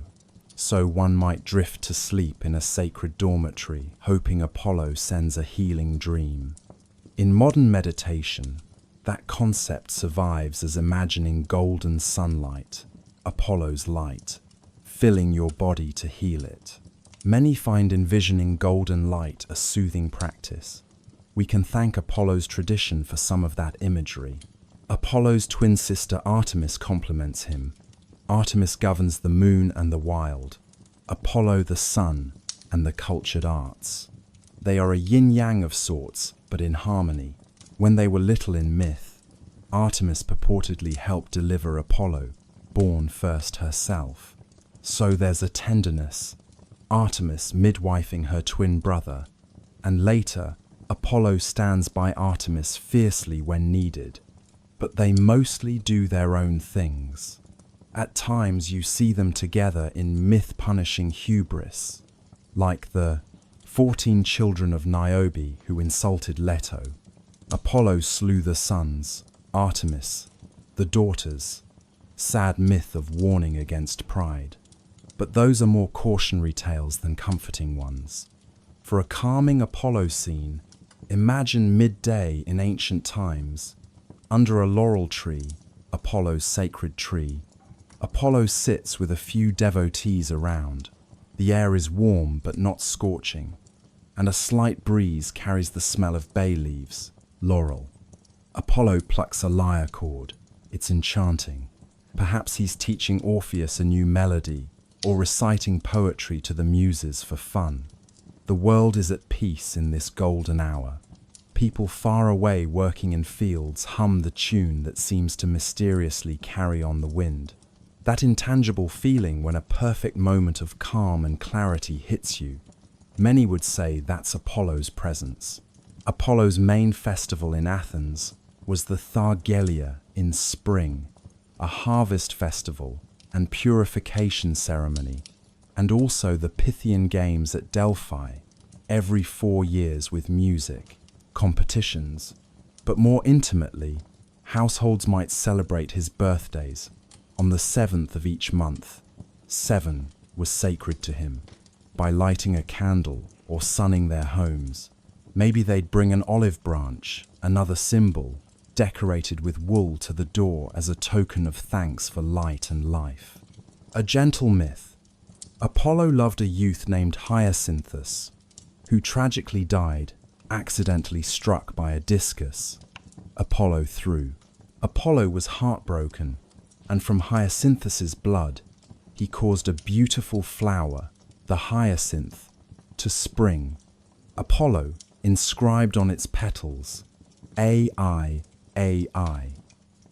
So one might drift to sleep in a sacred dormitory, hoping Apollo sends a healing dream. In modern meditation, that concept survives as imagining golden sunlight, Apollo's light, filling your body to heal it. Many find envisioning golden light a soothing practice. We can thank Apollo's tradition for some of that imagery. Apollo's twin sister Artemis complements him. Artemis governs the moon and the wild, Apollo the sun and the cultured arts. They are a yin-yang of sorts, but in harmony. When they were little in myth, Artemis purportedly helped deliver Apollo, born first herself. So there's a tenderness, Artemis midwifing her twin brother, and later, Apollo stands by Artemis fiercely when needed, but they mostly do their own things. At times you see them together in myth-punishing hubris, like the 14 children of Niobe who insulted Leto. Apollo slew the sons, Artemis, the daughters. Sad myth of warning against pride. But those are more cautionary tales than comforting ones. For a calming Apollo scene, imagine midday in ancient times. Under a laurel tree, Apollo's sacred tree, Apollo sits with a few devotees around. The air is warm but not scorching, and a slight breeze carries the smell of bay leaves, laurel. Apollo plucks a lyre chord. It's enchanting. Perhaps he's teaching Orpheus a new melody or reciting poetry to the muses for fun. The world is at peace in this golden hour. People far away working in fields hum the tune that seems to mysteriously carry on the wind. That intangible feeling when a perfect moment of calm and clarity hits you. Many would say that's Apollo's presence. Apollo's main festival in Athens was the Thargelia in spring, a harvest festival and purification ceremony, and also the Pythian Games at Delphi, every 4 years with music, competitions. But more intimately, households might celebrate his birthdays on the 7th of each month. 7 was sacred to him. By lighting a candle or sunning their homes, maybe they'd bring an olive branch, another symbol, decorated with wool to the door as a token of thanks for light and life. A gentle myth. Apollo loved a youth named Hyacinthus, who tragically died, accidentally struck by a discus. Apollo threw. Apollo was heartbroken, and from Hyacinthus's blood, he caused a beautiful flower, the hyacinth, to spring. Apollo inscribed on its petals, Ai,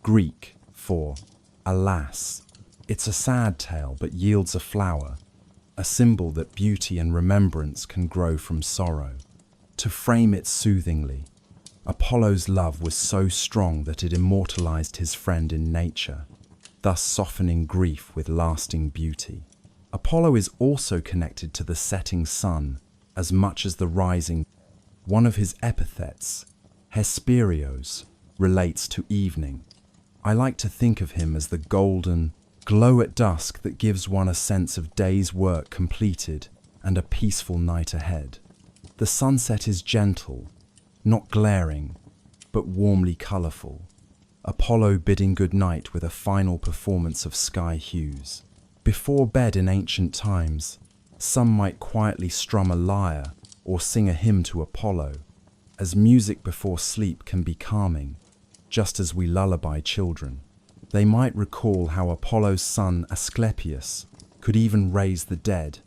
Greek for alas. It's a sad tale but yields a flower, a symbol that beauty and remembrance can grow from sorrow. To frame it soothingly, Apollo's love was so strong that it immortalized his friend in nature, thus softening grief with lasting beauty. Apollo is also connected to the setting sun as much as the rising. One of his epithets, Hesperios, relates to evening. I like to think of him as the golden glow at dusk that gives one a sense of day's work completed and a peaceful night ahead. The sunset is gentle, not glaring, but warmly colourful. Apollo bidding good night with a final performance of sky hues. Before bed in ancient times, some might quietly strum a lyre or sing a hymn to Apollo, as music before sleep can be calming, just as we lullaby children. They might recall how Apollo's son Asclepius could even raise the dead,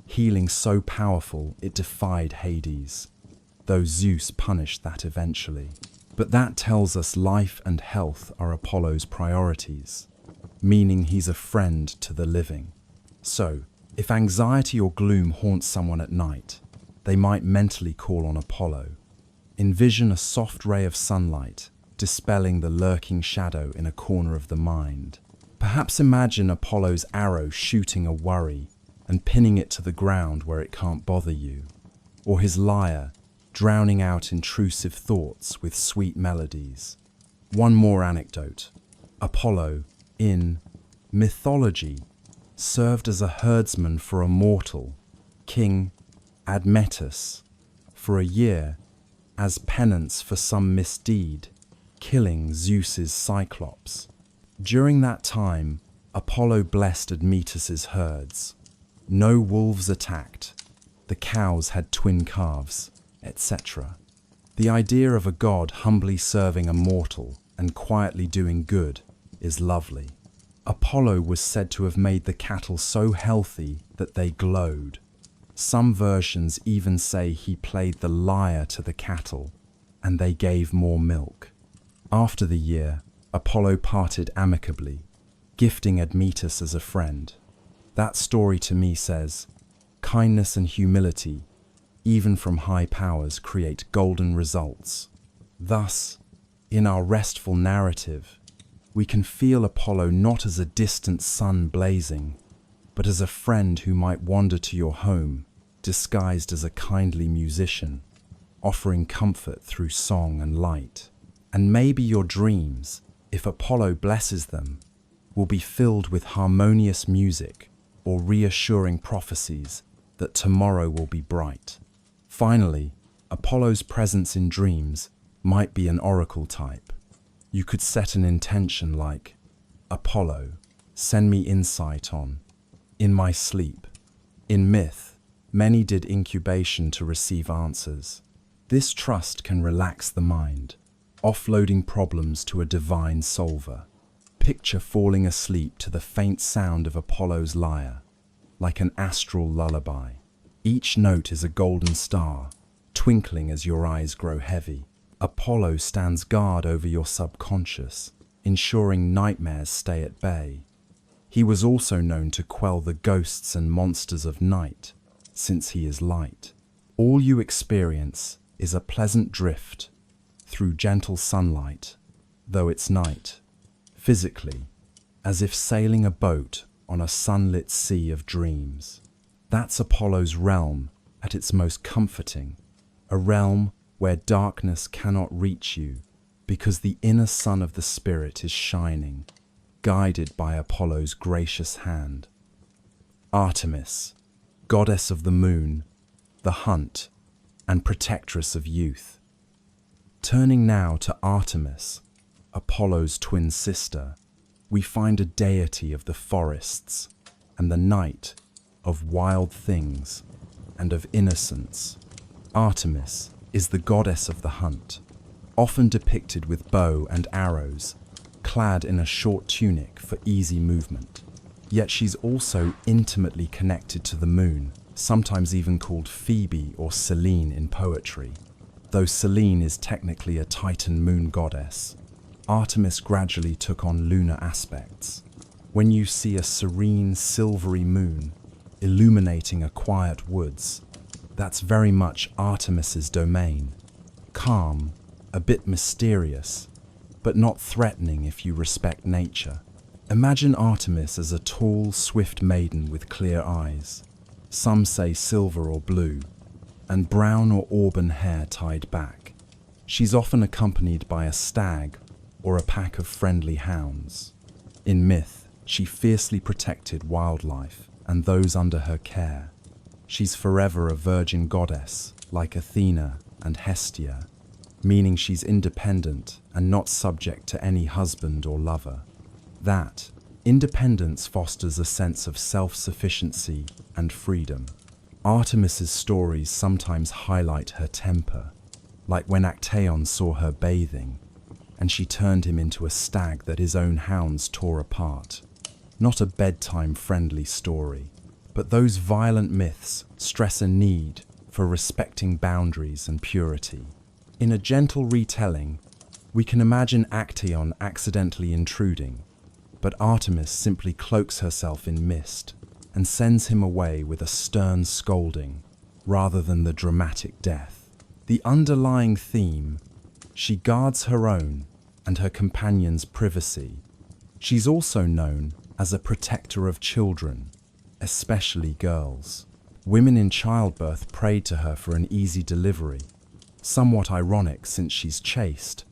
healing so powerful it defied Hades, though Zeus punished that eventually. But that tells us life and health are Apollo's priorities, meaning he's a friend to the living. So, if anxiety or gloom haunts someone at night, they might mentally call on Apollo. Envision a soft ray of sunlight, dispelling the lurking shadow in a corner of the mind. Perhaps imagine Apollo's arrow shooting a worry and pinning it to the ground where it can't bother you, or his lyre drowning out intrusive thoughts with sweet melodies. One more anecdote. Apollo, in Mythology, served as a herdsman for a mortal, King Admetus, for a year, as penance for some misdeed, killing Zeus's Cyclops. During that time, Apollo blessed Admetus's herds. No wolves attacked, the cows had twin calves, etc. The idea of a god humbly serving a mortal and quietly doing good is lovely. Apollo was said to have made the cattle so healthy that they glowed. Some versions even say he played the lyre to the cattle and they gave more milk. After the year, Apollo parted amicably, gifting Admetus as a friend. That story to me says, kindness and humility, even from high powers, create golden results. Thus, in our restful narrative, we can feel Apollo not as a distant sun blazing, but as a friend who might wander to your home, disguised as a kindly musician, offering comfort through song and light. And maybe your dreams, if Apollo blesses them, will be filled with harmonious music or reassuring prophecies that tomorrow will be bright. Finally, Apollo's presence in dreams might be an oracle type. You could set an intention like, Apollo, send me insight on, in my sleep. In myth, many did incubation to receive answers. This trust can relax the mind, offloading problems to a divine solver. Picture falling asleep to the faint sound of Apollo's lyre, like an astral lullaby. Each note is a golden star, twinkling as your eyes grow heavy. Apollo stands guard over your subconscious, ensuring nightmares stay at bay. He was also known to quell the ghosts and monsters of night, since he is light. All you experience is a pleasant drift through gentle sunlight, though it's night. Physically, as if sailing a boat on a sunlit sea of dreams. That's Apollo's realm at its most comforting, a realm where darkness cannot reach you because the inner sun of the spirit is shining, guided by Apollo's gracious hand. Artemis, goddess of the moon, the hunt, and protectress of youth. Turning now to Artemis, Apollo's twin sister, we find a deity of the forests and the night, of wild things and of innocence. Artemis is the goddess of the hunt, often depicted with bow and arrows, clad in a short tunic for easy movement. Yet she's also intimately connected to the moon, sometimes even called Phoebe or Selene in poetry. Though Selene is technically a Titan moon goddess, Artemis gradually took on lunar aspects. When you see a serene, silvery moon illuminating a quiet woods, that's very much Artemis's domain. Calm, a bit mysterious, but not threatening if you respect nature. Imagine Artemis as a tall, swift maiden with clear eyes, some say silver or blue, and brown or auburn hair tied back. She's often accompanied by a stag or a pack of friendly hounds. In myth, she fiercely protected wildlife and those under her care. She's forever a virgin goddess, like Athena and Hestia, meaning she's independent and not subject to any husband or lover. That independence fosters a sense of self-sufficiency and freedom. Artemis's stories sometimes highlight her temper, like when Actaeon saw her bathing, and she turned him into a stag that his own hounds tore apart. Not a bedtime-friendly story, but those violent myths stress a need for respecting boundaries and purity. In a gentle retelling, we can imagine Actaeon accidentally intruding, but Artemis simply cloaks herself in mist and sends him away with a stern scolding, rather than the dramatic death. The underlying theme: she guards her own and her companion's privacy. She's also known as a protector of children, especially girls. Women in childbirth prayed to her for an easy delivery, somewhat ironic since she's chaste,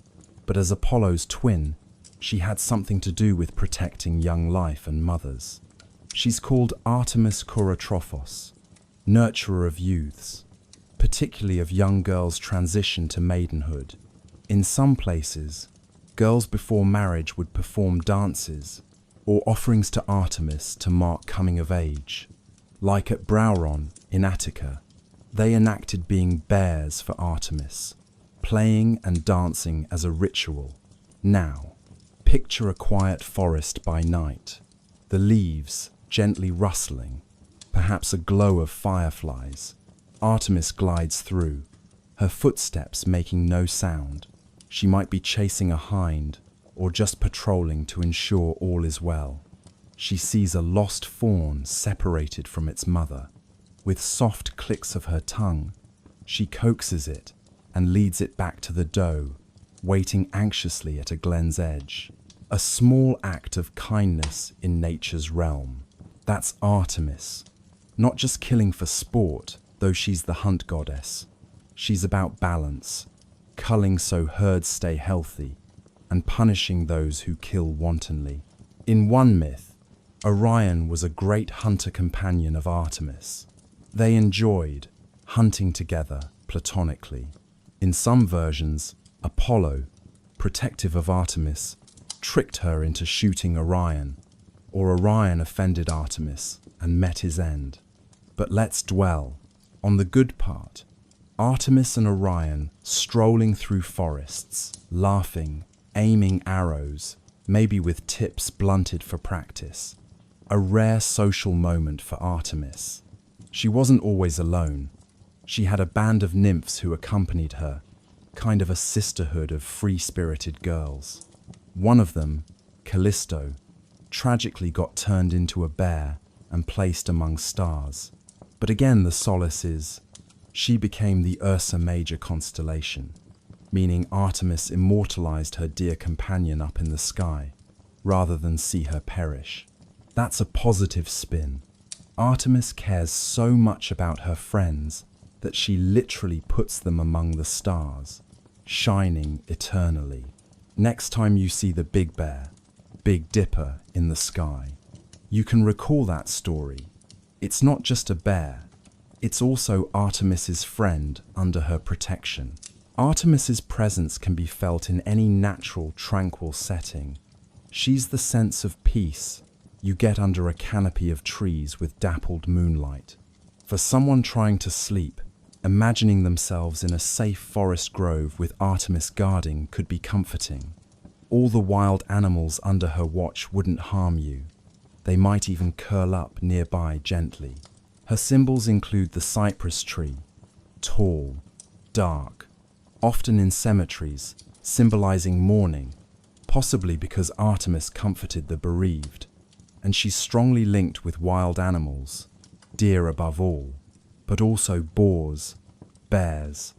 but as Apollo's twin, she had something to do with protecting young life and mothers. She's called Artemis Kourotrophos, nurturer of youths, particularly of young girls' transition to maidenhood. In some places, girls before marriage would perform dances or offerings to Artemis to mark coming of age. Like at Brauron in Attica, they enacted being bears for Artemis, playing and dancing as a ritual. Now, picture a quiet forest by night, the leaves gently rustling, perhaps a glow of fireflies. Artemis glides through, her footsteps making no sound. She might be chasing a hind or just patrolling to ensure all is well. She sees a lost fawn separated from its mother. With soft clicks of her tongue, she coaxes it and leads it back to the doe, waiting anxiously at a glen's edge. A small act of kindness in nature's realm. That's Artemis. Not just killing for sport, though she's the hunt goddess. She's about balance, culling so herds stay healthy, and punishing those who kill wantonly. In one myth, Orion was a great hunter companion of Artemis. They enjoyed hunting together, platonically. In some versions, Apollo, protective of Artemis, tricked her into shooting Orion, or Orion offended Artemis and met his end. But let's dwell on the good part. Artemis and Orion strolling through forests, laughing, aiming arrows, maybe with tips blunted for practice. A rare social moment for Artemis. She wasn't always alone. She had a band of nymphs who accompanied her, kind of a sisterhood of free-spirited girls. One of them, Callisto, tragically got turned into a bear and placed among stars. But again, the solace is, she became the Ursa Major constellation, meaning Artemis immortalized her dear companion up in the sky, rather than see her perish. That's a positive spin. Artemis cares so much about her friends that she literally puts them among the stars, shining eternally. Next time you see the Big Bear, Big Dipper in the sky, you can recall that story. It's not just a bear, it's also Artemis's friend under her protection. Artemis's presence can be felt in any natural, tranquil setting. She's the sense of peace you get under a canopy of trees with dappled moonlight. For someone trying to sleep, imagining themselves in a safe forest grove with Artemis guarding could be comforting. All the wild animals under her watch wouldn't harm you. They might even curl up nearby gently. Her symbols include the cypress tree, tall, dark, often in cemeteries, symbolizing mourning, possibly because Artemis comforted the bereaved. And she's strongly linked with wild animals, deer above all, but also boars, bears,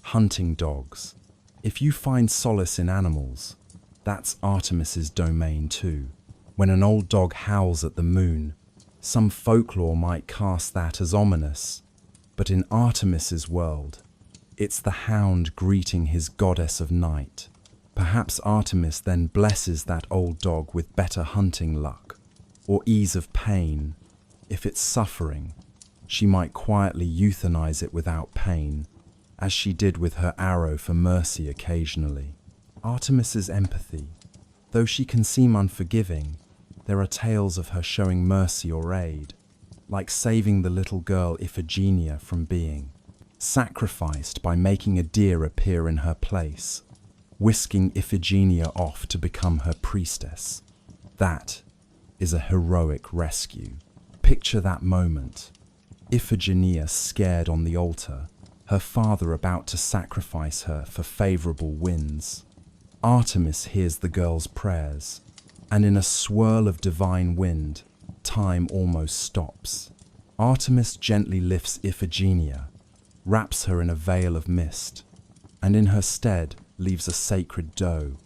hunting dogs. If you find solace in animals, that's Artemis's domain too. When an old dog howls at the moon, some folklore might cast that as ominous, but in Artemis's world, it's the hound greeting his goddess of night. Perhaps Artemis then blesses that old dog with better hunting luck, or ease of pain. If it's suffering, she might quietly euthanize it without pain, as she did with her arrow for mercy occasionally. Artemis's empathy. Though she can seem unforgiving, there are tales of her showing mercy or aid, like saving the little girl Iphigenia from being sacrificed by making a deer appear in her place, whisking Iphigenia off to become her priestess. That is a heroic rescue. Picture that moment. Iphigenia scared on the altar, her father about to sacrifice her for favorable winds. Artemis hears the girl's prayers, and in a swirl of divine wind, time almost stops. Artemis gently lifts Iphigenia, wraps her in a veil of mist, and in her stead leaves a sacred doe.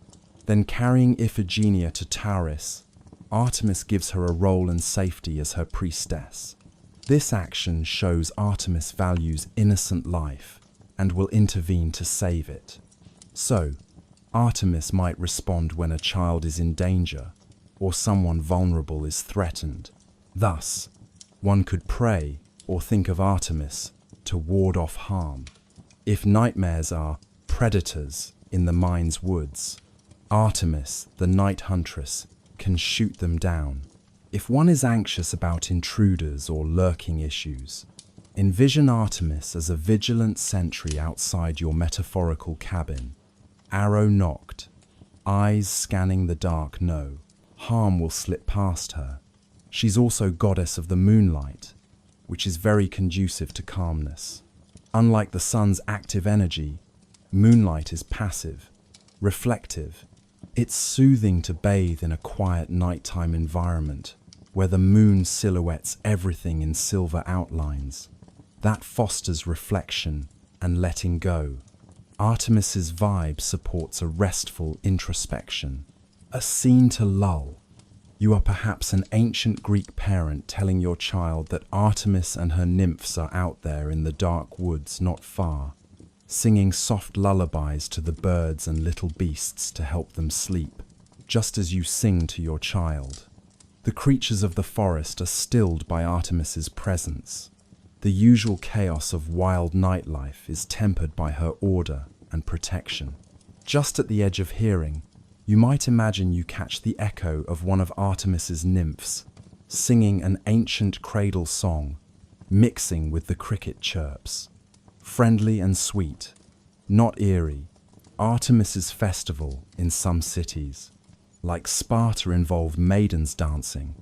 Then carrying Iphigenia to Tauris, Artemis gives her a role and safety as her priestess. This action shows Artemis values innocent life and will intervene to save it. So, Artemis might respond when a child is in danger or someone vulnerable is threatened. Thus, one could pray or think of Artemis to ward off harm. If nightmares are predators in the mind's woods, Artemis, the night huntress, can shoot them down. If one is anxious about intruders or lurking issues, envision Artemis as a vigilant sentry outside your metaphorical cabin. Arrow nocked, eyes scanning the dark no harm will slip past her. She's also goddess of the moonlight, which is very conducive to calmness. Unlike the sun's active energy, moonlight is passive, reflective. It's soothing to bathe in a quiet nighttime environment where the moon silhouettes everything in silver outlines. That fosters reflection and letting go. Artemis's vibe supports a restful introspection, a scene to lull. You are perhaps an ancient Greek parent telling your child that Artemis and her nymphs are out there in the dark woods not far, singing soft lullabies to the birds and little beasts to help them sleep, just as you sing to your child. The creatures of the forest are stilled by Artemis's presence. The usual chaos of wild nightlife is tempered by her order and protection. Just at the edge of hearing, you might imagine you catch the echo of one of Artemis's nymphs, singing an ancient cradle song, mixing with the cricket chirps. Friendly and sweet, not eerie, Artemis's festival in some cities, like Sparta, involved maidens dancing.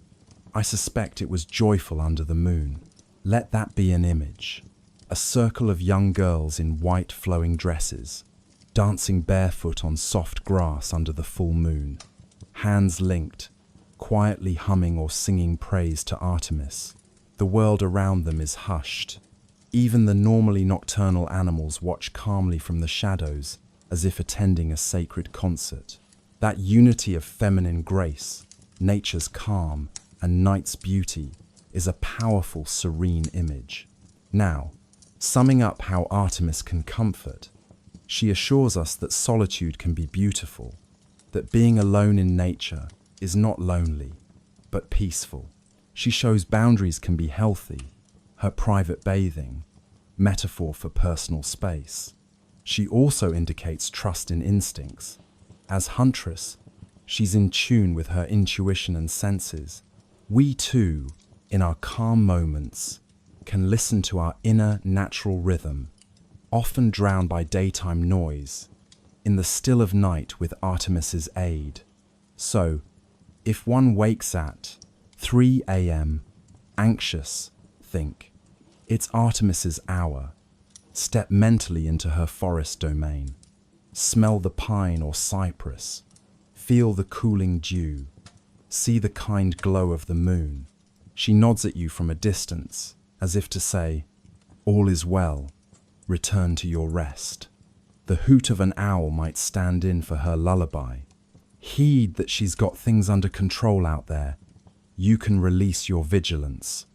I suspect it was joyful under the moon. Let that be an image. A circle of young girls in white flowing dresses, dancing barefoot on soft grass under the full moon, hands linked, quietly humming or singing praise to Artemis. The world around them is hushed. Even the normally nocturnal animals watch calmly from the shadows, as if attending a sacred concert. That unity of feminine grace, nature's calm, and night's beauty is a powerful, serene image. Now, summing up how Artemis can comfort, she assures us that solitude can be beautiful, that being alone in nature is not lonely, but peaceful. She shows boundaries can be healthy, her private bathing, metaphor for personal space. She also indicates trust in instincts. As huntress, she's in tune with her intuition and senses. We too, in our calm moments, can listen to our inner natural rhythm, often drowned by daytime noise, in the still of night with Artemis's aid. So, if one wakes at 3 a.m., anxious, think, it's Artemis's hour. Step mentally into her forest domain. Smell the pine or cypress. Feel the cooling dew. See the kind glow of the moon. She nods at you from a distance, as if to say, all is well, return to your rest. The hoot of an owl might stand in for her lullaby. Heed that she's got things under control out there. You can release your vigilance.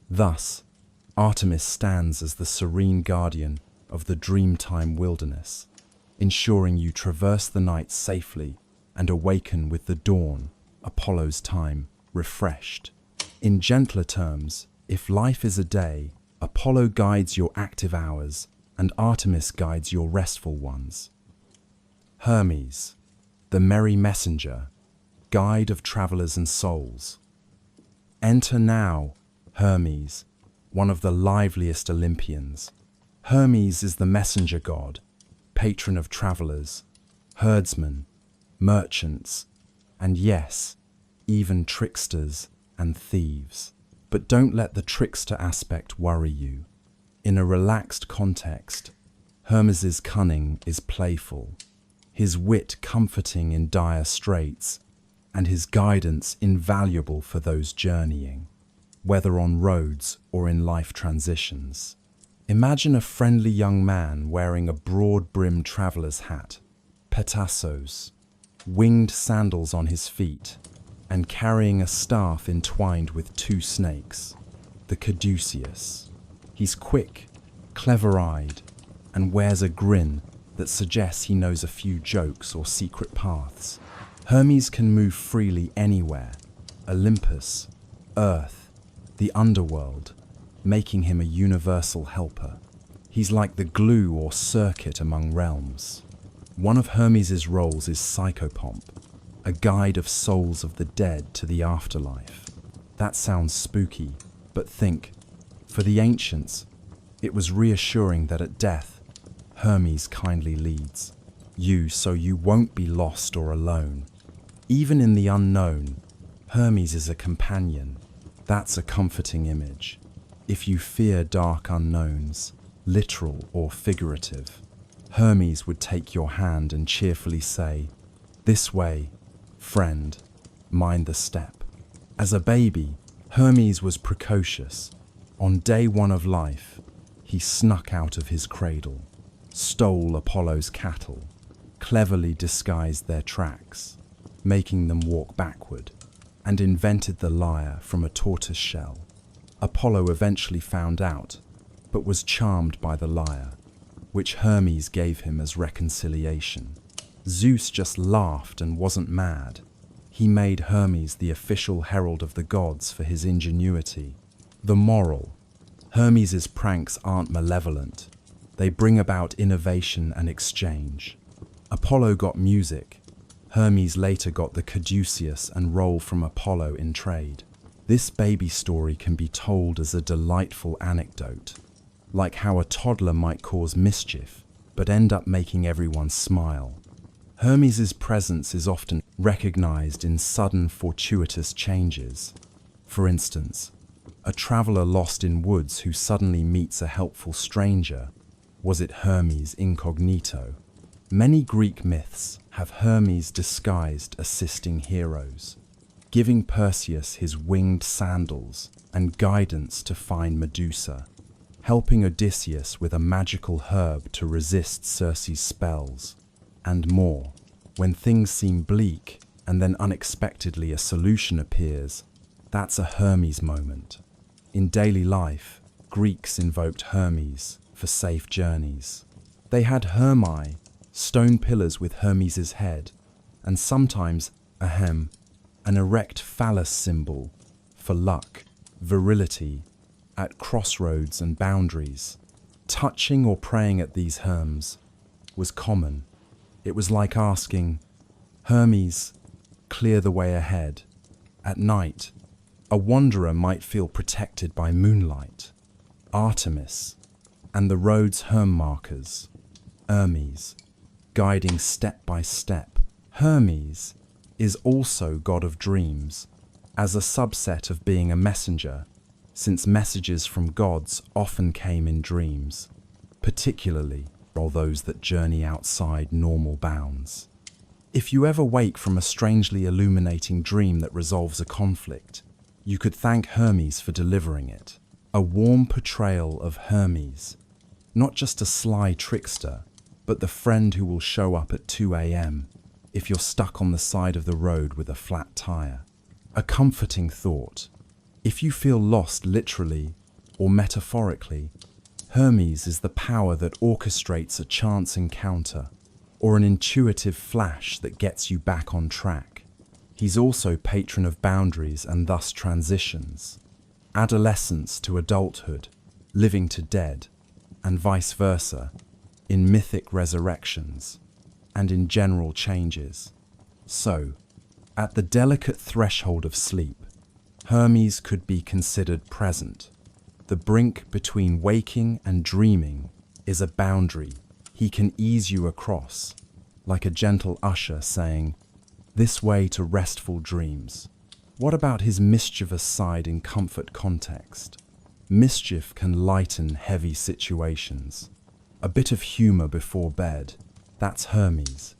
Thus, Artemis stands as the serene guardian of the dreamtime wilderness, ensuring you traverse the night safely and awaken with the dawn, Apollo's time, refreshed. In gentler terms, if life is a day, Apollo guides your active hours and Artemis guides your restful ones. Hermes, the merry messenger, guide of travelers and souls. Enter now, Hermes, one of the liveliest Olympians. Hermes is the messenger god, patron of travelers, herdsmen, merchants, and yes, even tricksters and thieves. But don't let the trickster aspect worry you. In a relaxed context, Hermes's cunning is playful, his wit comforting in dire straits, and his guidance invaluable for those journeying, whether on roads or in life transitions. Imagine a friendly young man wearing a broad-brimmed traveler's hat, petassos, winged sandals on his feet, and carrying a staff entwined with 2 snakes, the caduceus. He's quick, clever-eyed, and wears a grin that suggests he knows a few jokes or secret paths. Hermes can move freely anywhere, Olympus, Earth, the underworld, making him a universal helper. He's like the glue or circuit among realms. One of Hermes's roles is psychopomp, a guide of souls of the dead to the afterlife. That sounds spooky, but think, for the ancients, it was reassuring that at death, Hermes kindly leads you so you won't be lost or alone. Even in the unknown, Hermes is a companion. That's a comforting image. If you fear dark unknowns, literal or figurative, Hermes would take your hand and cheerfully say, "This way, friend, mind the step." As a baby, Hermes was precocious. On day 1 of life, he snuck out of his cradle, stole Apollo's cattle, cleverly disguised their tracks, making them walk backward, and invented the lyre from a tortoise shell. Apollo eventually found out, but was charmed by the lyre, which Hermes gave him as reconciliation. Zeus just laughed and wasn't mad. He made Hermes the official herald of the gods for his ingenuity. The moral: Hermes's pranks aren't malevolent. They bring about innovation and exchange. Apollo got music. Hermes later got the caduceus and roll from Apollo in trade. This baby story can be told as a delightful anecdote, like how a toddler might cause mischief, but end up making everyone smile. Hermes's presence is often recognized in sudden, fortuitous changes. For instance, a traveler lost in woods who suddenly meets a helpful stranger. Was it Hermes incognito? Many Greek myths have Hermes disguised assisting heroes, giving Perseus his winged sandals and guidance to find Medusa, helping Odysseus with a magical herb to resist Circe's spells, and more. When things seem bleak and then unexpectedly a solution appears, that's a Hermes moment. In daily life, Greeks invoked Hermes for safe journeys. They had Hermai, stone pillars with Hermes's head, and sometimes an erect phallus symbol for luck, virility, at crossroads and boundaries. Touching or praying at these Herms was common. It was like asking, Hermes, clear the way ahead. At night, a wanderer might feel protected by moonlight. Artemis, and the road's Herm markers, Hermes, guiding step by step. Hermes is also god of dreams, as a subset of being a messenger, since messages from gods often came in dreams, particularly for those that journey outside normal bounds. If you ever wake from a strangely illuminating dream that resolves a conflict, you could thank Hermes for delivering it. A warm portrayal of Hermes, not just a sly trickster, but the friend who will show up at 2 a.m. if you're stuck on the side of the road with a flat tire. A comforting thought. If you feel lost literally or metaphorically, Hermes is the power that orchestrates a chance encounter or an intuitive flash that gets you back on track. He's also patron of boundaries and thus transitions, adolescence to adulthood, living to dead, and vice versa, in mythic resurrections, and in general changes. So, at the delicate threshold of sleep, Hermes could be considered present. The brink between waking and dreaming is a boundary he can ease you across, like a gentle usher saying, "This way to restful dreams." What about his mischievous side in comfort context? Mischief can lighten heavy situations. A bit of humor before bed, that's Hermes.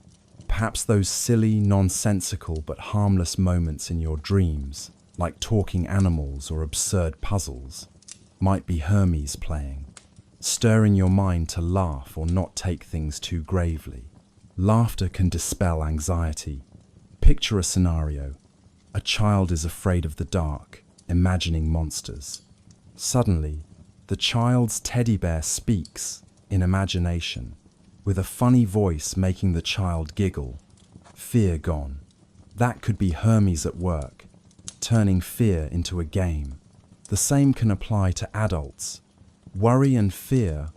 Perhaps those silly, nonsensical but harmless moments in your dreams, like talking animals or absurd puzzles, might be Hermes playing, stirring your mind to laugh or not take things too gravely. Laughter can dispel anxiety. Picture a scenario. A child is afraid of the dark, imagining monsters. Suddenly, the child's teddy bear speaks in imagination, with a funny voice making the child giggle. Fear gone. That could be Hermes at work, turning fear into a game. The same can apply to adults. Worry and fear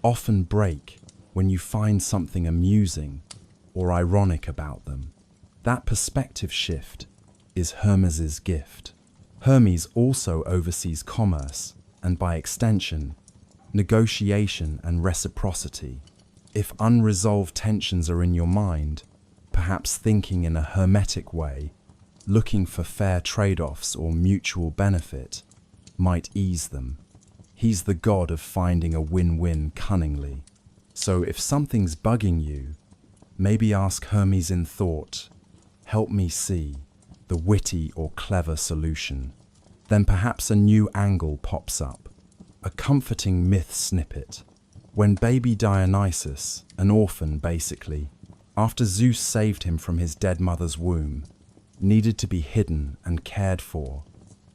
often break when you find something amusing or ironic about them. That perspective shift is Hermes's gift. Hermes also oversees commerce and, by extension, negotiation and reciprocity. If unresolved tensions are in your mind, perhaps thinking in a hermetic way, looking for fair trade-offs or mutual benefit, might ease them. He's the god of finding a win-win cunningly. So if something's bugging you, maybe ask Hermes in thought, "Help me see," the witty or clever solution. Then perhaps a new angle pops up, a comforting myth snippet. When baby Dionysus, an orphan basically, after Zeus saved him from his dead mother's womb, needed to be hidden and cared for,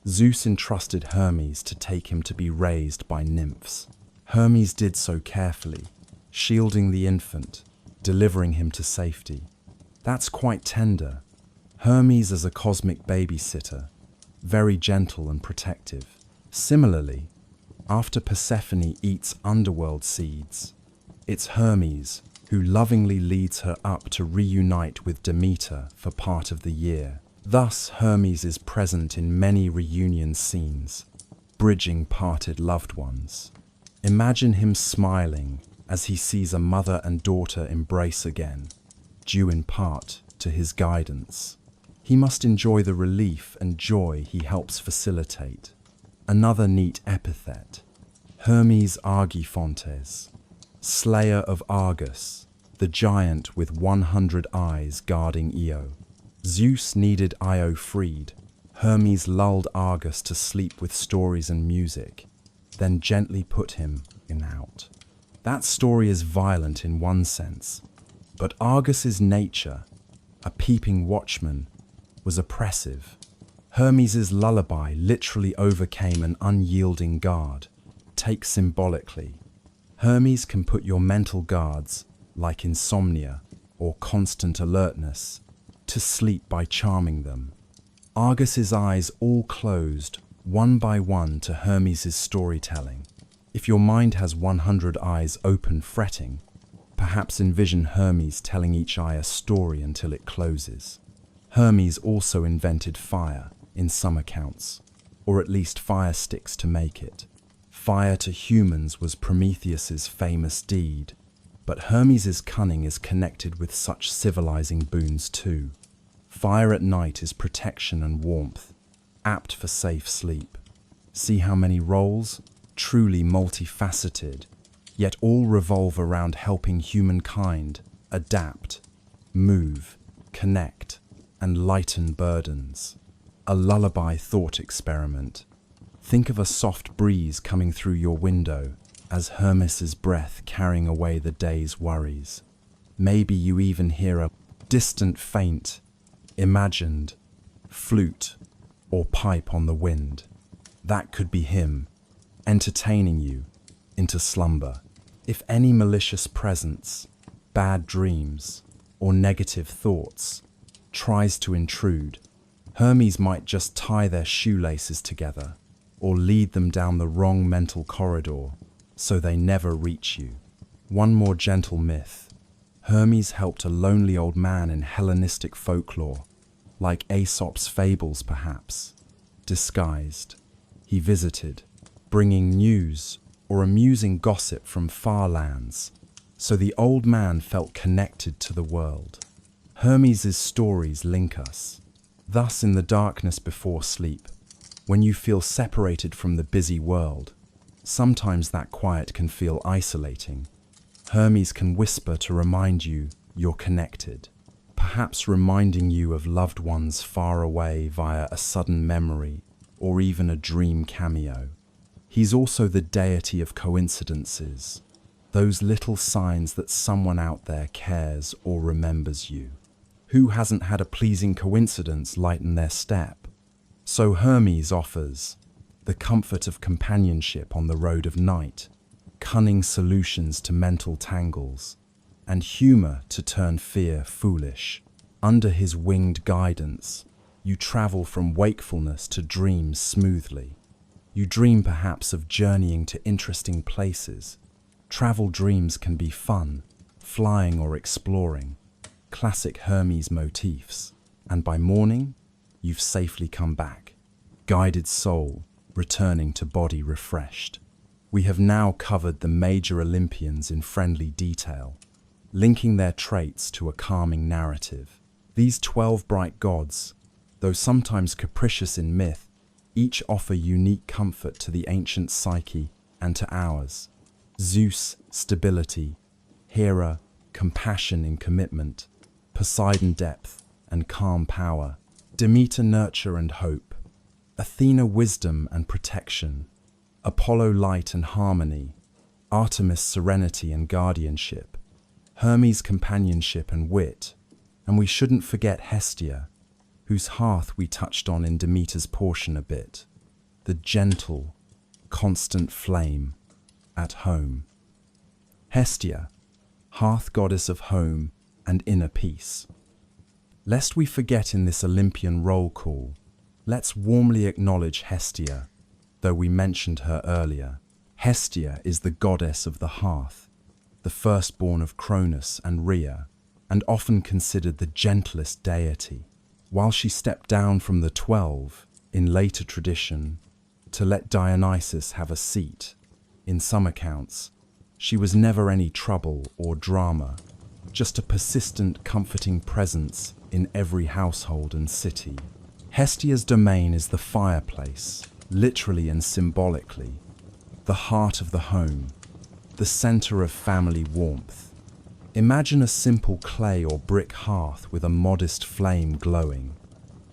Zeus entrusted Hermes to take him to be raised by nymphs. Hermes did so carefully, shielding the infant, delivering him to safety. That's quite tender. Hermes as a cosmic babysitter, very gentle and protective. Similarly, after Persephone eats underworld seeds. It's Hermes who lovingly leads her up to reunite with Demeter for part of the year. Thus, Hermes is present in many reunion scenes, bridging parted loved ones. Imagine him smiling as he sees a mother and daughter embrace again, due in part to his guidance. He must enjoy the relief and joy he helps facilitate. Another neat epithet, Hermes Argifontes, slayer of Argus, the giant with 100 eyes guarding Io. Zeus needed Io freed. Hermes lulled Argus to sleep with stories and music, then gently put him out. That story is violent in one sense, but Argus's nature, a peeping watchman, was oppressive. Hermes's lullaby literally overcame an unyielding guard. Take symbolically. Hermes can put your mental guards, like insomnia or constant alertness, to sleep by charming them. Argus's eyes all closed, one by one, to Hermes's storytelling. If your mind has 100 eyes open fretting, perhaps envision Hermes telling each eye a story until it closes. Hermes also invented fire, in some accounts, or at least fire sticks to make it. Fire to humans was Prometheus's famous deed, but Hermes's cunning is connected with such civilizing boons too. Fire at night is protection and warmth, apt for safe sleep. See how many roles? Truly multifaceted, yet all revolve around helping humankind adapt, move, connect, and lighten burdens. A lullaby thought experiment. Think of a soft breeze coming through your window as Hermes's breath carrying away the day's worries. Maybe you even hear a distant faint, imagined flute or pipe on the wind. That could be him, entertaining you into slumber. If any malicious presence, bad dreams, or negative thoughts tries to intrude, Hermes might just tie their shoelaces together or lead them down the wrong mental corridor so they never reach you. One more gentle myth. Hermes helped a lonely old man in Hellenistic folklore, like Aesop's fables perhaps. Disguised, he visited, bringing news or amusing gossip from far lands, so the old man felt connected to the world. Hermes's stories link us. Thus, in the darkness before sleep, when you feel separated from the busy world, sometimes that quiet can feel isolating. Hermes can whisper to remind you you're connected, perhaps reminding you of loved ones far away via a sudden memory or even a dream cameo. He's also the deity of coincidences, those little signs that someone out there cares or remembers you. Who hasn't had a pleasing coincidence lighten their step? So Hermes offers the comfort of companionship on the road of night, cunning solutions to mental tangles, and humor to turn fear foolish. Under his winged guidance, you travel from wakefulness to dreams smoothly. You dream perhaps of journeying to interesting places. Travel dreams can be fun, flying or exploring, classic Hermes motifs, and by morning, you've safely come back, guided soul, returning to body refreshed. We have now covered the major Olympians in friendly detail, linking their traits to a calming narrative. These 12 bright gods, though sometimes capricious in myth, each offer unique comfort to the ancient psyche and to ours. Zeus, stability; Hera, compassion in commitment; Poseidon, depth and calm power; Demeter, nurture and hope; Athena, wisdom and protection; Apollo, light and harmony; Artemis, serenity and guardianship; Hermes, companionship and wit; and we shouldn't forget Hestia, whose hearth we touched on in Demeter's portion a bit, the gentle, constant flame at home. Hestia, hearth goddess of home and inner peace. Lest we forget in this Olympian roll call, let's warmly acknowledge Hestia, though we mentioned her earlier. Hestia is the goddess of the hearth, the firstborn of Cronus and Rhea, and often considered the gentlest deity. While she stepped down from the 12 in later tradition to let Dionysus have a seat, in some accounts, she was never any trouble or drama, just a persistent, comforting presence in every household and city. Hestia's domain is the fireplace, literally and symbolically, the heart of the home, the center of family warmth. Imagine a simple clay or brick hearth with a modest flame glowing.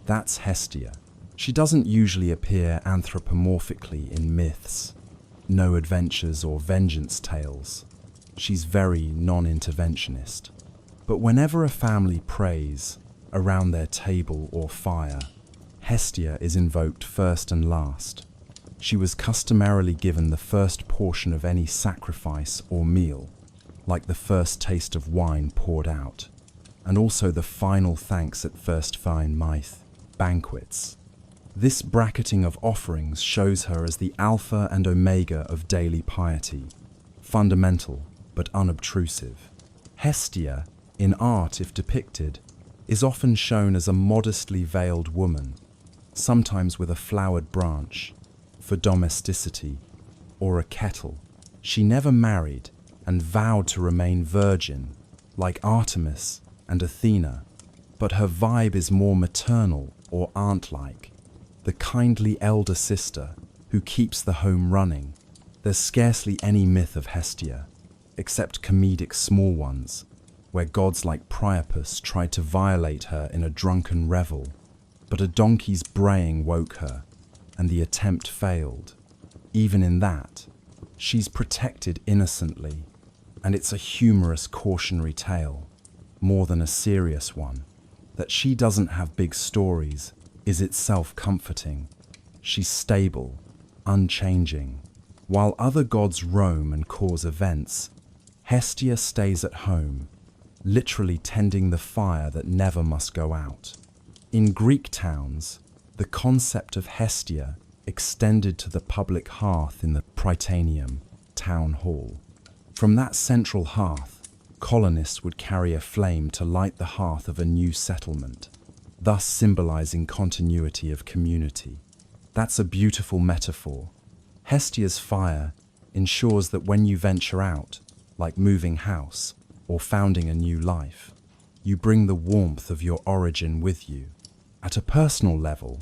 That's Hestia. She doesn't usually appear anthropomorphically in myths, no adventures or vengeance tales. She's very non-interventionist. But whenever a family prays around their table or fire, Hestia is invoked first and last. She was customarily given the first portion of any sacrifice or meal, like the first taste of wine poured out, and also the final thanks at first fine myth banquets. This bracketing of offerings shows her as the alpha and omega of daily piety, fundamental but unobtrusive. Hestia, in art if depicted, is often shown as a modestly veiled woman, sometimes with a flowered branch, for domesticity, or a kettle. She never married and vowed to remain virgin, like Artemis and Athena, but her vibe is more maternal or aunt-like, the kindly elder sister who keeps the home running. There's scarcely any myth of Hestia, except comedic small ones, where gods like Priapus tried to violate her in a drunken revel, but a donkey's braying woke her, and the attempt failed. Even in that, she's protected innocently, and it's a humorous cautionary tale, more than a serious one. That she doesn't have big stories is itself comforting. She's stable, unchanging. While other gods roam and cause events, Hestia stays at home, literally tending the fire that never must go out. In Greek towns, the concept of Hestia extended to the public hearth in the Prytaneum, town hall. From that central hearth, colonists would carry a flame to light the hearth of a new settlement, thus symbolizing continuity of community. That's a beautiful metaphor. Hestia's fire ensures that when you venture out, like moving house or founding a new life, you bring the warmth of your origin with you. At a personal level,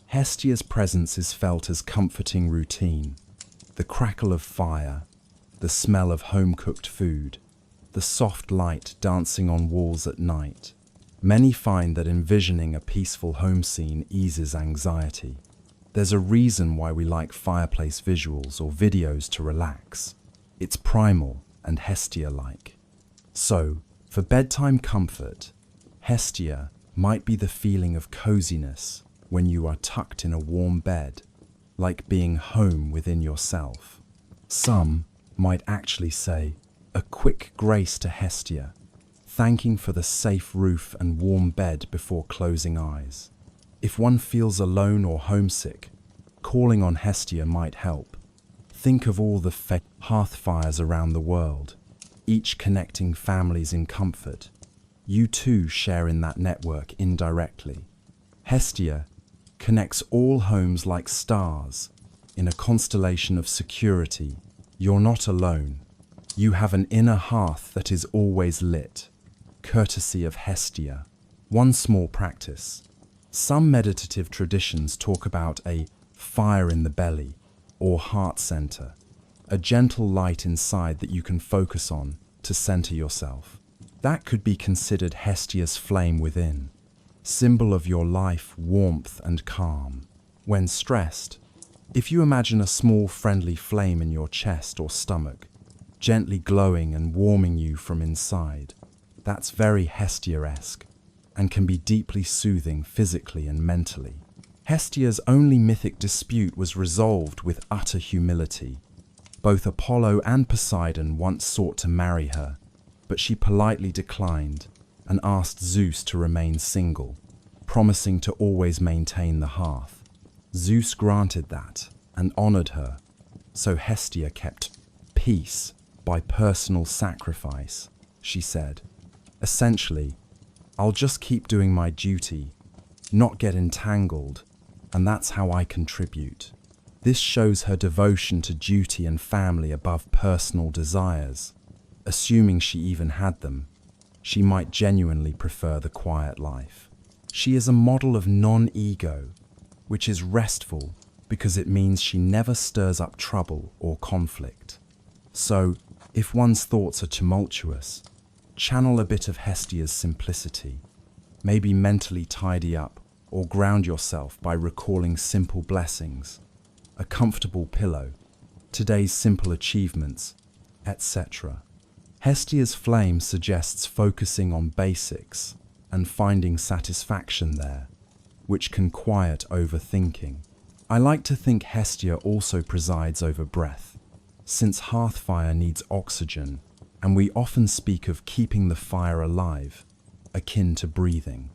Hestia's presence is felt as comforting routine. The crackle of fire, the smell of home-cooked food, the soft light dancing on walls at night. Many find that envisioning a peaceful home scene eases anxiety. There's a reason why we like fireplace visuals or videos to relax. It's primal and Hestia-like. So, for bedtime comfort, Hestia might be the feeling of coziness when you are tucked in a warm bed, like being home within yourself. Some might actually say a quick grace to Hestia, thanking for the safe roof and warm bed before closing eyes. If one feels alone or homesick, calling on Hestia might help. Think of all the hearth fires around the world, each connecting families in comfort. You too share in that network indirectly. Hestia connects all homes like stars in a constellation of security. You're not alone. You have an inner hearth that is always lit, courtesy of Hestia. One small practice. Some meditative traditions talk about a fire in the belly or heart center, a gentle light inside that you can focus on to center yourself. That could be considered Hestia's flame within, symbol of your life, warmth and calm. When stressed, if you imagine a small friendly flame in your chest or stomach, gently glowing and warming you from inside, that's very Hestia-esque and can be deeply soothing physically and mentally. Hestia's only mythic dispute was resolved with utter humility. Both Apollo and Poseidon once sought to marry her, but she politely declined and asked Zeus to remain single, promising to always maintain the hearth. Zeus granted that and honored her, So Hestia kept peace by personal sacrifice, she said. Essentially, I'll just keep doing my duty, not get entangled, and that's how I contribute. This shows her devotion to duty and family above personal desires. Assuming she even had them, she might genuinely prefer the quiet life. She is a model of non-ego, which is restful because it means she never stirs up trouble or conflict. So, if one's thoughts are tumultuous, channel a bit of Hestia's simplicity. Maybe mentally tidy up or ground yourself by recalling simple blessings, a comfortable pillow, today's simple achievements, etc. Hestia's flame suggests focusing on basics and finding satisfaction there, which can quiet overthinking. I like to think Hestia also presides over breath, since hearthfire needs oxygen, and we often speak of keeping the fire alive, akin to breathing.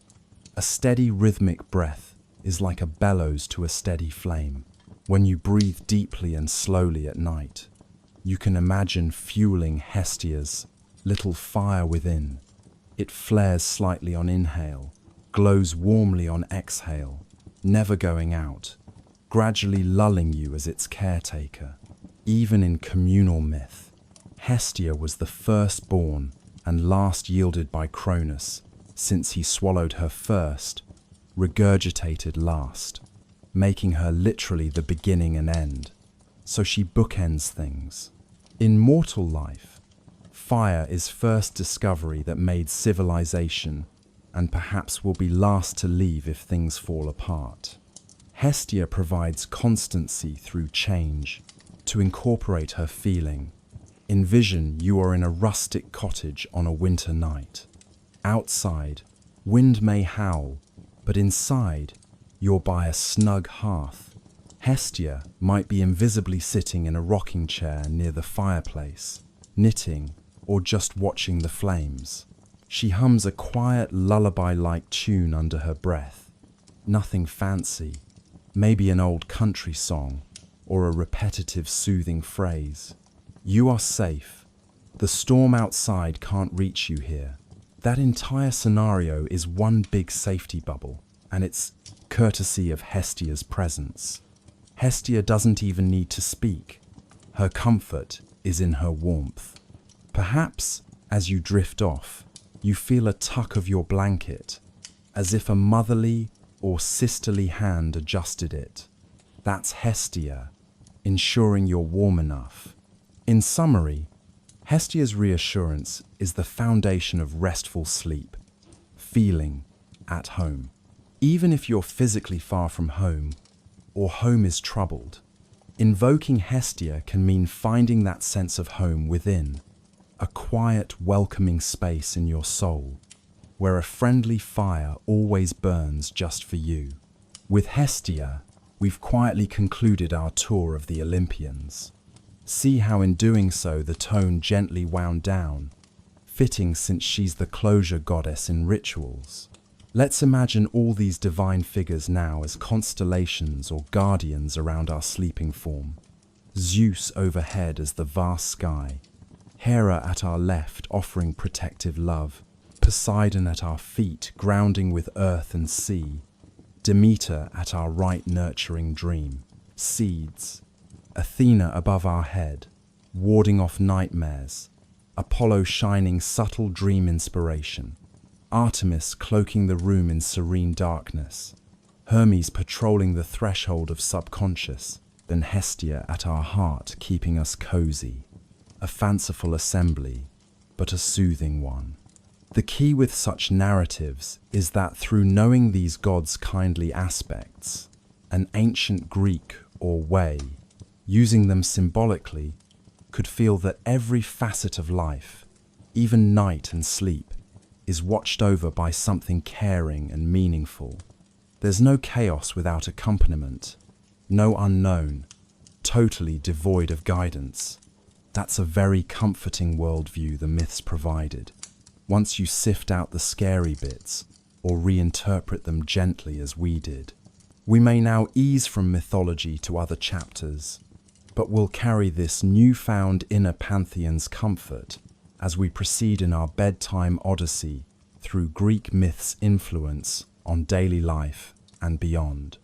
A steady rhythmic breath is like a bellows to a steady flame. When you breathe deeply and slowly at night, you can imagine fueling Hestia's little fire within. It flares slightly on inhale, glows warmly on exhale, never going out, gradually lulling you as its caretaker. Even in communal myth, Hestia was the firstborn and last yielded by Cronus, since he swallowed her first, regurgitated last, making her literally the beginning and end. So she bookends things. In mortal life, fire is first discovery that made civilization, and perhaps will be last to leave if things fall apart. Hestia provides constancy through change. To incorporate her feeling, envision you are in a rustic cottage on a winter night. Outside, wind may howl, but inside, you're by a snug hearth. Hestia might be invisibly sitting in a rocking chair near the fireplace, knitting or just watching the flames. She hums a quiet lullaby-like tune under her breath. Nothing fancy, maybe an old country song or a repetitive soothing phrase. You are safe. The storm outside can't reach you here. That entire scenario is one big safety bubble, and it's courtesy of Hestia's presence. Hestia doesn't even need to speak. Her comfort is in her warmth. Perhaps, as you drift off, you feel a tuck of your blanket, as if a motherly or sisterly hand adjusted it. That's Hestia, ensuring you're warm enough. In summary, Hestia's reassurance is the foundation of restful sleep, feeling at home. Even if you're physically far from home, or home is troubled, invoking Hestia can mean finding that sense of home within, a quiet, welcoming space in your soul, where a friendly fire always burns just for you. With Hestia, we've quietly concluded our tour of the Olympians. See how in doing so the tone gently wound down, fitting since she's the closure goddess in rituals. Let's imagine all these divine figures now as constellations or guardians around our sleeping form. Zeus overhead as the vast sky, Hera at our left offering protective love, Poseidon at our feet grounding with earth and sea, Demeter at our right nurturing dream, seeds, Athena above our head, warding off nightmares, Apollo shining subtle dream inspiration, Artemis cloaking the room in serene darkness, Hermes patrolling the threshold of subconscious, then Hestia at our heart keeping us cozy. A fanciful assembly, but a soothing one. The key with such narratives is that through knowing these gods' kindly aspects, an ancient Greek or way, using them symbolically, could feel that every facet of life, even night and sleep, is watched over by something caring and meaningful. There's no chaos without accompaniment, no unknown, totally devoid of guidance. That's a very comforting worldview the myths provided, once you sift out the scary bits or reinterpret them gently as we did. We may now ease from mythology to other chapters, but we'll carry this newfound inner pantheon's comfort as we proceed in our bedtime odyssey through Greek myth's influence on daily life and beyond.